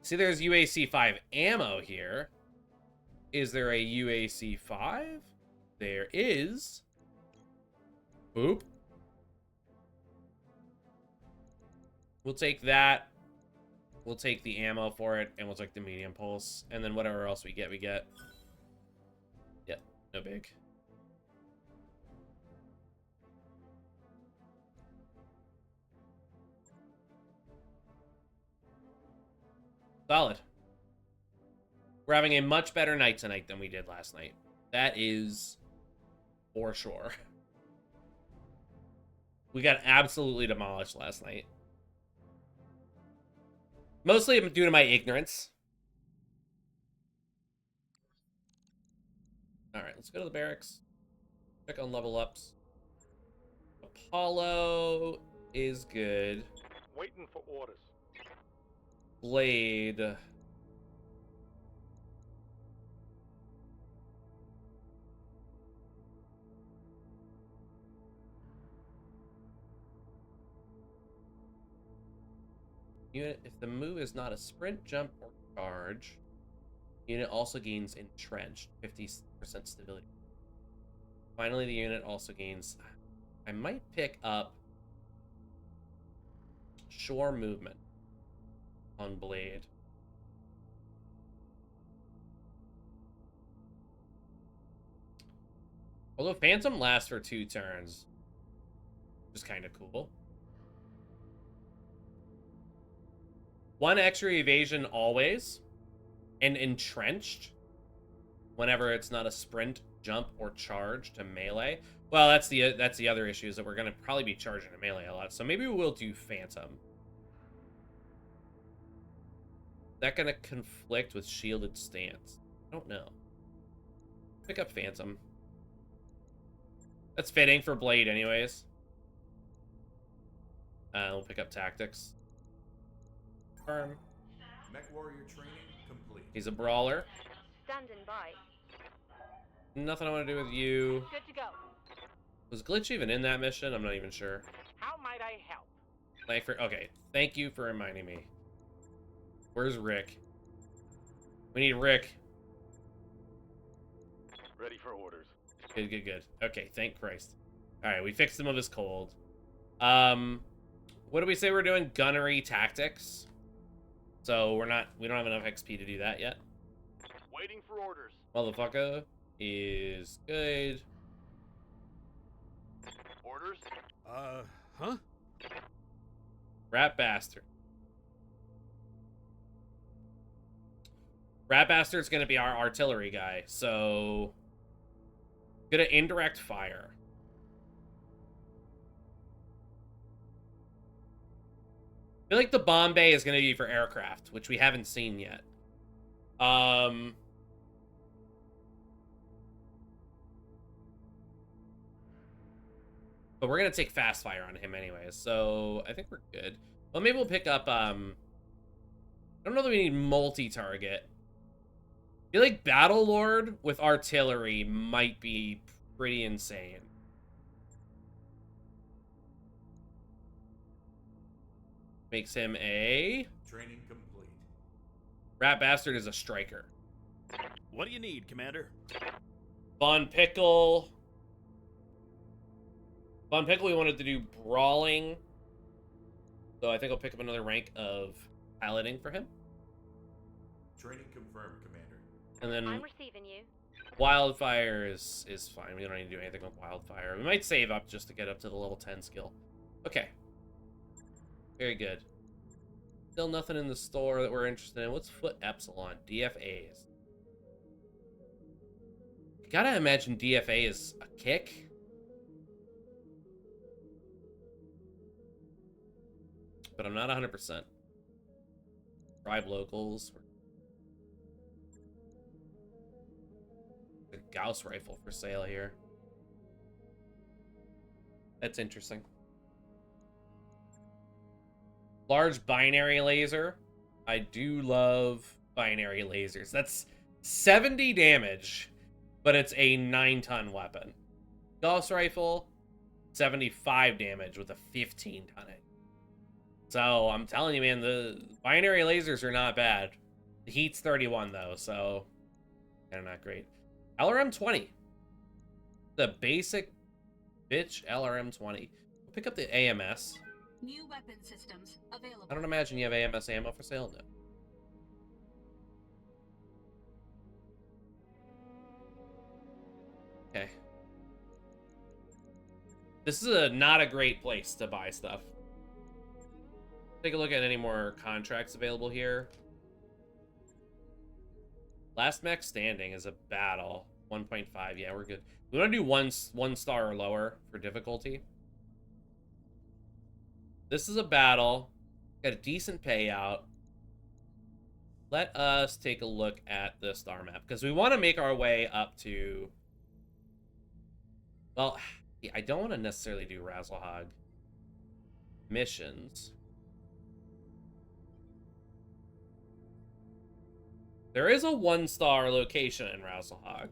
See, there's UAC-5 ammo here. Is there a UAC-5? There is. Boop. We'll take that. We'll take the ammo for it, and we'll take the medium pulse. And then whatever else we get, we get. Yep, no big. Solid. We're having a much better night tonight than we did last night. That is for sure. We got absolutely demolished last night. Mostly due to my ignorance. Alright, let's go to the barracks. Check on level ups. Apollo is good. Waiting for orders. Blade. Unit, if the move is not a sprint, jump, or charge. Unit also gains entrenched, 50% stability. Finally, the unit also gains... I might pick up shore movement on Blade. Although Phantom lasts for 2 turns, which is kind of cool. 1 extra evasion always, and entrenched whenever it's not a sprint, jump, or charge to melee. Well, that's the other issue, is that we're gonna probably be charging to melee a lot. So maybe we'll do Phantom. Is that gonna conflict with shielded stance? I don't know. Pick up Phantom. That's fitting for Blade anyways. We'll pick up Tactics. Firm. Mech warrior training complete. He's a brawler. Standing by. Nothing I want to do with you. Good to go. Was Glitch even in that mission? I'm not even sure. How might I help? Okay, thank you for reminding me. Where's Rick? We need Rick. Ready for orders. Good, good, good. Okay, thank Christ. Alright, we fixed him of his cold. What do we say we're doing? Gunnery tactics. So we don't have enough XP to do that yet. Waiting for orders. Motherfucker is good. Orders? Huh? Rat Bastard. Rat Bastard's gonna be our artillery guy, so gonna indirect fire. I feel like the bomb bay is gonna be for aircraft, which we haven't seen yet. But we're gonna take fast fire on him anyways, so I think we're good. Well, maybe we'll pick up, I don't know that we need multi-target. I feel like Battle Lord with artillery might be pretty insane. Makes him a... Training complete. Rat Bastard is a striker. What do you need, Commander? Von Pickle. Von Pickle, we wanted to do brawling. So I think I'll pick up another rank of piloting for him. Training confirmed, Commander. And then I'm receiving you. Wildfire is fine. We don't need to do anything with Wildfire. We might save up just to get up to the level 10 skill. Okay. Very good. Still nothing in the store that we're interested in. What's Foot Epsilon? DFAs. You gotta imagine DFA is a kick. But I'm not 100%. Tribe locals. The Gauss rifle for sale here. That's interesting. Large binary laser. I do love binary lasers. That's 70 damage, but it's a 9-ton weapon. Gauss rifle, 75 damage with a 15-ton it. So I'm telling you, man, the binary lasers are not bad. The heat's 31 though, so they're not great. LRM-20. The basic bitch LRM-20. Pick up the AMS. New weapon systems available. I don't imagine you have AMS ammo for sale, no. Okay. This is not a great place to buy stuff. Take a look at any more contracts available here. Last mech standing is a battle. 1.5. Yeah, we're good. We want to do one star or lower for difficulty. This is a battle. Got a decent payout. Let us take a look at the star map, because we want to make our way up to... Well, I don't want to necessarily do Razzlehog missions. There is a 1-star location in Razzlehog.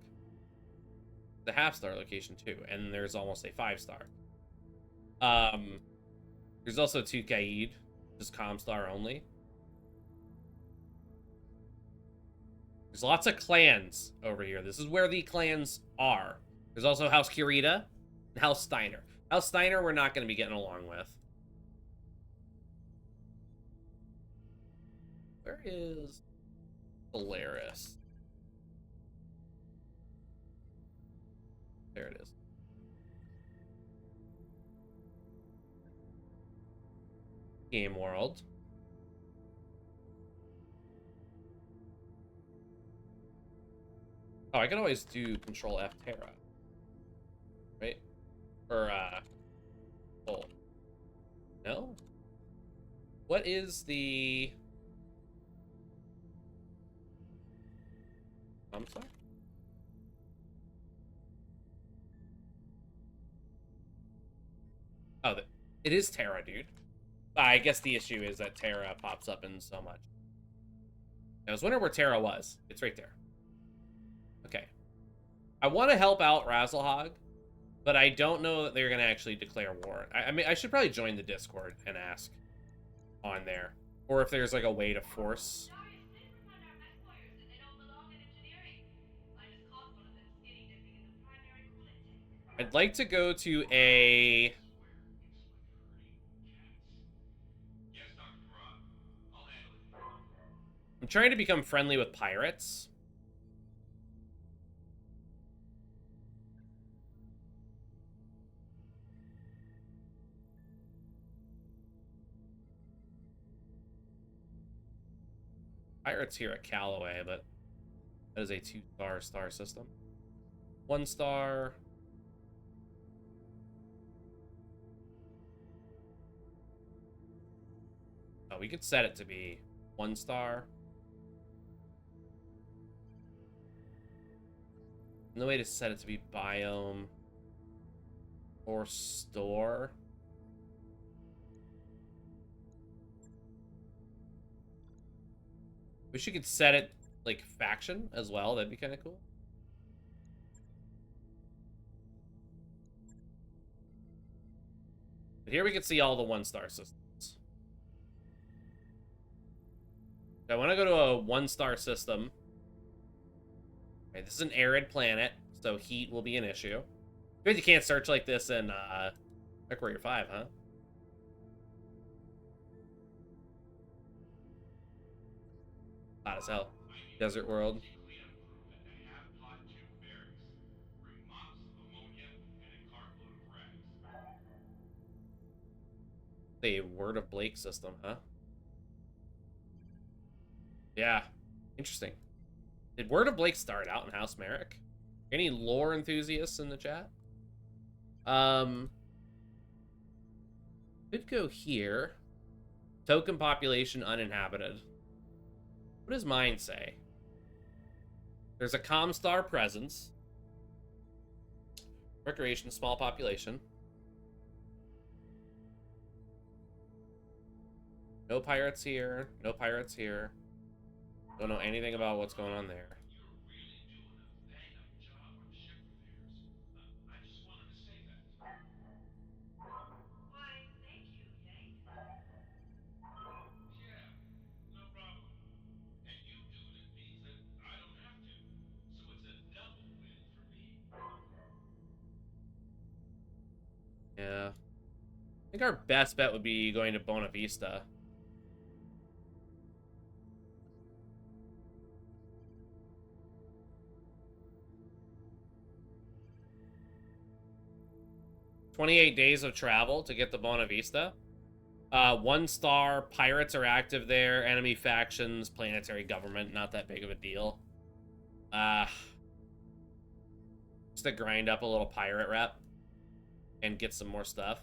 The half-star location too, and there's almost a 5-star. There's also 2 Kaid, just Comstar only. There's lots of clans over here. This is where the clans are. There's also House Kurita and House Steiner. House Steiner we're not going to be getting along with. Where is Polaris? There it is. Game World. Oh, I can always do Control F Terra. Right? Or, oh. No? What is the... I'm sorry? Oh, it is Terra, dude. I guess the issue is that Terra pops up in so much. I was wondering where Terra was. It's right there. Okay. I want to help out Razzlehog, but I don't know that they're going to actually declare war. I mean, I should probably join the Discord and ask on there. Or if there's like a way to force... I'd like to go to a... I'm trying to become friendly with pirates. Pirates here at Callaway, but that is a 2-star star system. 1-star. Oh, we could set it to be 1-star. No way to set it to be biome or store. Wish you could set it like faction as well. That'd be kind of cool. But here we can see all the 1-star systems. I want to go to a 1-star system. Okay, this is an arid planet, so heat will be an issue. Good, you can't search like this in MechWarrior 5, huh? Hot as hell. Desert world. The Word of Blake system, huh? Yeah, interesting. Did Word of Blake start out in House Merrick? Any lore enthusiasts in the chat? Could go here. Token population uninhabited. What does mine say? There's a Comstar presence. Recreation, small population. No pirates here. No pirates here. Don't know anything about what's going on there. Yeah. I think our best bet would be going to Bona Vista. $28 days of travel to get to Bona Vista. 1-star, pirates are active there, enemy factions, planetary government, not that big of a deal. Just to grind up a little pirate rep and get some more stuff.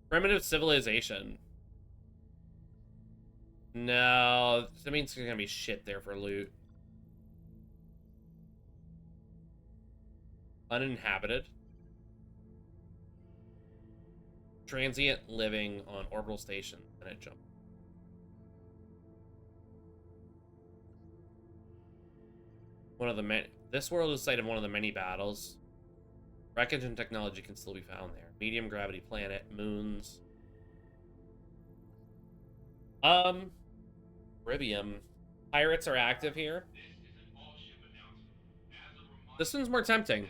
Primitive civilization. No, that means there's gonna be shit there for loot. Uninhabited. Transient living on orbital station, and it jump. One of the many. This world is the site of one of the many battles. Wreckage and technology can still be found there. Medium gravity planet, moons. Ribium. Pirates are active here. This one's more tempting.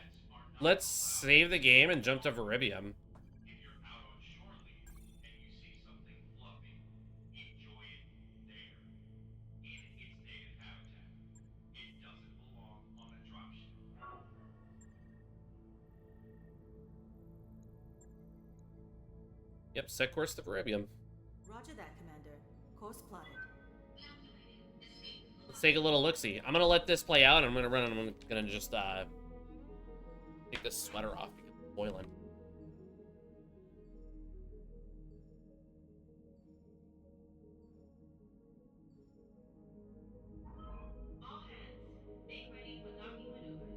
Let's save the game and jump to Viribium. If you're out on shore leave and you see something fluffy, enjoy it there, in its native habitat. It doesn't belong on a dropship. Yep, set course to Viribium. Roger that, Commander. Course plotted. Let's take a little look-see. I'm gonna let this play out, and I'm gonna run, and I'm gonna just, take this sweater off because it's boiling. All hands, make ready for docking maneuvers.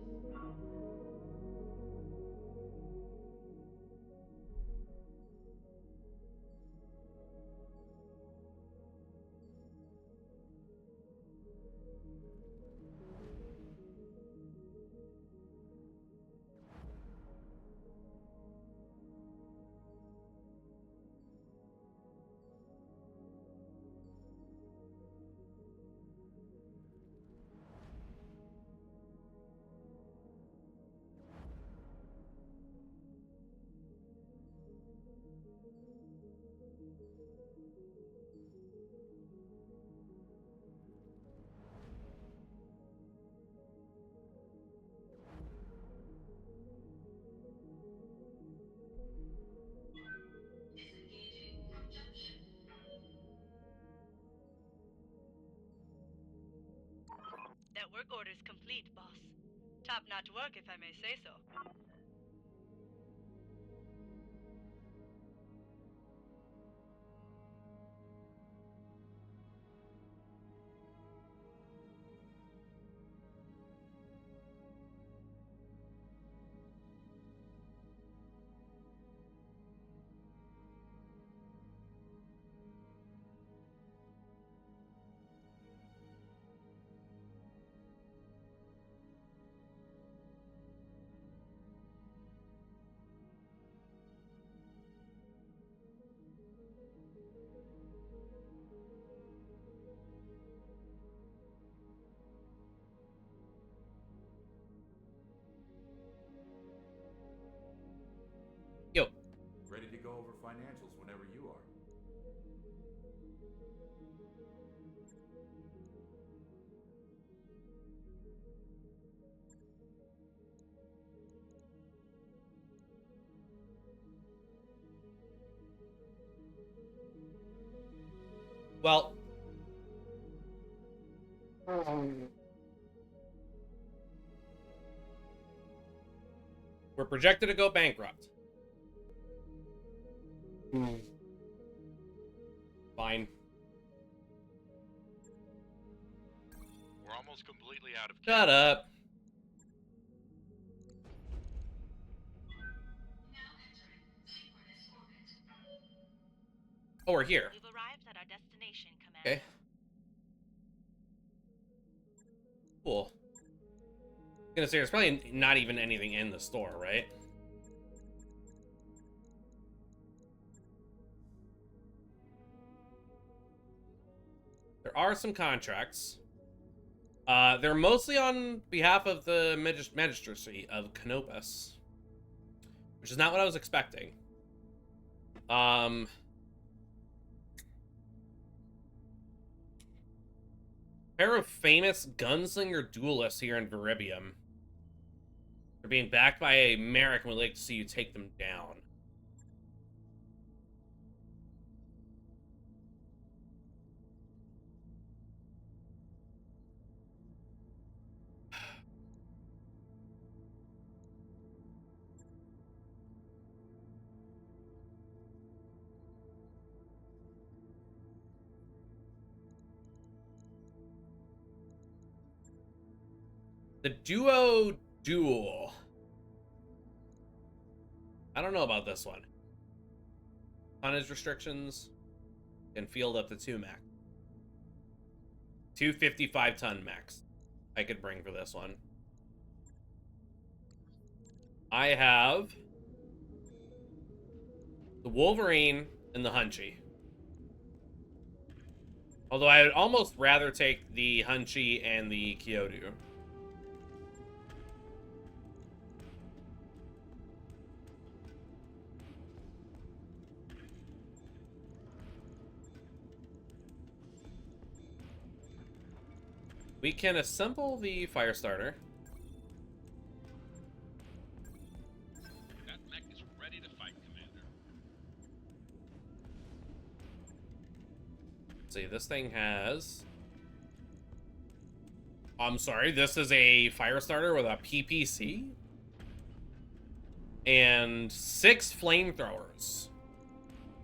Disengaging from junction. That work order is complete, boss. Top-notch work, if I may say so. Yo. Ready to go over financials whenever you are. Well. We're projected to go bankrupt. Fine. We're almost completely out of Shut up. Oh, we're here. We've arrived at our destination, Commander. Okay. Cool. I'm gonna say there's probably not even anything in the store, right? There are some contracts. They're mostly on behalf of the magistracy of Canopus, which is not what I was expecting. Pair of famous gunslinger duelists here in Viribium. They're being backed by a Merrick, and we'd like to see you take them down. The duo duel. I don't know about this one. Tonnage restrictions can field up to 2 max. 255-ton max I could bring for this one. I have the Wolverine and the Hunchy. Although I would almost rather take the Hunchy and the Kyoto. We can assemble the fire starter. That mech is ready to fight, Commander. Let's see, this thing has... I'm sorry, this is a fire starter with a PPC? And 6 flamethrowers.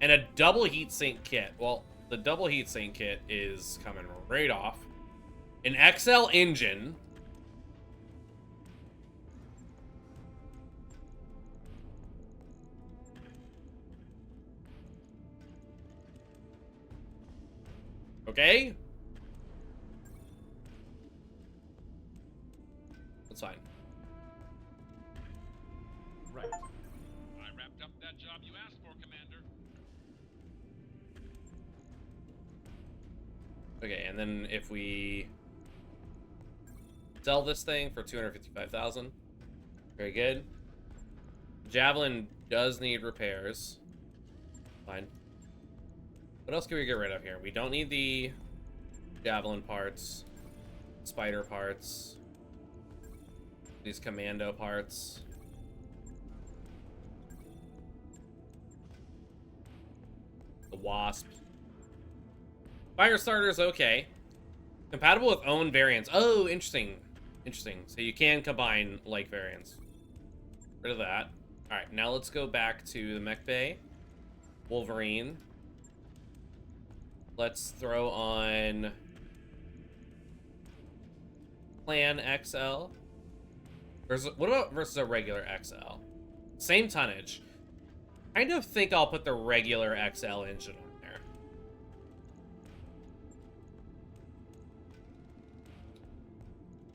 And a double heatsink kit. Well, the double heatsink kit is coming right off. An XL engine. Okay. That's fine. Right. I wrapped up that job you asked for, Commander. Okay, and then if we sell this thing for 255,000, very good. Javelin does need repairs. Fine. What else can we get rid of here? We don't need the Javelin parts, spider parts, these commando parts. The Wasp. Fire starter's okay. Compatible with own variants. Oh, interesting. Interesting. So you can combine like variants. Rid of that. Alright, now let's go back to the mech bay. Wolverine. Let's throw on Plan XL. What about versus a regular XL? Same tonnage. Kind of think I'll put the regular XL engine on there.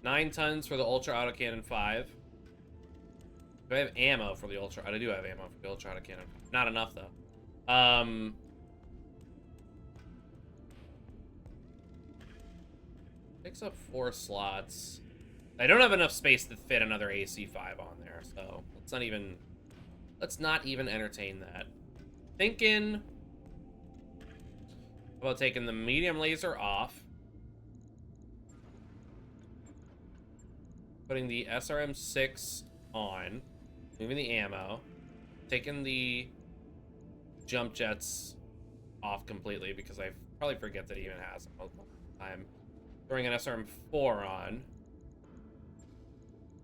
Nine tons for the Ultra Autocannon 5. Do I have ammo for the Ultra? I do have ammo for the Ultra Autocannon. Not enough, though. Takes up 4 slots. I don't have enough space to fit another AC5 on there, so let's not even entertain that. Thinking about taking the medium laser off, putting the SRM-6 on, moving the ammo, taking the jump jets off completely because I probably forget that it even has them most of the time. Throwing an SRM-4 on.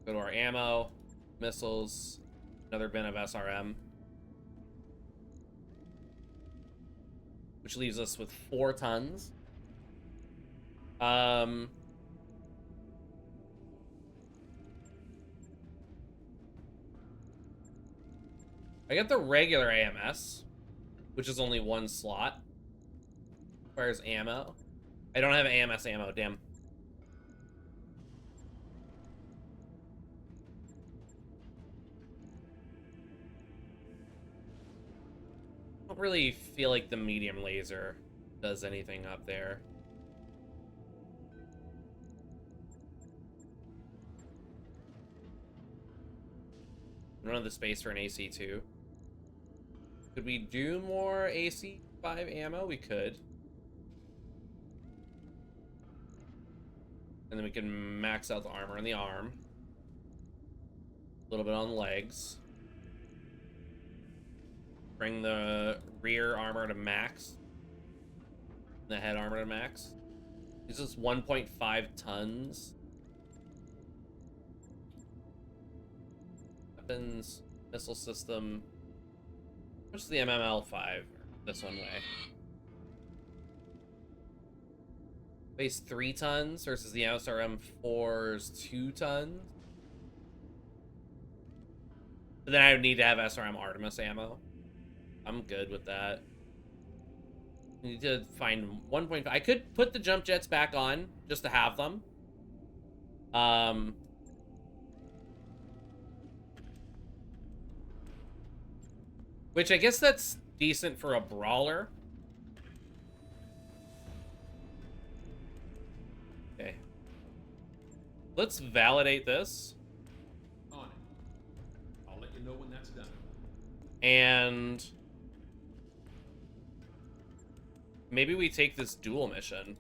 Go to our ammo, missiles, another bin of SRM. Which leaves us with 4 tons. I got the regular AMS, which is only 1 slot. Requires ammo. I don't have AMS ammo, damn. I don't really feel like the medium laser does anything up there. I don't have the space for an AC2. Could we do more AC5 ammo? We could. And then we can max out the armor on the arm. A little bit on the legs. Bring the rear armor to max. The head armor to max. This is 1.5 tons. Weapons, missile system. What's the MML5? This one way. Weighs 3 tons versus the SRM-4's 2 tons. But then I would need to have SRM Artemis ammo. I'm good with that. I need to find 1.5. I could put the jump jets back on just to have them. Which I guess that's decent for a brawler. Okay. Let's validate this. On it. I'll let you know when that's done. And maybe we take this dual mission.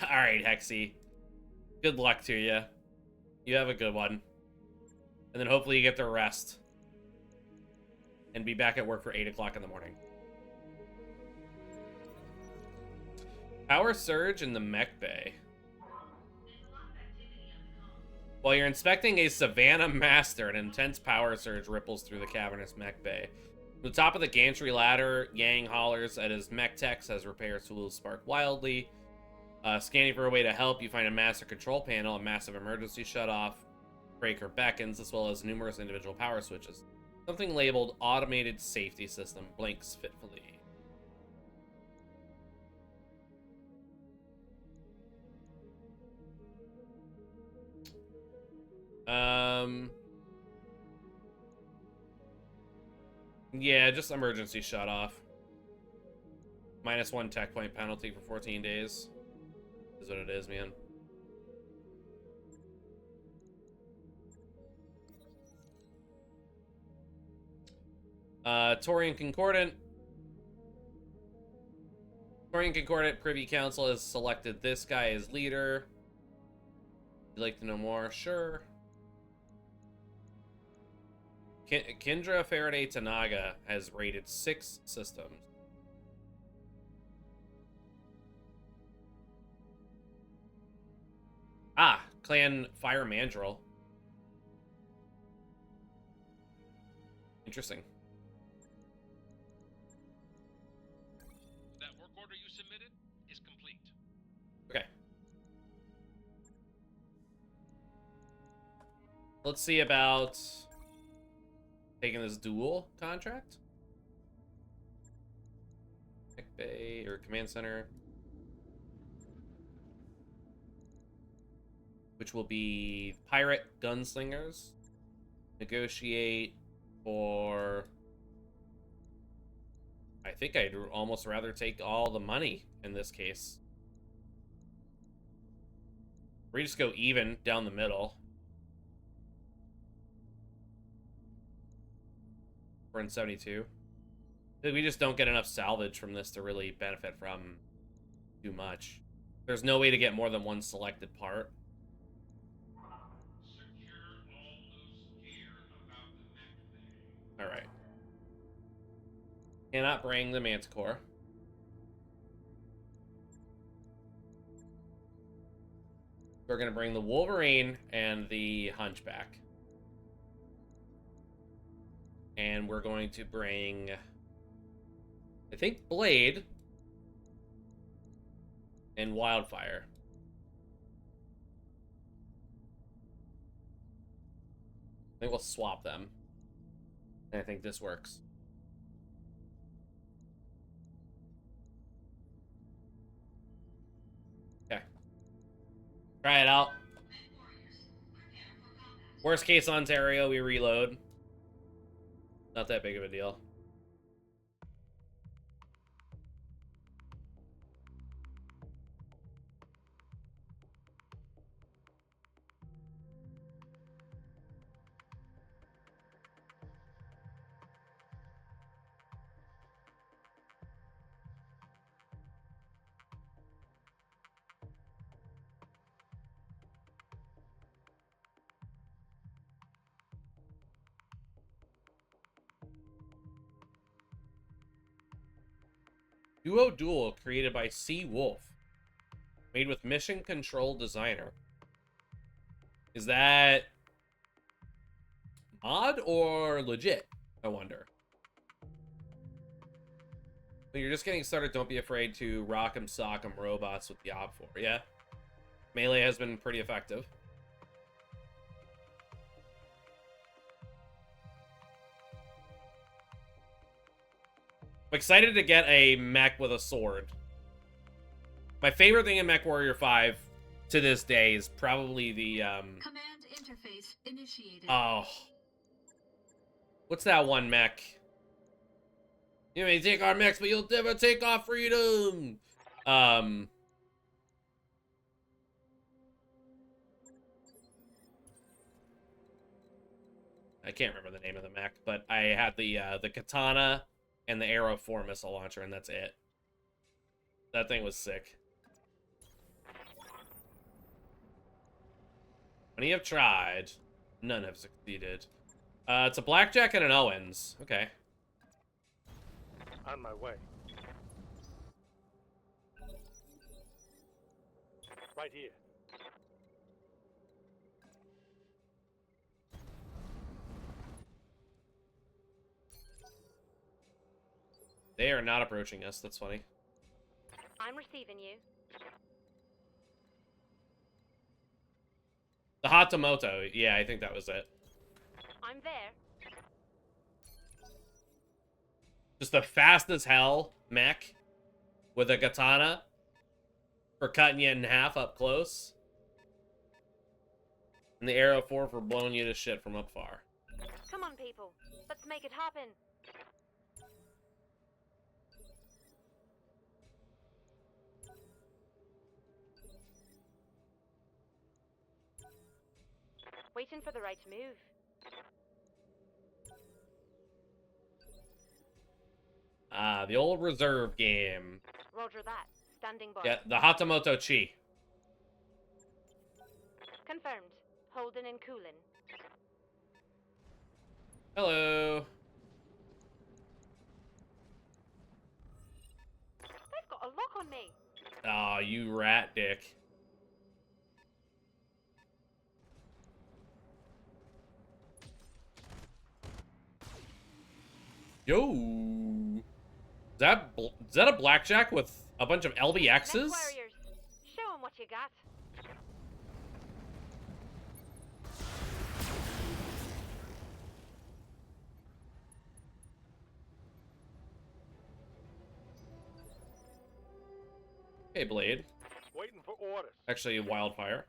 All right, Hexy. Good luck to you. You have a good one. And then hopefully you get to rest. And be back at work for 8 o'clock in the morning. Power surge in the mech bay. While you're inspecting a Savannah Master, an intense power surge ripples through the cavernous mech bay. From the top of the gantry ladder, Yang hollers at his mech techs as repair tools spark wildly. Scanning for a way to help, you find a master control panel, a massive emergency shutoff, breaker beckons, as well as numerous individual power switches. Something labeled Automated Safety System blinks fitfully. Yeah, just emergency shut off. -1 tech point penalty for 14 days. Is what it is, man. Torian Concordant. Torian Concordant Privy Council has selected this guy as leader. You'd like to know more? Sure. Kendra Faraday Tanaga has rated 6 systems. Ah, Clan Fire Mandrill. Interesting. That work order you submitted is complete. Okay. Let's see about taking this dual contract. Tech Bay or Command Center. Which will be Pirate Gunslingers. Negotiate for... I think I'd almost rather take all the money in this case. We just go even down the middle. We're in 72. We just don't get enough salvage from this to really benefit from too much. There's no way to get more than one selected part. Alright. Cannot bring the Manticore. We're going to bring the Wolverine and the Hunchback. And we're going to bring, I think, Blade and Wildfire. I think we'll swap them. And I think this works. Okay. Try it out. Worst case Ontario, we reload. Not that big of a deal. Duo Duel created by C. Wolf. Made with Mission Control Designer. Is that mod or legit? I wonder. When you're just getting started, don't be afraid to rock 'em sock 'em robots with the Op 4. Yeah. Melee has been pretty effective. I'm excited to get a mech with a sword. My favorite thing in MechWarrior 5 to this day is probably the Command interface initiated. Oh. What's that one mech? You may take our mechs, but you'll never take our freedom. I can't remember the name of the mech, but I had the katana and the Arrow 4 missile launcher, and that's it. That thing was sick. Many have tried. None have succeeded. It's a blackjack and an Owens. Okay. On my way. Right here. They are not approaching us. That's funny. I'm receiving you. The Hatamoto. Yeah, I think that was it. I'm there. Just the fast as hell mech with a katana for cutting you in half up close. And the arrow 4 for blowing you to shit from up far. Come on, people. Let's make it happen. Waiting for the right move. Ah, the old reserve game. Roger that. Standing by. Yeah, the Hatamoto Chi. Confirmed. Holding and cooling. Hello. They've got a lock on me. Aw, you rat dick. Yo. Is that a blackjack with a bunch of LBXs? Next warriors. Show 'em what you got. Hey, Blade. Waiting for orders. Actually, Wildfire.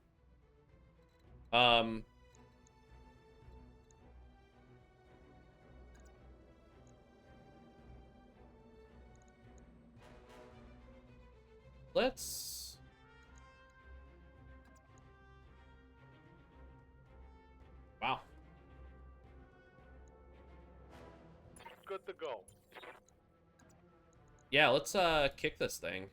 Let's... Wow. Good to go. Yeah, let's kick this thing.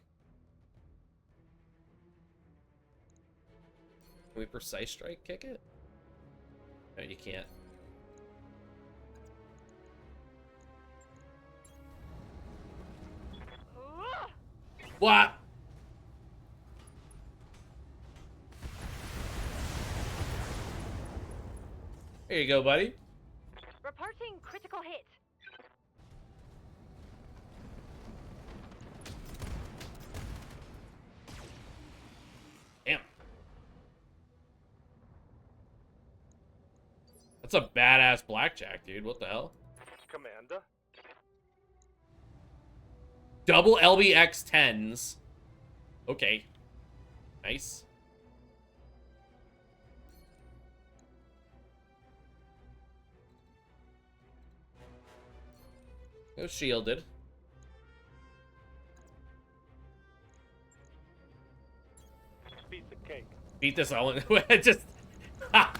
Can we precise strike kick it? No, you can't. What? There you go, buddy. Reporting critical hit. Damn. That's a badass blackjack, dude. What the hell? Commander. Double LBX 10s. Okay. Nice. Go shielded. Piece of cake. Beat this Owen. Just. Oh,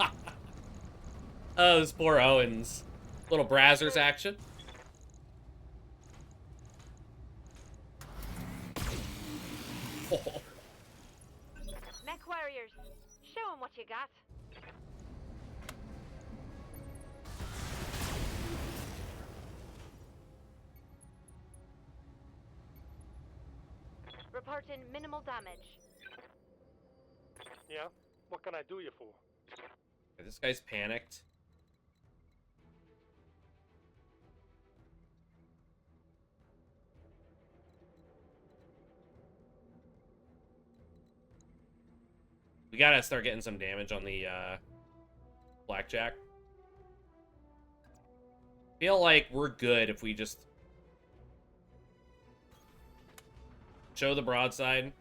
those poor Owens. Little Brazzers action. Oh. Mech warriors. Show 'em what you got. Reporting minimal damage. Yeah? What can I do you for? Okay, this guy's panicked. We gotta start getting some damage on the blackjack. Feel like we're good if we just show the broadside,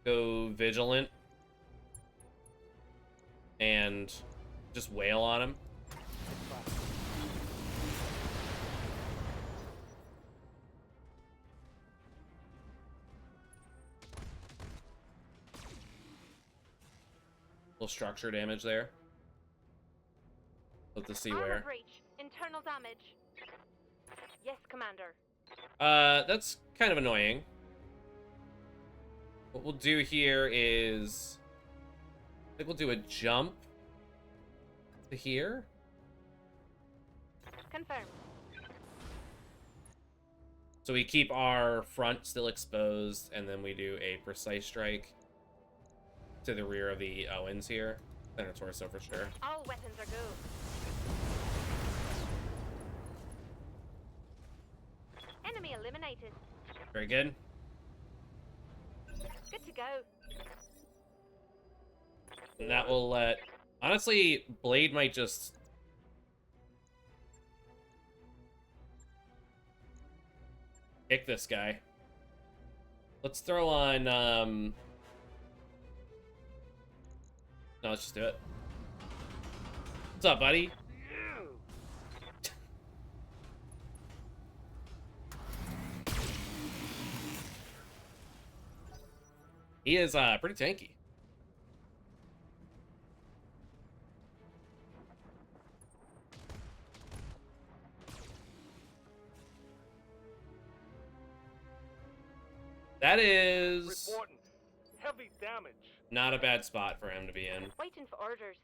go vigilant, and just wail on him. Little structure damage there. Let's see Armor where. breach. Internal damage. Yes, Commander. That's kind of annoying. What we'll do here is I think we'll do a jump to here. Confirmed. So we keep our front still exposed, and then we do a precise strike to the rear of the Owens here. Center torso for sure. All weapons are go. Enemy eliminated. Very good. Good to go. And that will let... Honestly, Blade might just... kick this guy. Let's throw on, No, let's just do it. What's up, buddy? He is, pretty tanky. That is Reporting. Heavy damage. not a bad spot for him to be in. Waiting for orders.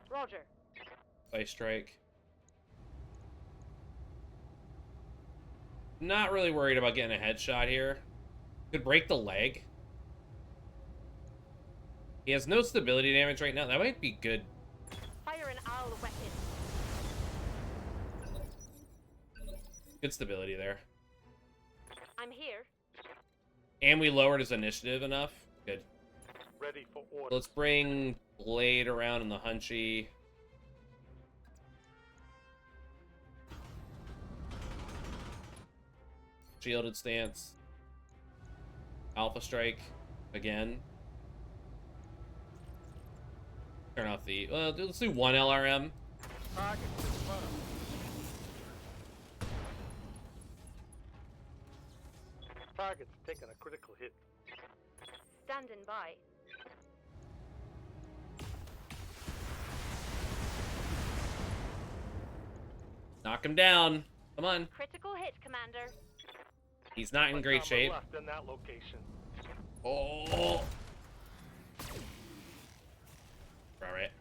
Roger. Ice strike. Not really worried about getting a headshot here. Could break the leg. He has no stability damage right now. That might be good. Fire an all weapon. Good stability there. I'm here. And we lowered his initiative enough. Good. Ready for order. Let's bring Blade around in the hunchy. Shielded stance. Alpha strike again. Turn off the... Well, let's do one LRM. Target confirmed. Target's taking a critical hit. Standing by. Knock him down. Come on. Critical hit, Commander. He's not in great shape. Left in that location. Oh. All right.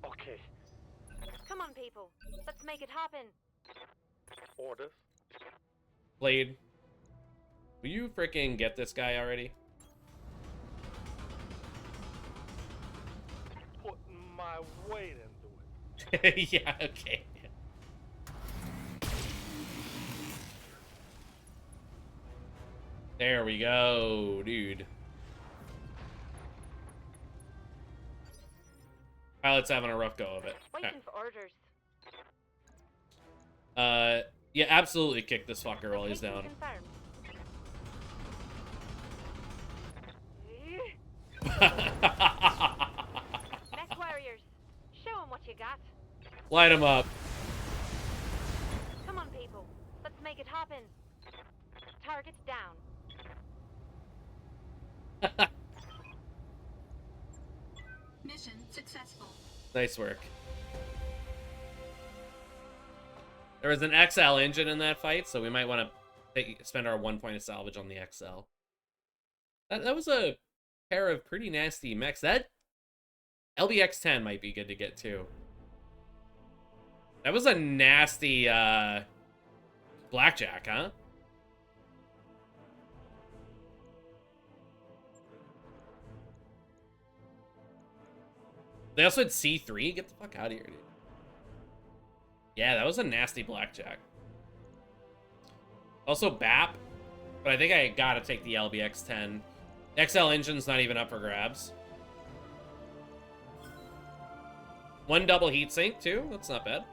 Okay. Come on, people. Let's make it happen. Orders. Blade. Will you freaking get this guy already? Putting my weight into it. Yeah, okay. There we go, dude. Pilot's having a rough go of it. Waiting for orders. Yeah, absolutely kick this fucker while he's down. Confirmed. Mech warriors, show 'em what you got. Light him up. Come on, people. Let's make it happen. Target's down. Mission successful. Nice work. There was an XL engine in that fight, so we might want to spend our 1 point of salvage on the XL. That was a pair of pretty nasty mechs. That LBX-10 might be good to get too. That was a nasty blackjack, huh? They also had C3. Get the fuck out of here, dude. Yeah, that was a nasty blackjack. Also BAP, but I think I gotta take the LBX-10. XL engine's not even up for grabs. One double heatsink too. That's not bad.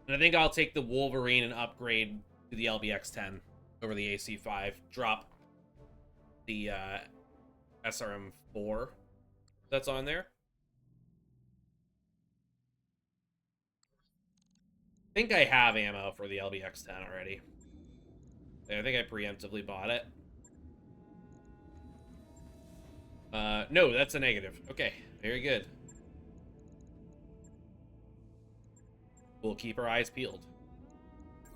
And I think I'll take the Wolverine and upgrade to the LBX-10 over the AC-5. Drop the SRM-4 that's on there. I think I have ammo for the LBX-10 already. I think I preemptively bought it. No, that's a negative. Okay, very good. We'll keep our eyes peeled.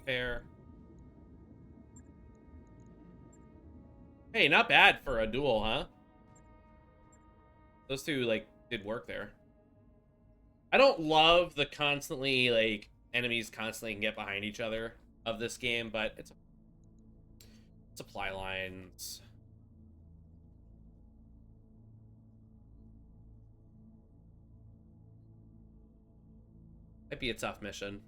Fair. Hey, not bad for a duel, huh? Those two, like, did work there. I don't love the constantly, like, enemies constantly can get behind each other of this game, but it's supply lines. Might be a tough mission.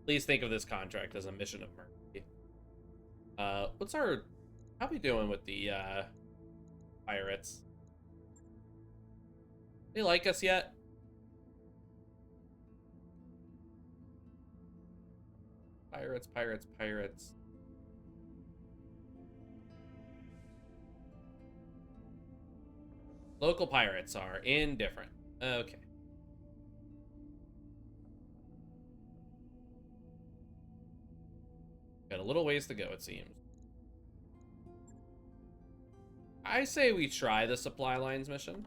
Please think of this contract as a mission of mercy. What's our... How we doing with the, pirates? They like us yet? Pirates, pirates, pirates. Local pirates are indifferent. Okay. Got a little ways to go, it seems. I say we try the supply lines mission.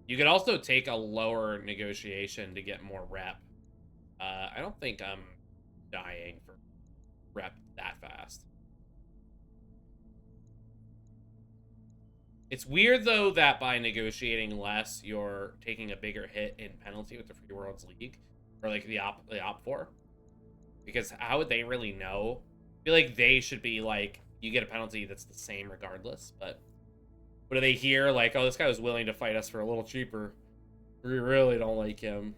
You could also take a lower negotiation to get more rep. I don't think I'm dying for rep that fast. It's weird, though, that by negotiating less, you're taking a bigger hit in penalty with the Free Worlds League. Or, like, the Op 4. Because how would they really know? I feel like they should be, like, you get a penalty that's the same regardless, but... What do they hear? Like, oh, this guy was willing to fight us for a little cheaper. We really don't like him.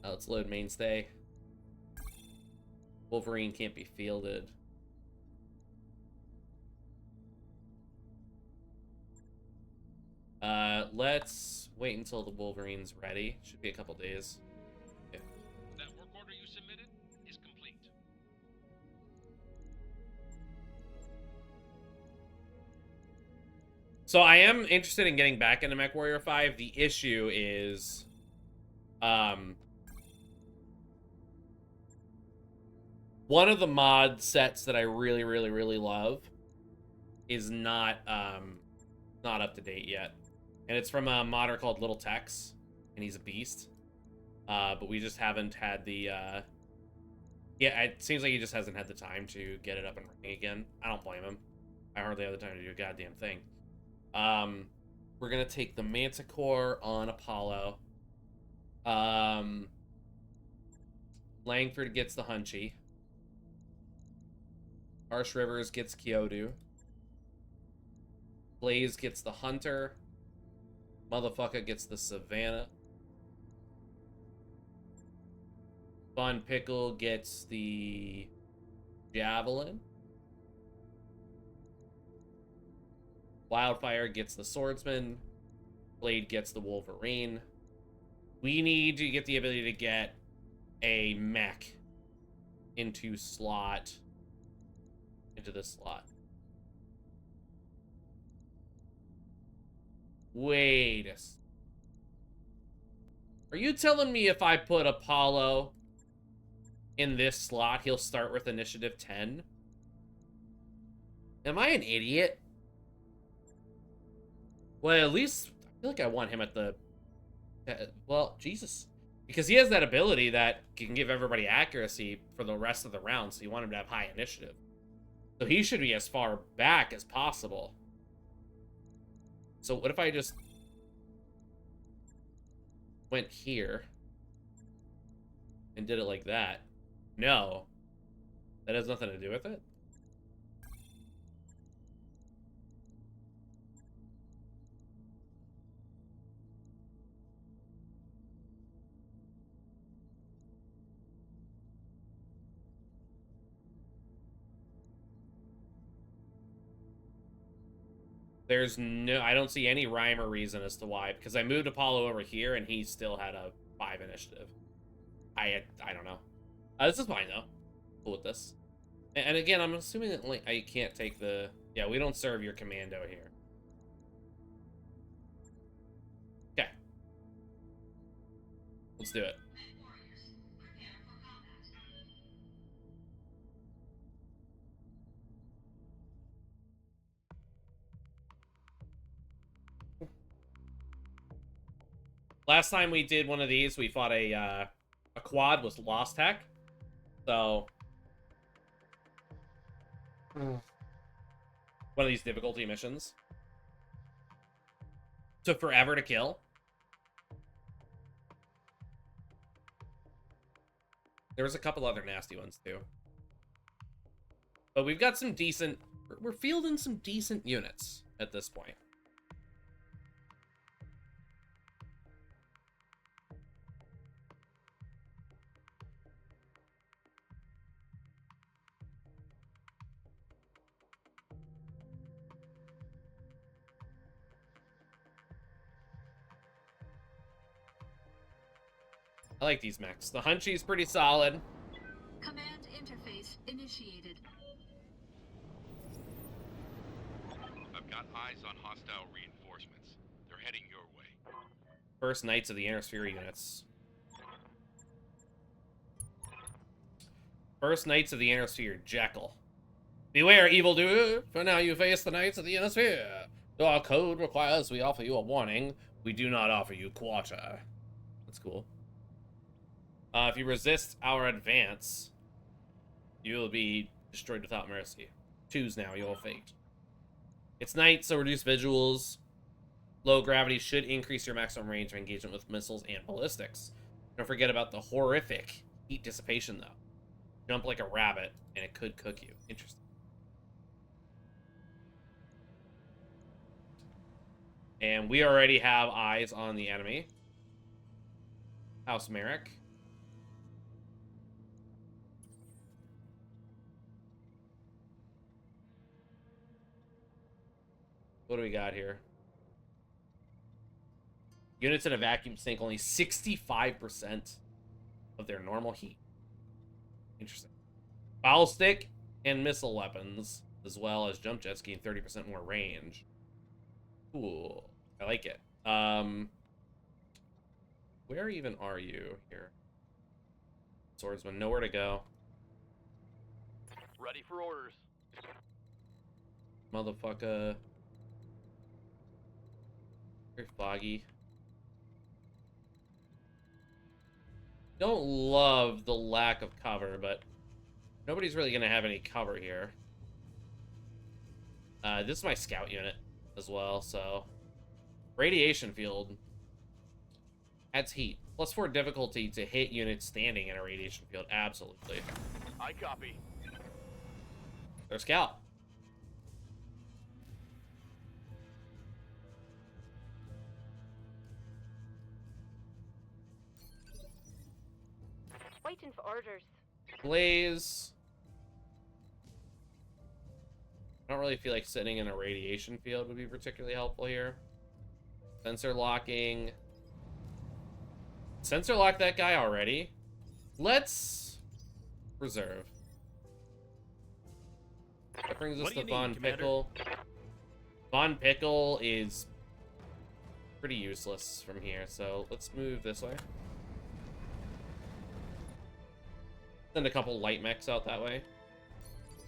Let's load mainstay. Wolverine can't be fielded. Let's wait until the Wolverine's ready. Should be a couple days. Okay. That work order you submitted is complete. So I am interested in getting back into MechWarrior 5. The issue is, one of the mod sets that I really, really, really love is not up to date yet. And it's from a modder called Little Tex, and he's a beast. But we just haven't had the, yeah, it seems like he just hasn't had the time to get it up and running again. I don't blame him. I hardly have the time to do a goddamn thing. We're gonna take the Manticore on Apollo. Langford gets the Hunchy. Harsh Rivers gets Kyoto. Blaze gets the Hunter. Motherfucker gets the Savannah. Fun Pickle gets the Javelin. Wildfire gets the Swordsman. Blade gets the Wolverine. We need to get the ability to get a mech into this slot. Wait a second. Are you telling me if I put Apollo in this slot, he'll start with initiative 10? Am I an idiot? Well, at least I feel like I want him at the... well, Jesus. Because he has that ability that can give everybody accuracy for the rest of the round, so you want him to have high initiative. So he should be as far back as possible. So what if I just went here and did it like that? No. That has nothing to do with it? There's no, I don't see any rhyme or reason as to why, because I moved Apollo over here and he still had a 5 initiative. I don't know. This is fine though. Cool with this. And again, I'm assuming that like, I can't take the, yeah, we don't serve your commando here. Okay. Let's do it. Last time we did one of these, we fought a quad with Lost Tech. So one of these difficulty missions. Took forever to kill. There was a couple other nasty ones too. But we've got some decent, we're fielding some decent units at this point. I like these mechs. The Hunchy's pretty solid. Command interface initiated. I've got eyes on hostile reinforcements. They're heading your way. First Knights of the Inner Sphere units. First Knights of the Inner Sphere, Jekyll. Beware, evildoer, for now you face the Knights of the Inner Sphere. Though our code requires we offer you a warning, we do not offer you quarter. That's cool. If you resist our advance, you will be destroyed without mercy. Choose now your fate. It's night, so reduce visuals. Low gravity should increase your maximum range of engagement with missiles and ballistics. Don't forget about the horrific heat dissipation, though. Jump like a rabbit, and it could cook you. Interesting. And we already have eyes on the enemy. House Merrick. What do we got here? Units in a vacuum sink only 65% of their normal heat. Interesting. Foul stick and missile weapons, as well as jump jets, gain 30% more range. Cool. I like it. Where even are you here? Swordsman, nowhere to go. Ready for orders. Motherfucker. Very foggy. Don't love the lack of cover, but nobody's really gonna have any cover here. This is my scout unit as well, so radiation field adds heat. +4 difficulty to hit units standing in a radiation field. Absolutely. I copy. Their scout. Waiting for orders. Blaze. I don't really feel like sitting in a radiation field would be particularly helpful here. Sensor locking. Sensor lock that guy already. Let's reserve. That brings us to Von Pickle. Von Pickle is pretty useless from here, so let's move this way. Send a couple light mechs out that way.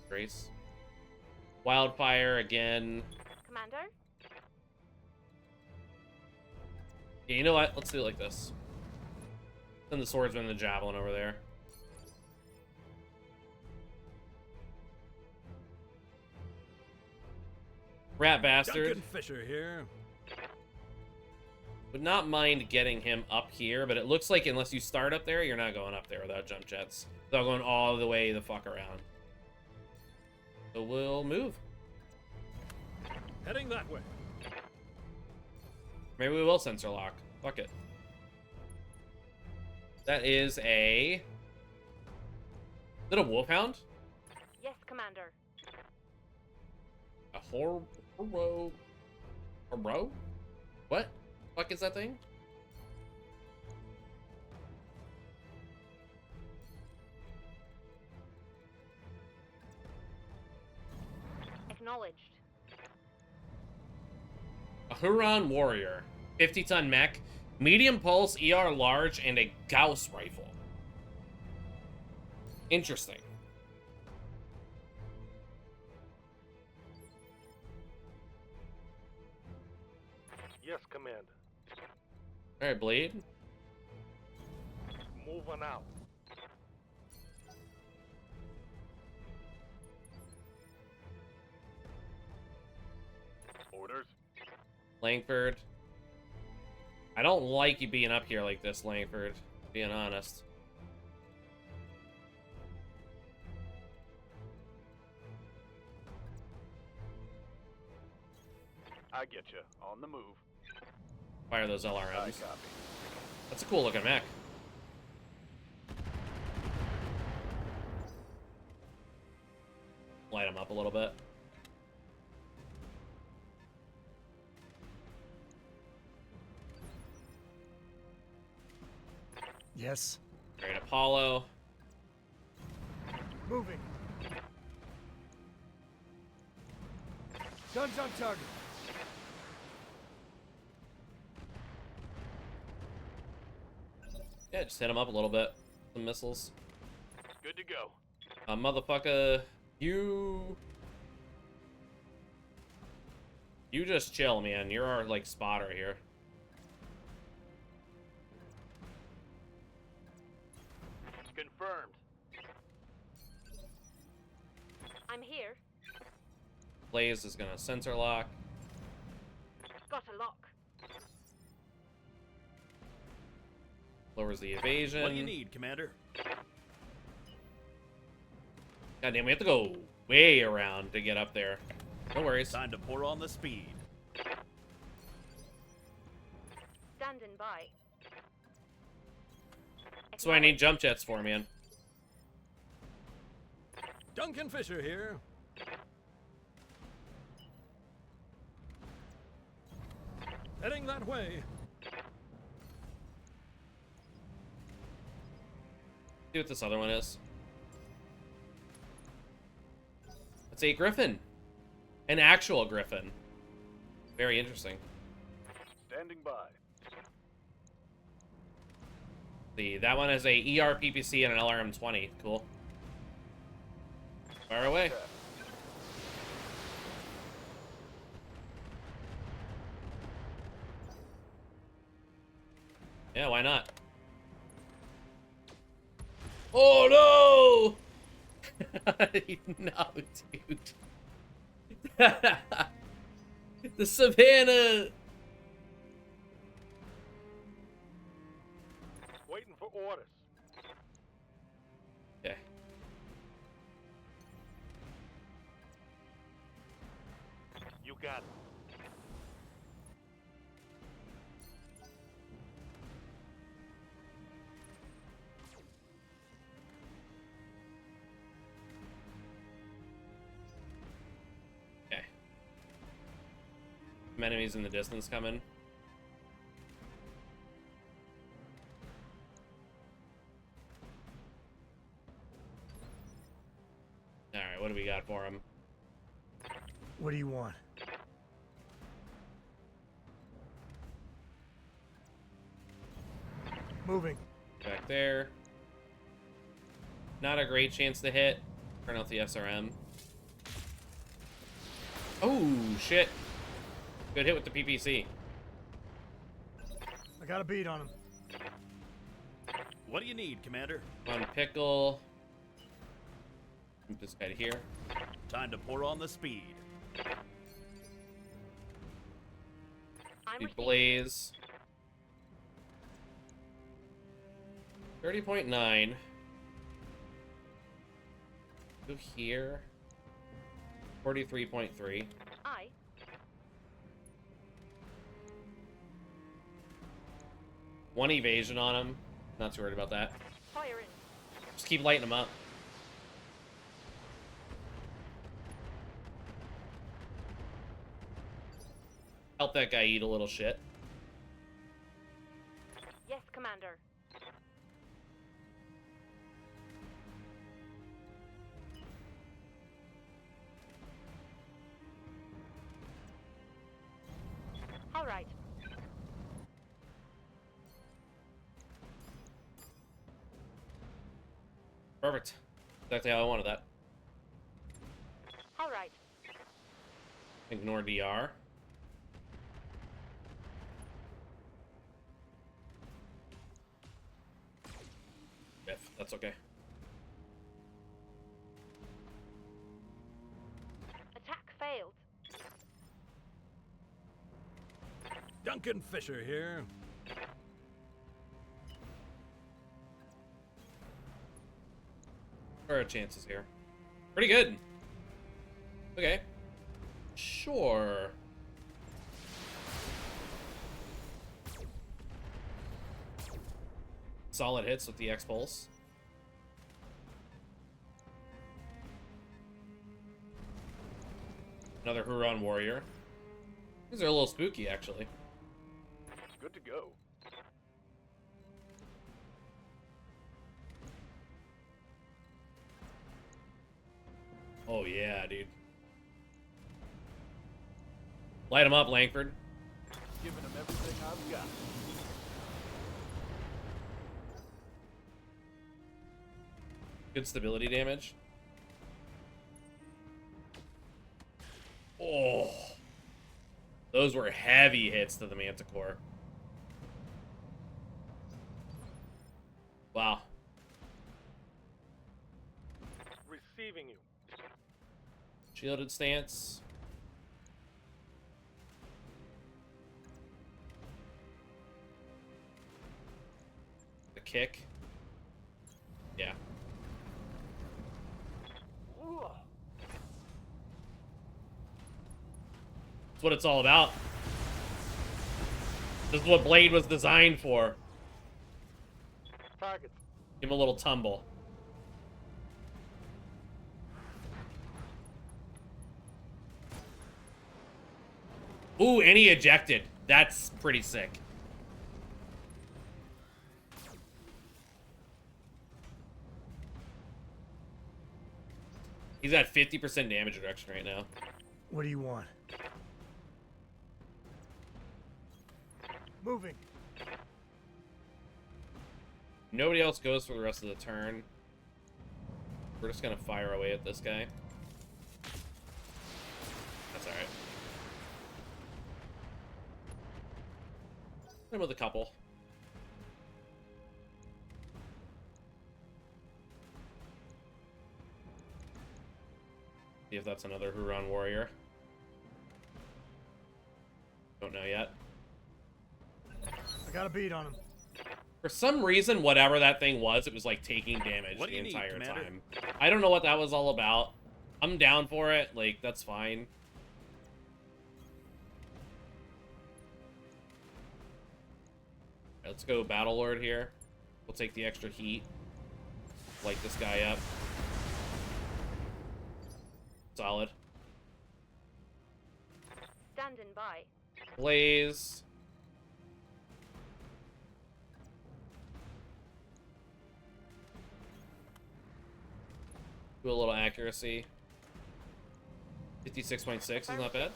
Grace. Wildfire again. Commander? Yeah, you know what? Let's do it like this. Send the swordsman and the javelin over there. Rat bastard. Duncan Fisher here. Would not mind getting him up here, but it looks like unless you start up there, you're not going up there without jump jets. Without going all the way the fuck around. So we'll move. Heading that way. Maybe we will sensor lock. Fuck it. That is a... Is it a wolfhound? Yes, Commander. A horror... Or bro? What? Fuck is that thing? Acknowledged. A Huron warrior. 50-ton mech. Medium pulse, ER large, and a Gauss rifle. Interesting. Yes, Commander. Alright, Blade. Moving out. Orders. Langford. I don't like you being up here like this, Langford. Being honest. I get you. On the move. Fire those LRMs. I copy. That's a cool looking mech. Light them up a little bit. Yes. Great Apollo. Moving. Guns on target. Yeah, just hit him up a little bit. Some missiles. Good to go. Motherfucker, you just chill, man. You're our, like, spotter here. Confirmed. I'm here. Blaze is gonna sensor lock. Got a lock. Lowers the evasion. What do you need, Commander? Goddamn, we have to go way around to get up there. No worries. Time to pour on the speed. Standing by. That's what I need jump jets for, man. Duncan Fisher here. Heading that way. See what this other one is. It's a Griffin. An actual Griffin. Very interesting. Standing by. See, that one has a ER PPC and an LRM-20. Cool. Fire away. Yeah, why not? Oh no! No, dude. The Savannah. Waiting for orders. Okay. You got it. Okay. Some enemies in the distance coming. Alright, what do we got for him? What do you want? Moving. Back there. Not a great chance to hit. Turn out the SRM. Oh, shit. Good hit with the PPC. I got a beat on him. What do you need, Commander? On Pickle. Move this guy to here. Time to pour on the speed. The Blaze. 30.9. Go here. 43.3. I. One evasion on him. Not too worried about that. Fire in. Just keep lighting him up. Help that guy eat a little shit. Yes, Commander. All right. Perfect. Exactly how I wanted that. All right. Ignore DR. If that's okay. Attack failed. Duncan Fisher here. What are our chances here? Pretty good. Okay. Sure. Solid hits with the X-Pulse. Another Huron Warrior. These are a little spooky, actually. Good to go. Oh, yeah, dude. Light him up, Langford. Giving him everything I've got. Good stability damage. Oh. Those were heavy hits to the Manticore. Wow. Receiving you. Shielded stance. The kick. Yeah. That's what it's all about. This is what Blade was designed for. Target. Give him a little tumble. Ooh, and he ejected. That's pretty sick. He's at 50% damage reduction right now. What do you want? Moving. Nobody else goes for the rest of the turn. We're just gonna fire away at this guy. That's alright. Hit him with a couple. See if that's another Huron Warrior. Don't know yet. I got a beat on him. For some reason, whatever that thing was, it was like taking damage What do the you need, entire Commander? time. I don't know what that was all about. I'm down for it. Like, that's fine. Let's go Battlelord here. We'll take the extra heat. Light this guy up. Solid. Standing by. Blaze. Do a little accuracy. 56.6 is not bad.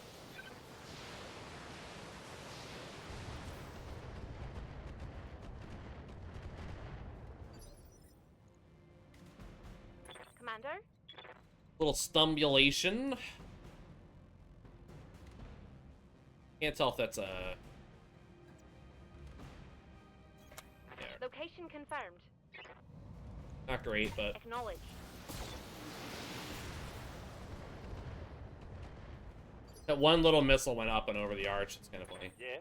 Commander? Little stumbulation. Can't tell if that's a... Yeah, Location confirmed. not great, but... Acknowledged. That one little missile went up and over the arch. It's kind of funny. Yeah.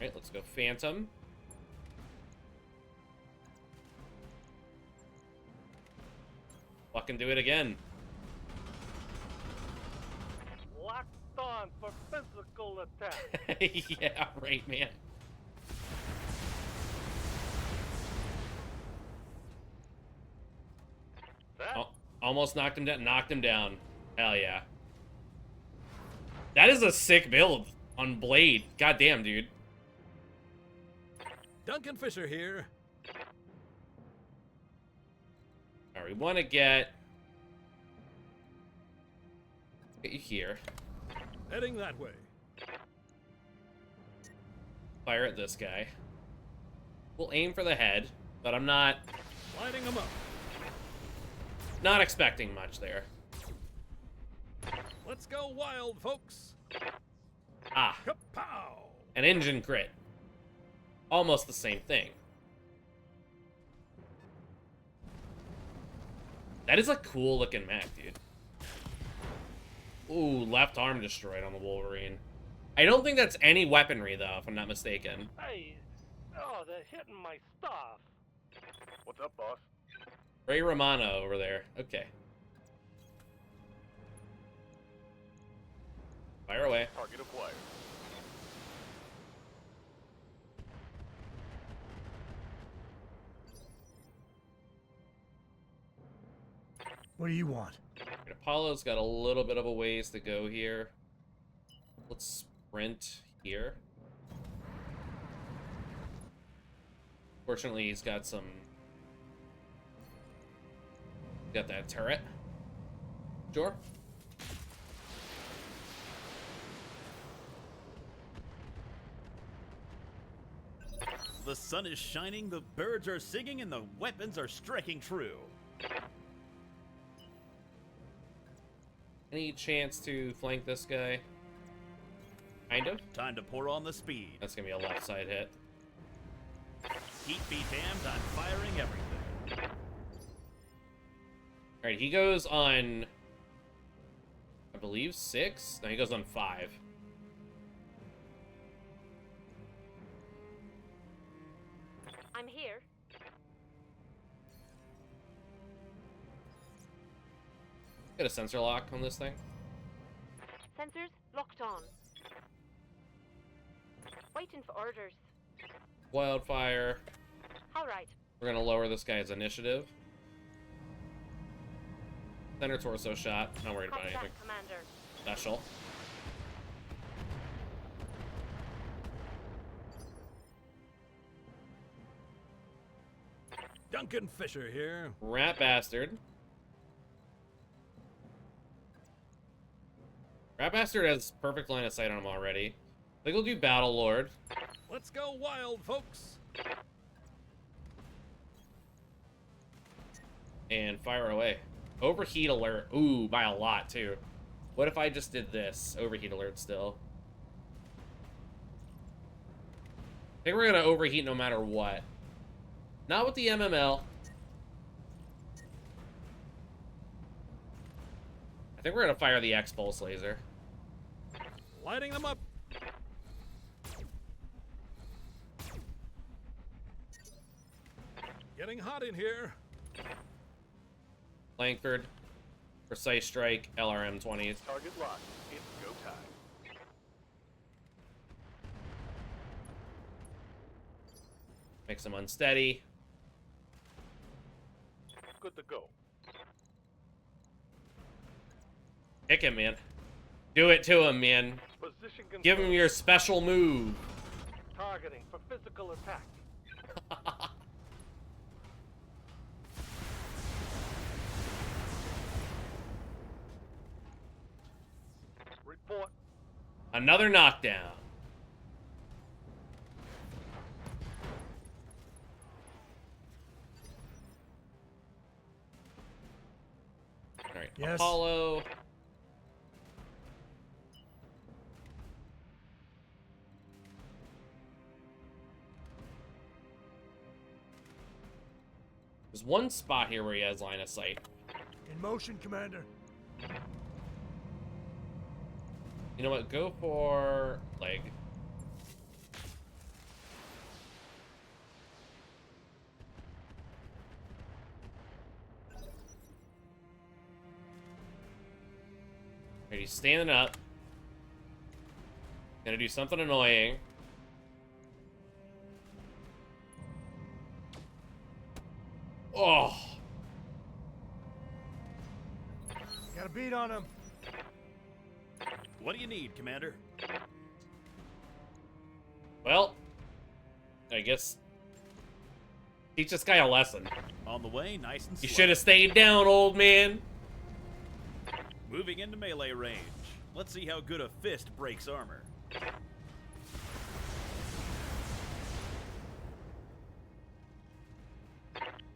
Alright, let's go Phantom. Fucking do it again. Locked on for physical attack. Yeah, right, man. That Almost knocked him down. Knocked him down. Hell yeah. That is a sick build on Blade. Goddamn, dude. Duncan Fisher here. Alright, we want to get you here. Heading that way. Fire at this guy. We'll aim for the head, but I'm not Lighting them up. not expecting much there. Let's go wild, folks. Ah, Kapow! an engine crit. Almost the same thing. That is a cool looking mech, dude. Ooh, left arm destroyed on the Wolverine. I don't think that's any weaponry, though, if I'm not mistaken. Hey, oh, they're hitting my stuff. What's up, boss? Ray Romano over there. Okay. Fire away. Target acquired. What do you want? Apollo's got a little bit of a ways to go here. Let's sprint here. Fortunately, he's got some... Got that turret. Sure. The sun is shining, the birds are singing, and the weapons are striking true. Any chance to flank this guy? Kind of. Time to pour on the speed. That's gonna be a left side hit. Heat be damned, I'm firing everything. Alright, he goes on... I believe 6? No, he goes on 5. I'm here. Get a sensor lock on this thing. Sensors locked on. Waiting for orders. Wildfire. All right. We're gonna lower this guy's initiative. Center torso shot. Not worried about Copy that, anything Commander. special. Duncan Fisher here. Rat bastard. Rat bastard has perfect line of sight on him already. I think we'll do Battle Lord. Let's go wild, folks. And fire away. Overheat alert. Ooh, by a lot, too. What if I just did this? Overheat alert still. I think we're gonna overheat no matter what. Not with the MML. I think we're gonna fire the X-Pulse laser. Lighting them up. Getting hot in here. Langford. Precise strike. LRM 20s. Target locked. It's go time. Makes him unsteady. Good to go. Kick him, man. Do it to him, man. Position confirmed. Give him your special move. Targeting for physical attack. Report. Another knockdown. Alright, Yes. Apollo. There's one spot here where he has line of sight. In motion, Commander. You know what? Go for leg. Alright, he's standing up. Gonna do something annoying. Oh. Got a beat on him. What do you need, Commander? Well, I guess teach this guy a lesson. On the way, nice and slow. You should have stayed down, old man. Moving into melee range. Let's see how good a fist breaks armor.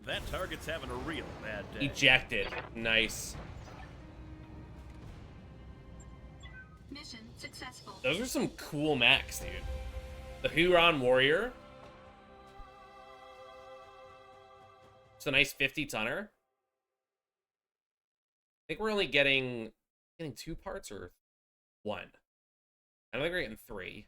That target's having a real bad day. Ejected. Nice. Mission successful. Those are some cool mechs, dude. The Huron Warrior. It's a nice 50-tonner. I think we're only getting 2 parts or 1. I don't think we're getting 3.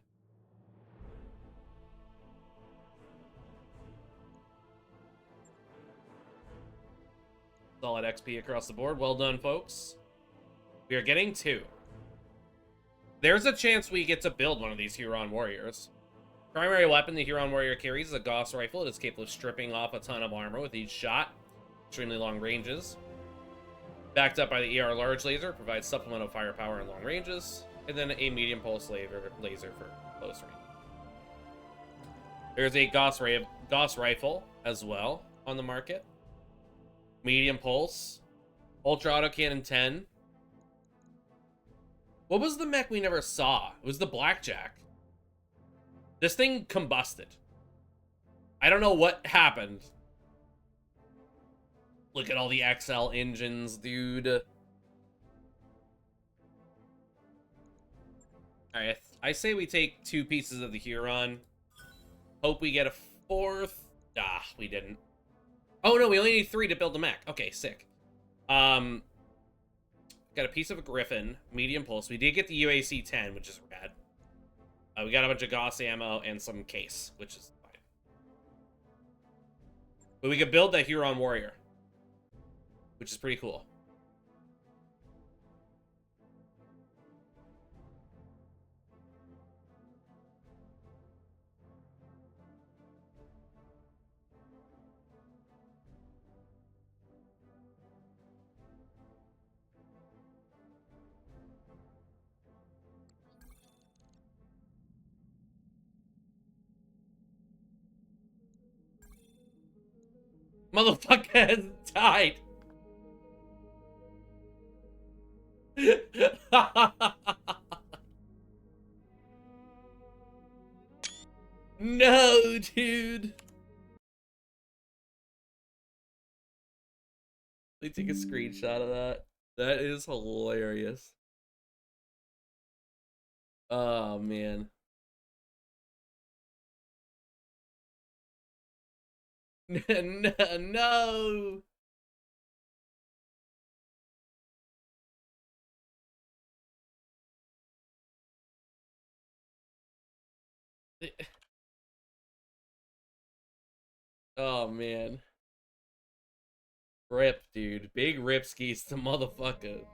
Solid XP across the board. Well done, folks. We are getting 2. There's a chance we get to build one of these Huron Warriors. Primary weapon the Huron Warrior carries is a Gauss rifle. It is capable of stripping off a ton of armor with each shot. Extremely long ranges. Backed up by the ER large laser, provides supplemental firepower in long ranges. And then a medium pulse laser for close range. There's a Gauss rifle as well on the market. Medium pulse. Ultra autocannon 10. What was the mech we never saw? It was the Blackjack. This thing combusted. I don't know what happened. Look at all the XL engines, dude. Alright, I say we take 2 pieces of the Huron. Hope we get a 4th. Ah, we didn't. Oh no, we only need 3 to build the mech. Okay, sick. Got a piece of a Griffin, medium pulse. We did get the UAC 10, which is rad. We got a bunch of Gauss ammo and some case, which is fine. But we could build that Huron Warrior, which is pretty cool. Motherfucker has died. No, dude. Let me take a screenshot of that. That is hilarious. Oh, man. No. Oh, man. Rip, dude. Big rip skis to motherfucker.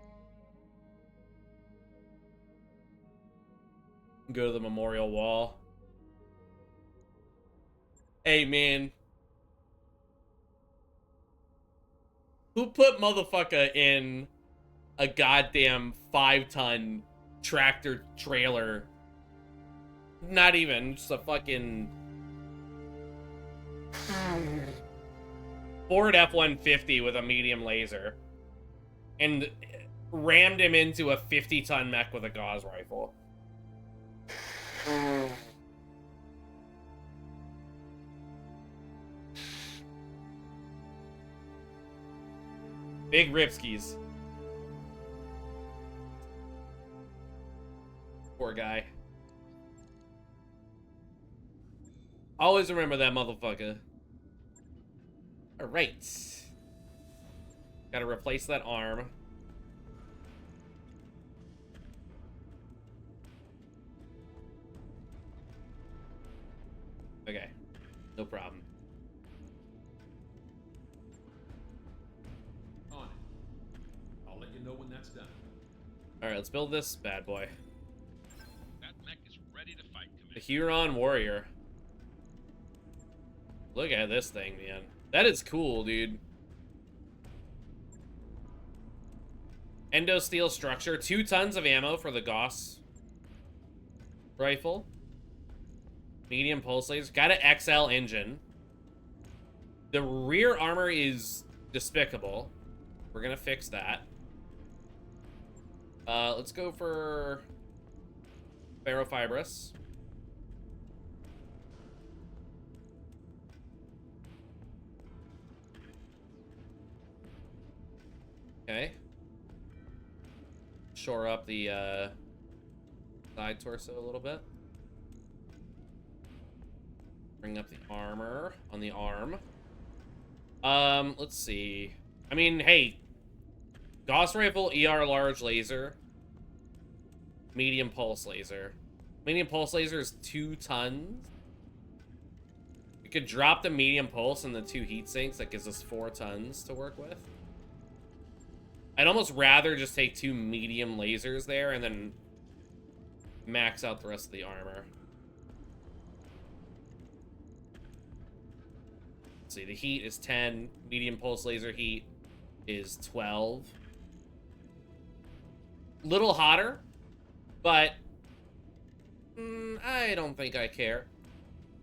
Go to the memorial wall. Hey, man. Who put motherfucker in a goddamn 5-ton tractor trailer? Not even, just a fucking Ford F-150 with a medium laser. And rammed him into a 50-ton mech with a Gauss rifle. Big ripskis. Poor guy. Always remember that motherfucker. Alright. Gotta replace that arm. Okay. No problem. On it. I'll let you know when that's done. Alright, let's build this bad boy. That mech is ready to fight, Commander. The Huron Warrior. Look at this thing, man. That is cool, dude. Endo steel structure. 2 tons of ammo for the Gauss rifle. Medium pulse laser. Got an XL engine. The rear armor is despicable. We're gonna fix that. Let's go for ferrofibrous. Okay. Shore up the side torso a little bit. Bring up the armor on the arm. Let's see. I mean, hey, Gauss rifle, ER large laser, medium pulse laser. Medium pulse laser is 2 tons. We could drop the medium pulse and the 2 heat sinks. That gives us 4 tons to work with. I'd almost rather just take 2 medium lasers there and then max out the rest of the armor. Let's see, the heat is 10. Medium pulse laser heat is 12. Little hotter, but I don't think I care.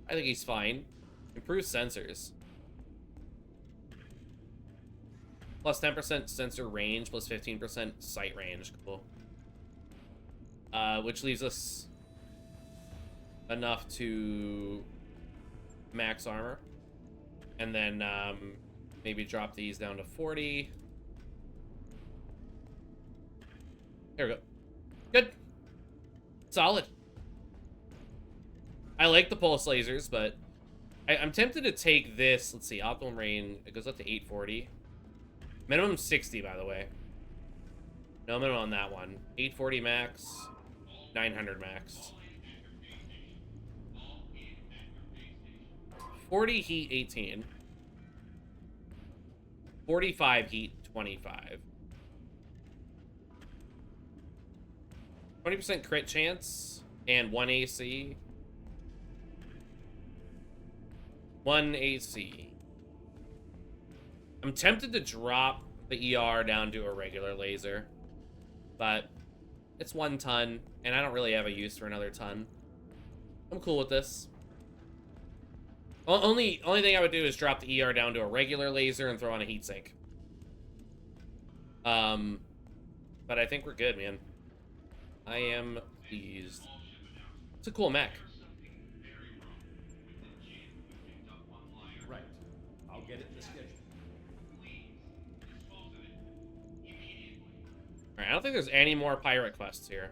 I think he's fine. Improved sensors. Plus 10% sensor range, plus 15% sight range. Cool. Which leaves us enough to max armor. And then maybe drop these down to 40. There we go. Good. Solid. I like the pulse lasers, but I'm tempted to take this. Let's see, optimal range. It goes up to 840. Minimum 60, by the way. No minimum on that one. 840 max, 900 max. 40 heat, 18. 45 heat, 25. 20% crit chance and 1 AC. 1 AC. I'm tempted to drop the ER down to a regular laser, but it's 1 ton, and I don't really have a use for another ton. I'm cool with this. Only thing I would do is drop the ER down to a regular laser and throw on a heatsink. But I think we're good, man. I am pleased. It's a cool mech. Right. I'll get it in the schedule. Alright, I don't think there's any more pirate quests here.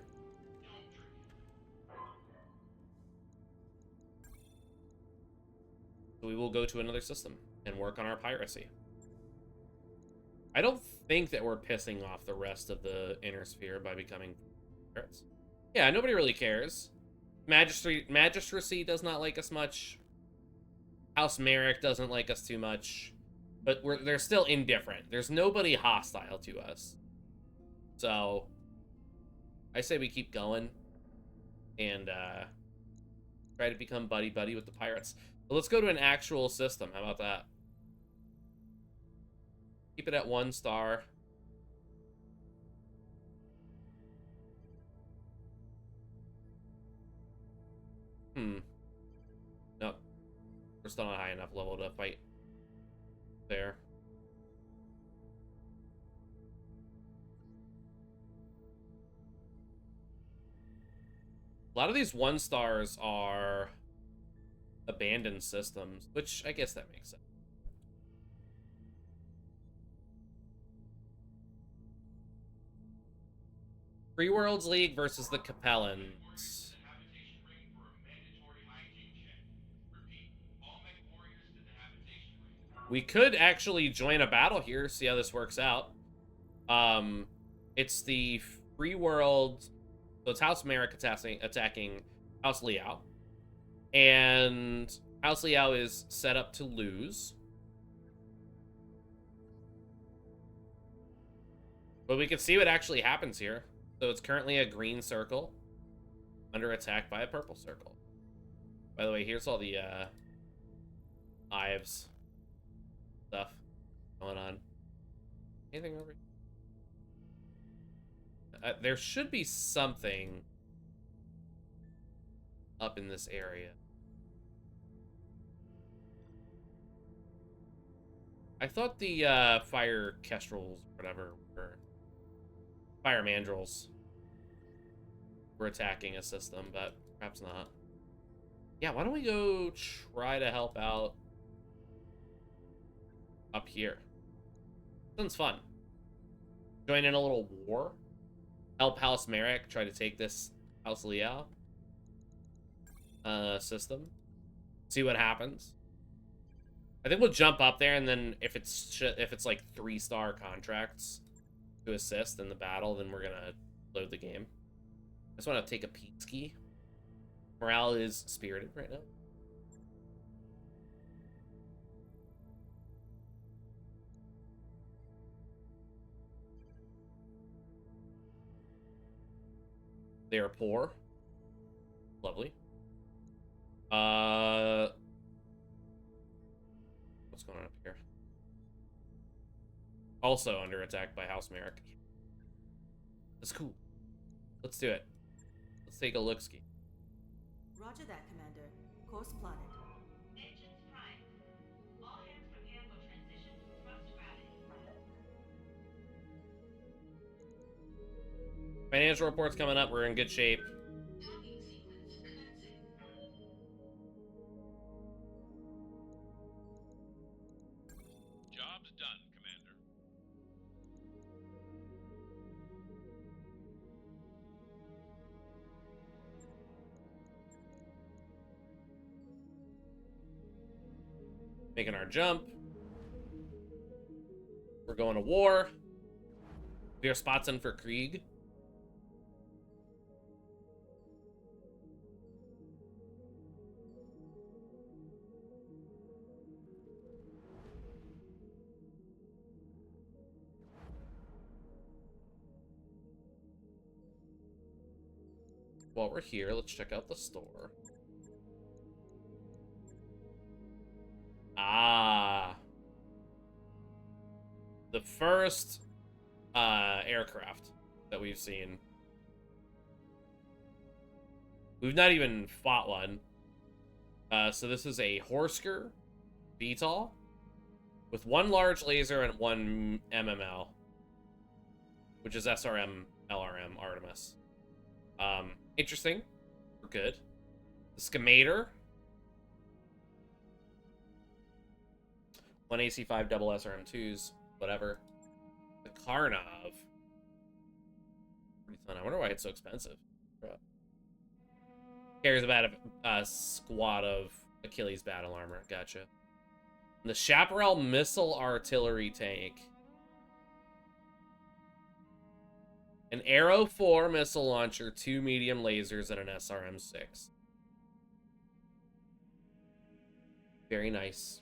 So we will go to another system and work on our piracy. I don't think that we're pissing off the rest of the inner sphere by becoming pirates. Yeah, nobody really cares. Magistracy does not like us much. House Merrick doesn't like us too much. But they're still indifferent. There's nobody hostile to us. So, I say we keep going and try to become buddy-buddy with the pirates. But let's go to an actual system. How about that? Keep it at 1 star. Nope. We're still not high enough level to fight there. A lot of these 1 stars are abandoned systems, which I guess that makes sense. Free Worlds League versus the Capellans. We could actually join a battle here, see how this works out. It's the Free World, so it's House Merrick attacking House Liao. And House Liao is set up to lose. But we can see what actually happens here. So it's currently a green circle under attack by a purple circle. By the way, here's all the Ives stuff going on. Anything over here? There should be something up in this area. I thought the fire kestrels, whatever, were fire mandrels were attacking a system, but perhaps not. Yeah, why don't we go try to help out up here? Sounds fun. Join in a little war. Help House Merrick try to take this House Liao system. See what happens. I think we'll jump up there, and then if it's like 3-star contracts to assist in the battle, then we're gonna load the game. I just want to take a peek ski. Morale is spirited right now. They are poor. Lovely. What's going on up here? Also under attack by House Merrick. That's cool. Let's do it. Let's take a look-ski. Roger that, Commander. Course plotted. Engines prime. All hands prepare for transition to thrust gravity. Financial reports coming up. We're in good shape. Docking sequence commencing. Job's done, Commander. Making our jump. We're going to war. We are spots in for Krieg. While we're here, let's check out the store. Ah. The first aircraft that we've seen. We've not even fought one. So this is a Horsker VTOL with 1 large laser and 1 MML, which is SRM LRM Artemis. Interesting. We're good. The Scamator. 1 AC5 double SRM2s, whatever. The Karnov. Pretty fun. I wonder why it's so expensive. Cares about a squad of Achilles battle armor. Gotcha. The Chaparral missile artillery tank. An Arrow 4 missile launcher, 2 medium lasers, and an SRM-6. Very nice.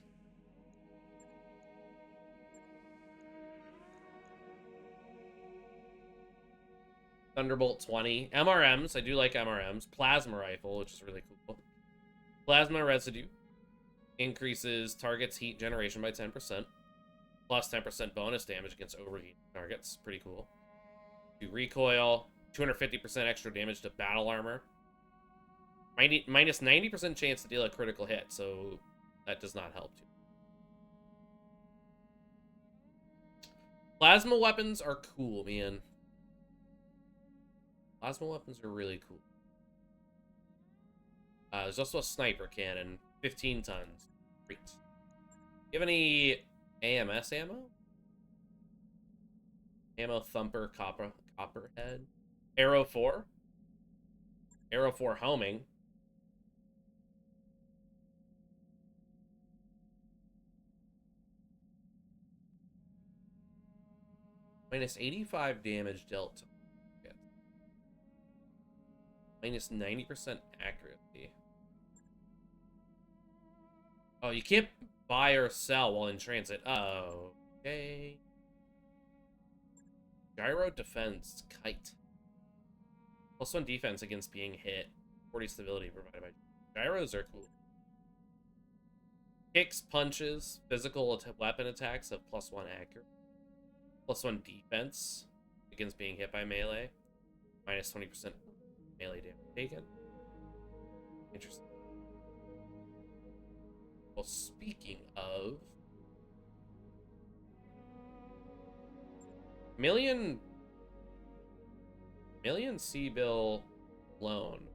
Thunderbolt 20. MRMs. I do like MRMs. Plasma rifle, which is really cool. Plasma residue. Increases target's heat generation by 10%. Plus 10% bonus damage against overheat targets. Pretty cool. Do recoil. 250% extra damage to battle armor. Minus 90% chance to deal a critical hit, so that does not help too. Plasma weapons are cool, man. Plasma weapons are really cool. There's also a sniper cannon, 15 tons. Great. You have any AMS ammo? Ammo thumper, copperhead. Arrow 4. Arrow 4 homing. Minus 85 damage dealt. Minus 90% accuracy. Oh, you can't buy or sell while in transit. Oh, okay. Gyro defense, kite. +1 defense against being hit. 40 stability provided by gyros are cool. Kicks, punches, physical weapon attacks have +1 accuracy. +1 defense against being hit by melee. Minus 20% melee damage taken. Interesting. Well, speaking of... Million C-bill loan.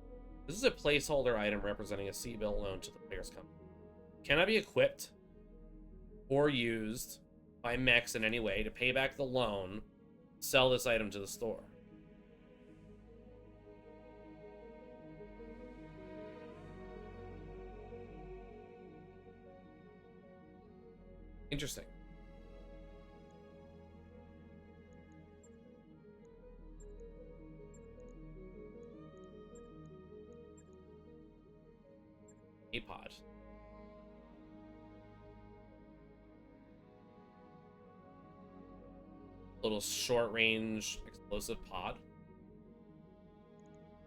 This is a placeholder item representing a C-bill loan to the player's company. Cannot be equipped or used by mechs in any way to pay back the loan. Sell this item to the store. Interesting. A pod. Little short range explosive pod.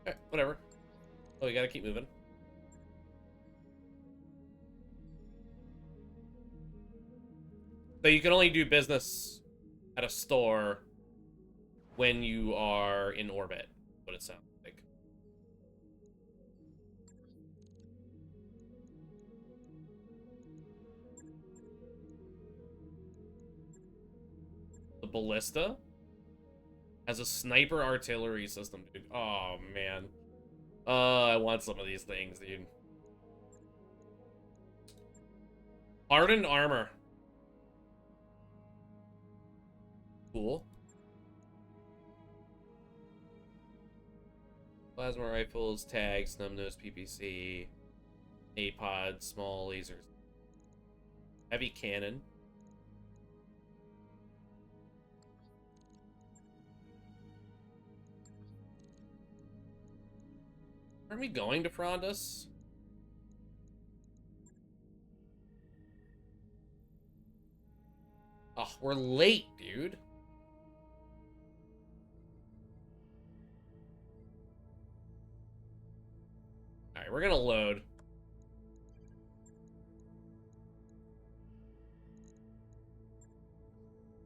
Okay, whatever. Oh, we gotta keep moving. So you can only do business at a store when you are in orbit, what it sounds like. The ballista has a sniper artillery system, dude. Oh, man. I want some of these things, dude. Hardened armor. Cool. Plasma rifles, tags, snub-nose PPC, A-pod, small lasers. Heavy cannon. Aren't we going to Frondus? Oh, we're late, dude. Alright, we're gonna load.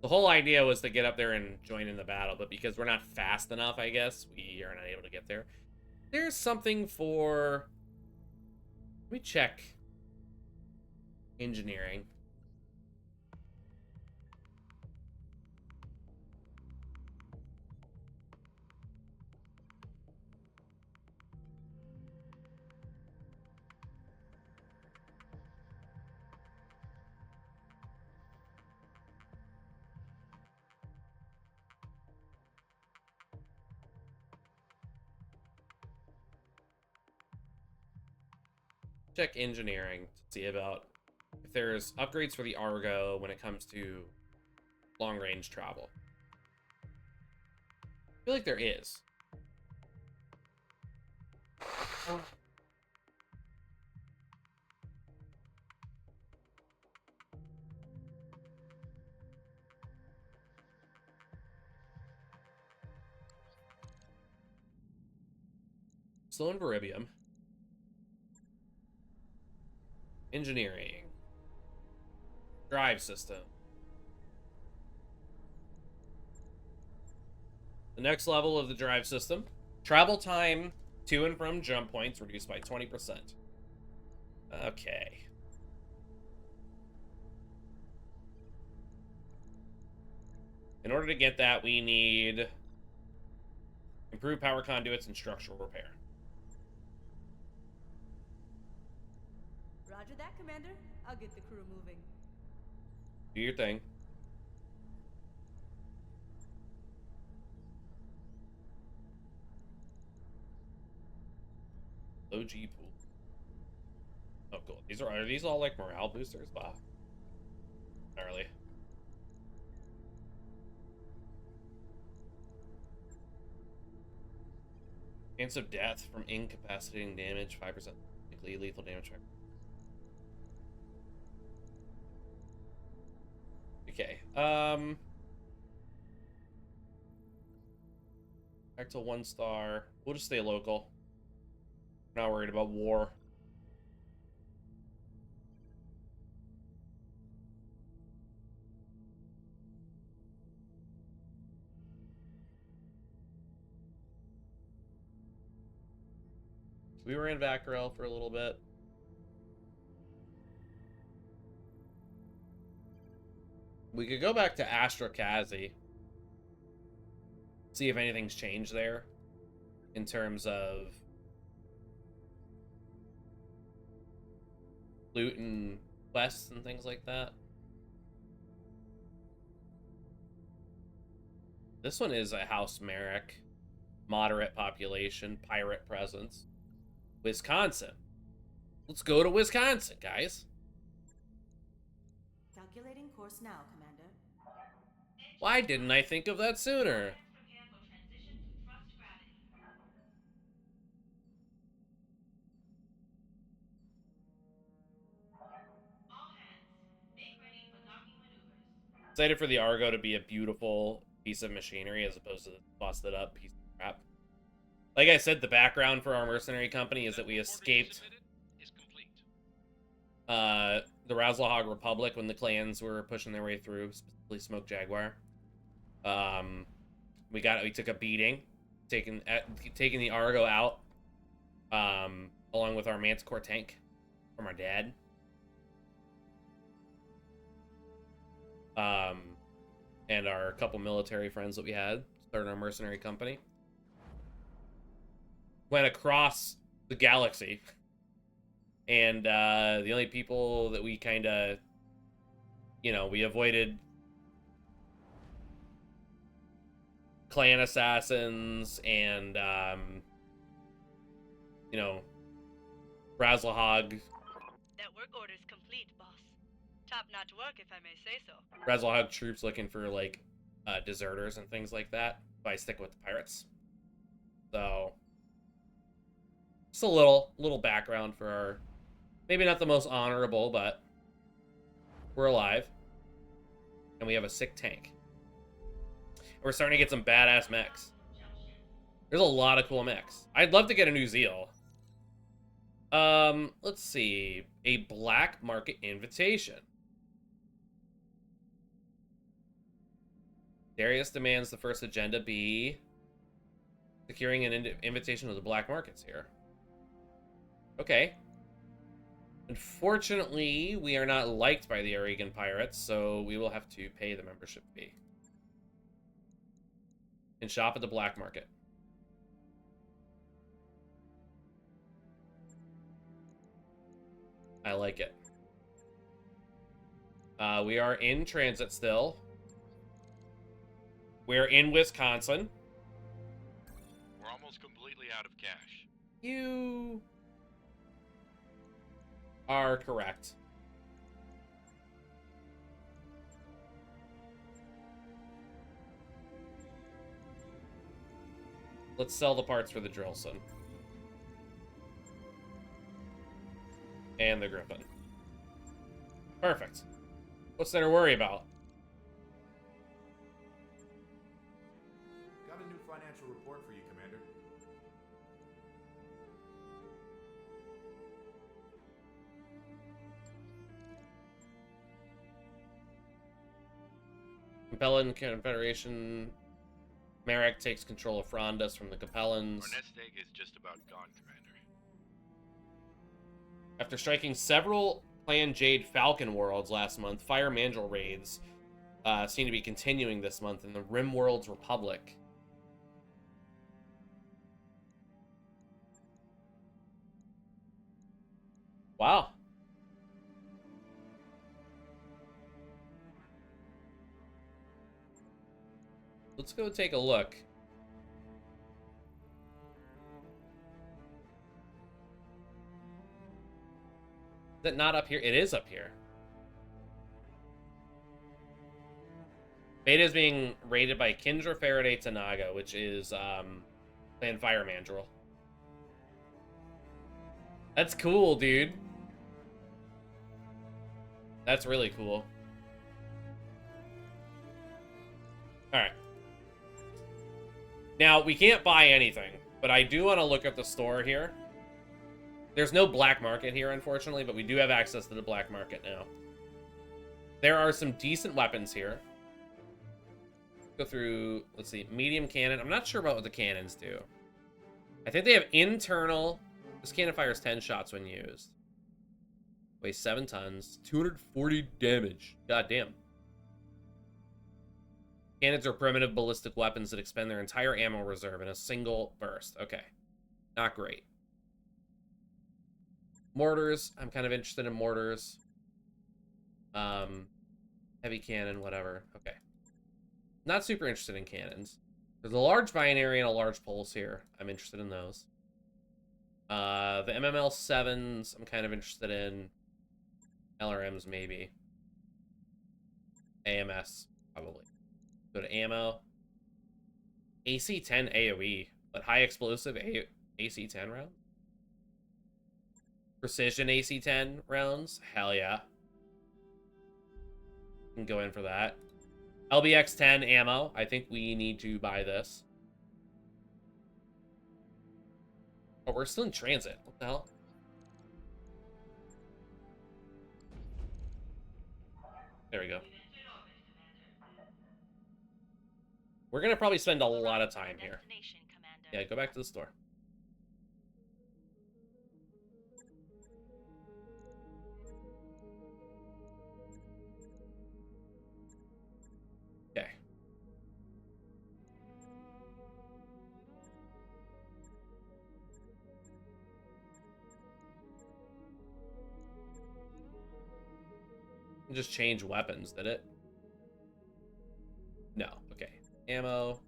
The whole idea was to get up there and join in the battle, but because we're not fast enough, I guess, we are not able to get there. There's something for... Let me check. Engineering. Check engineering to see about if there's upgrades for the Argo when it comes to long-range travel. I feel like there is. Still in Baribium. Engineering. Drive system. The next level of the drive system. Travel time to and from jump points reduced by 20%. Okay. In order to get that, we need improved power conduits and structural repair. Roger that, Commander. I'll get the crew moving. Do your thing. OG pool. Oh, cool. Are these all like morale boosters? Wow. Not really. Chance of death from incapacitating damage, 5%. Lethal damage. Okay. Back to 1 star. We'll just stay local. We're not worried about war. We were in Vacarel for a little bit. We could go back to Astrokazi. See if anything's changed there in terms of loot and quests and things like that. This one is a House Merrick, moderate population, pirate presence. Wisconsin. Let's go to Wisconsin, guys. Calculating course now, Commander. Why didn't I think of that sooner? Prepare for transition to thrust gravity. All hands, make ready for docking maneuvers. Excited for the Argo to be a beautiful piece of machinery as opposed to the busted up piece of crap. Like I said, the background for our mercenary company is that we escaped the Razzlehog Republic when the clans were pushing their way through, specifically Smoke Jaguar. We took a beating, taking the Argo out, along with our Manticore tank from our dad. And our couple military friends that we had started our mercenary company. Went across the galaxy. And the only people that we kind of, we avoided clan assassins and, Razzlehog. That work order's complete, boss. Top-notch work, if I may say so. Razzlehog troops looking for, like, deserters and things like that. But I stick with the pirates. So, just a little background for our... Maybe not the most honorable, but we're alive. And we have a sick tank. And we're starting to get some badass mechs. There's a lot of cool mechs. I'd love to get a new Zeal. Let's see. A black market invitation. Darius demands the first agenda be securing an invitation to the black markets here. Okay. Unfortunately, we are not liked by the Aragon Pirates, so we will have to pay the membership fee. And shop at the black market. I like it. We are in transit still. We're in Wisconsin. We're almost completely out of cash. You are correct. Let's sell the parts for the Drillson. And the Griffin. Perfect. What's there to worry about? Got a new financial report for you, Commander. Capellan Confederation. Marek takes control of Frondas from the Capellans. Our nest egg is just about gone, Commander. After striking several Clan Jade Falcon worlds last month, Fire Mandrill raids seem to be continuing this month in the Rim Worlds Republic. Wow. Let's go take a look. Is it not up here? It is up here. Beta is being raided by Kindra Faraday Tanaga, which is Clan Fire Mandrill. That's cool, dude. That's really cool. Alright. Now, we can't buy anything, but I do want to look at the store here. There's no black market here, unfortunately, but we do have access to the black market now. There are some decent weapons here. Go through, let's see, medium cannon. I'm not sure about what the cannons do. I think they have internal This cannon fires 10 shots when used. Weighs 7 tons. 240 damage. God damn. Cannons are primitive ballistic weapons that expend their entire ammo reserve in a single burst. Okay. Not great. Mortars. I'm kind of interested in mortars. Heavy cannon, whatever. Okay. Not super interested in cannons. There's a large binary and a large pulse here. I'm interested in those. The MML7s, I'm kind of interested in. LRMs, maybe. AMS, probably. Go to ammo. AC-10 AoE, but high explosive AC-10 round? Precision AC-10 rounds? Hell yeah. Can go in for that. LBX-10 ammo. I think we need to buy this. Oh, we're still in transit. What the hell? There we go. We're gonna probably spend a lot of time here. Yeah, go back to the store. Okay. Just change weapons, did it? No. Okay. Ammo.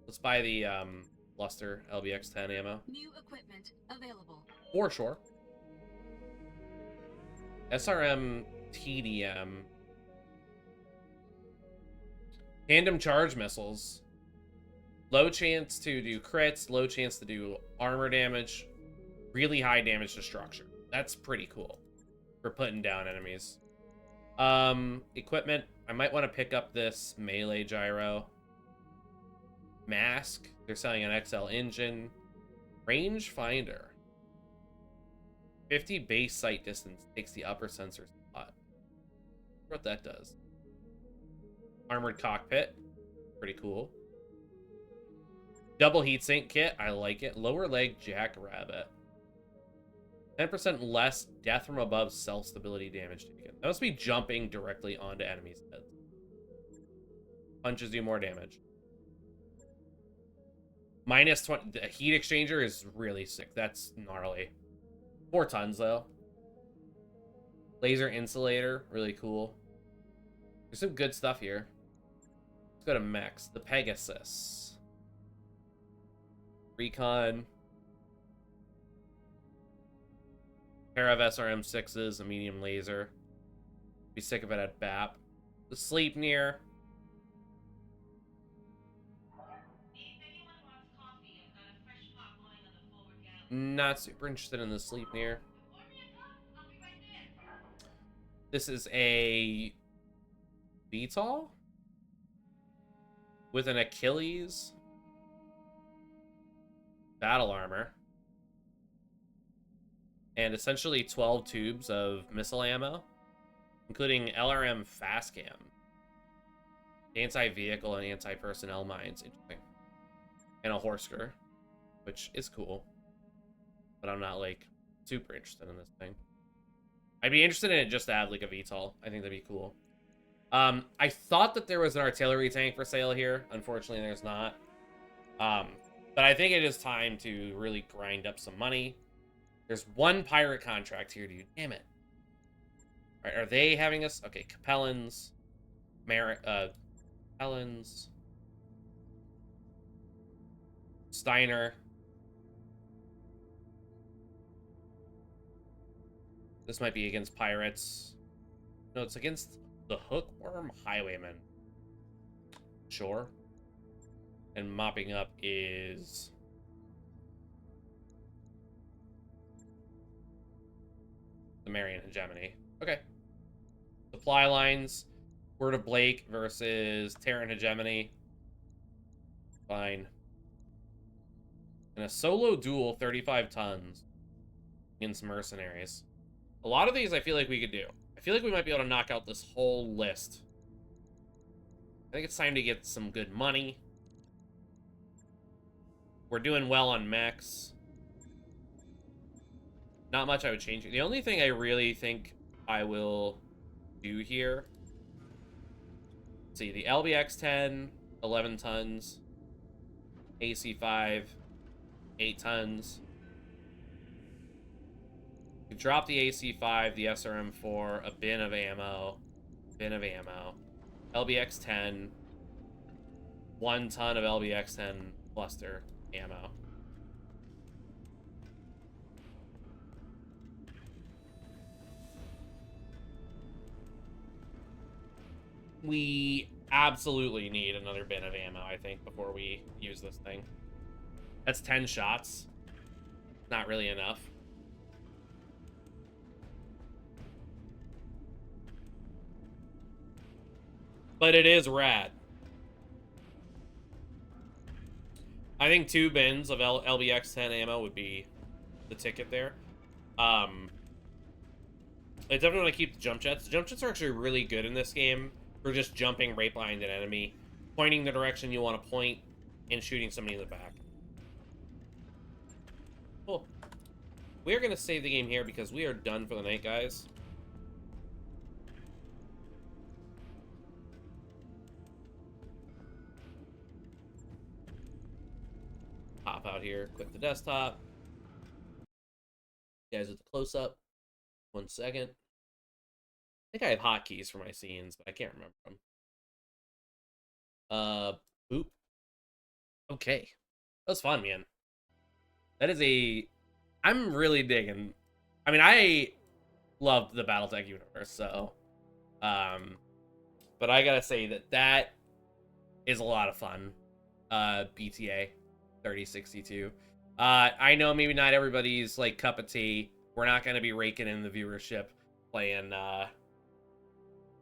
Let's buy the Luster LBX-10 ammo. New equipment available. For sure. SRM TDM. Tandem charge missiles. Low chance to do crits, low chance to do armor damage, really high damage destruction. That's pretty cool for putting down enemies. Equipment. I might want to pick up this melee gyro. Mask. They're selling an XL engine. Range finder. 50 base sight distance takes the upper sensor spot. What that does. Armored cockpit. Pretty cool. Double heatsink kit. I like it. Lower leg jackrabbit. 10% less death from above self-stability damage taken. That must be jumping directly onto enemies' heads. Punches do more damage. Minus 20. The heat exchanger is really sick. That's gnarly. 4 tons, though. Laser insulator. Really cool. There's some good stuff here. Let's go to mechs. The Pegasus. Recon. Pair of SRM6s, a medium laser. Be sick of it at BAP. The Sleipnir. Not super interested in the Sleipnir. This is a VTOL with an Achilles battle armor and essentially 12 tubes of missile ammo, including LRM fast cam, anti-vehicle and anti-personnel mines. Interesting. And a Horsker, which is cool, but I'm not like super interested in this thing. I'd be interested in it just to have like a VTOL. I think that'd be cool. I thought that there was an artillery tank for sale here. Unfortunately, there's not. But I think it is time to really grind up some money. There's one pirate contract here, dude. Damn it. All right, are they having us? Okay, Capellans. Capellans. Steiner. This might be against pirates. No, it's against the Hookworm Highwaymen. Sure. And mopping up is the Marian Hegemony. Okay. Supply lines. Word of Blake versus Terran Hegemony. Fine. And a solo duel, 35 tons against mercenaries. A lot of these I feel like we could do. I feel like we might be able to knock out this whole list. I think it's time to get some good money. We're doing well on mechs. Not much I would change. The only thing I really think I will do here, let's see, the LBX-10, 11 tons, AC-5, 8 tons. You drop the AC-5, the SRM-4, a bin of ammo, LBX-10, 1 ton of LBX-10 cluster ammo. We absolutely need another bin of ammo, I think, before we use this thing. That's 10 shots. Not really enough. But it is rad. I think 2 bins of LBX-10 ammo would be the ticket there. I definitely want to keep the jump jets. The jump jets are actually really good in this game for just jumping right behind an enemy, pointing the direction you want to point, and shooting somebody in the back. Cool. We're going to save the game here because we are done for the night, guys. Pop out here, quit the desktop. You guys with the close-up. 1 second. I think I have hotkeys for my scenes, but I can't remember them. Boop. Okay. That was fun, man. That is a... I'm really digging... I mean, I love the Battletech universe, so... But I gotta say that is a lot of fun. BTA3062. I know maybe not everybody's, like, cup of tea. We're not gonna be raking in the viewership playing a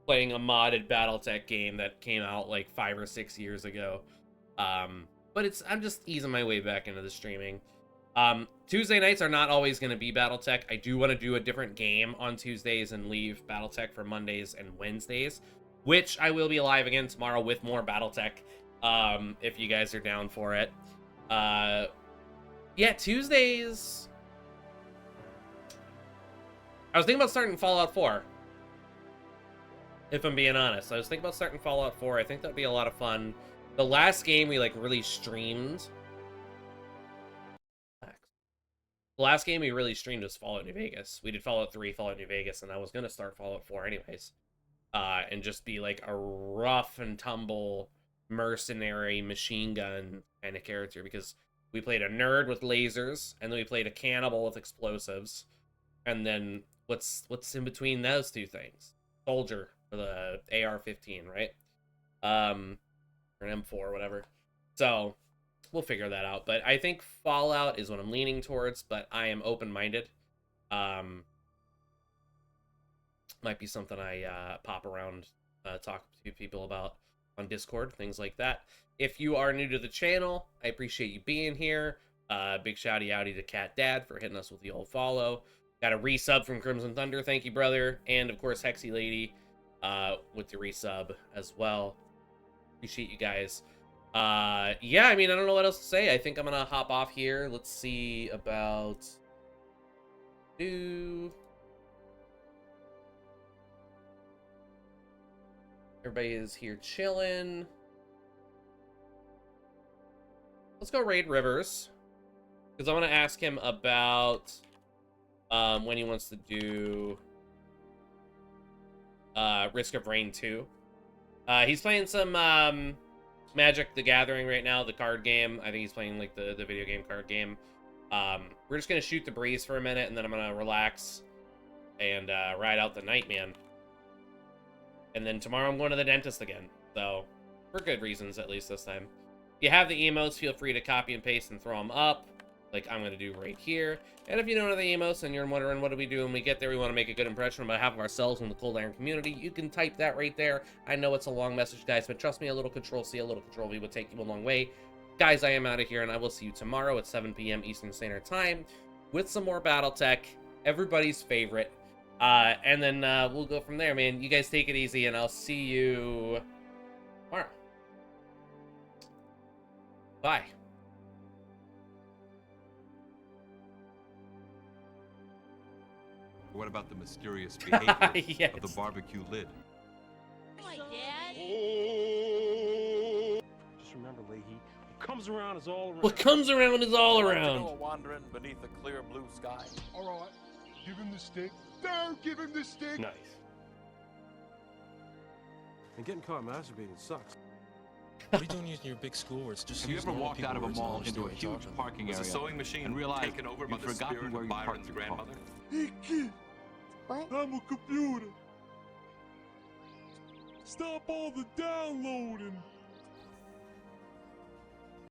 modded Battletech game that came out like 5 or 6 years ago. But I'm just easing my way back into the streaming. Tuesday nights are not always going to be Battletech. I do want to do a different game on Tuesdays and leave Battletech for Mondays and Wednesdays, which I will be live again tomorrow with more Battletech, if you guys are down for it. Yeah, Tuesdays... I was thinking about starting Fallout 4. If I'm being honest. I was thinking about starting Fallout 4. I think that'd be a lot of fun. The last game we, like, really streamed... The last game we really streamed was Fallout New Vegas. We did Fallout 3, Fallout New Vegas, and I was going to start Fallout 4 anyways. And just be, like, a rough and tumble mercenary machine gun kind of character. Because we played a nerd with lasers, and then we played a cannibal with explosives. And then, what's in between those two things? Soldier. For the AR-15, right? Or an M4 or whatever. So, we'll figure that out. But I think Fallout is what I'm leaning towards, but I am open-minded. Might be something I pop around, talk to people about on Discord, things like that. If you are new to the channel, I appreciate you being here. Big shouty-outy to Cat Dad for hitting us with the old follow. Got a resub from Crimson Thunder, thank you, brother. And, of course, Hexy Lady with the resub as well. Appreciate you guys. Yeah, I mean, I don't know what else to say. I think I'm gonna hop off here. Let's see about... Everybody is here chilling. Let's go raid Rivers. Because I want to ask him about when he wants to do Risk of Rain 2. He's playing some Magic the Gathering right now, the card game. I think he's playing like the video game card game. We're just going to shoot the breeze for a minute, and then I'm going to relax and ride out the night, man. And then tomorrow I'm going to the dentist again. So, for good reasons, at least this time. If you have the emotes, feel free to copy and paste and throw them up, like I'm going to do right here. And if you don't know the emotes and you're wondering what do we do when we get there, we want to make a good impression on behalf of ourselves and the Cold Iron community, you can type that right there. I know it's a long message, guys, but trust me, a little Control-C, a little Control-V would take you a long way. Guys, I am out of here, and I will see you tomorrow at 7 p.m. Eastern Standard Time with some more Battletech, everybody's favorite. And then we'll go from there, man. You guys take it easy, and I'll see you tomorrow. Bye. What about the mysterious behavior Yes. of the barbecue lid? My dad. Just remember, Leahy, what comes around is all around. What comes around is all I'd like to around. go wandering beneath a clear blue sky. All right, give him the stick. Don't give him the stick. Nice. And getting caught masturbating sucks. What are you doing using your big school words? Just Have you use ever normal walked people out of a words mall and into a understand what huge you're talking parking about? area Was the sewing machine and realized taken over by you'd the forgotten spirit where of you parked Byron's your car? grandmother? Hey, kid. What? I'm a computer. Stop all the downloading.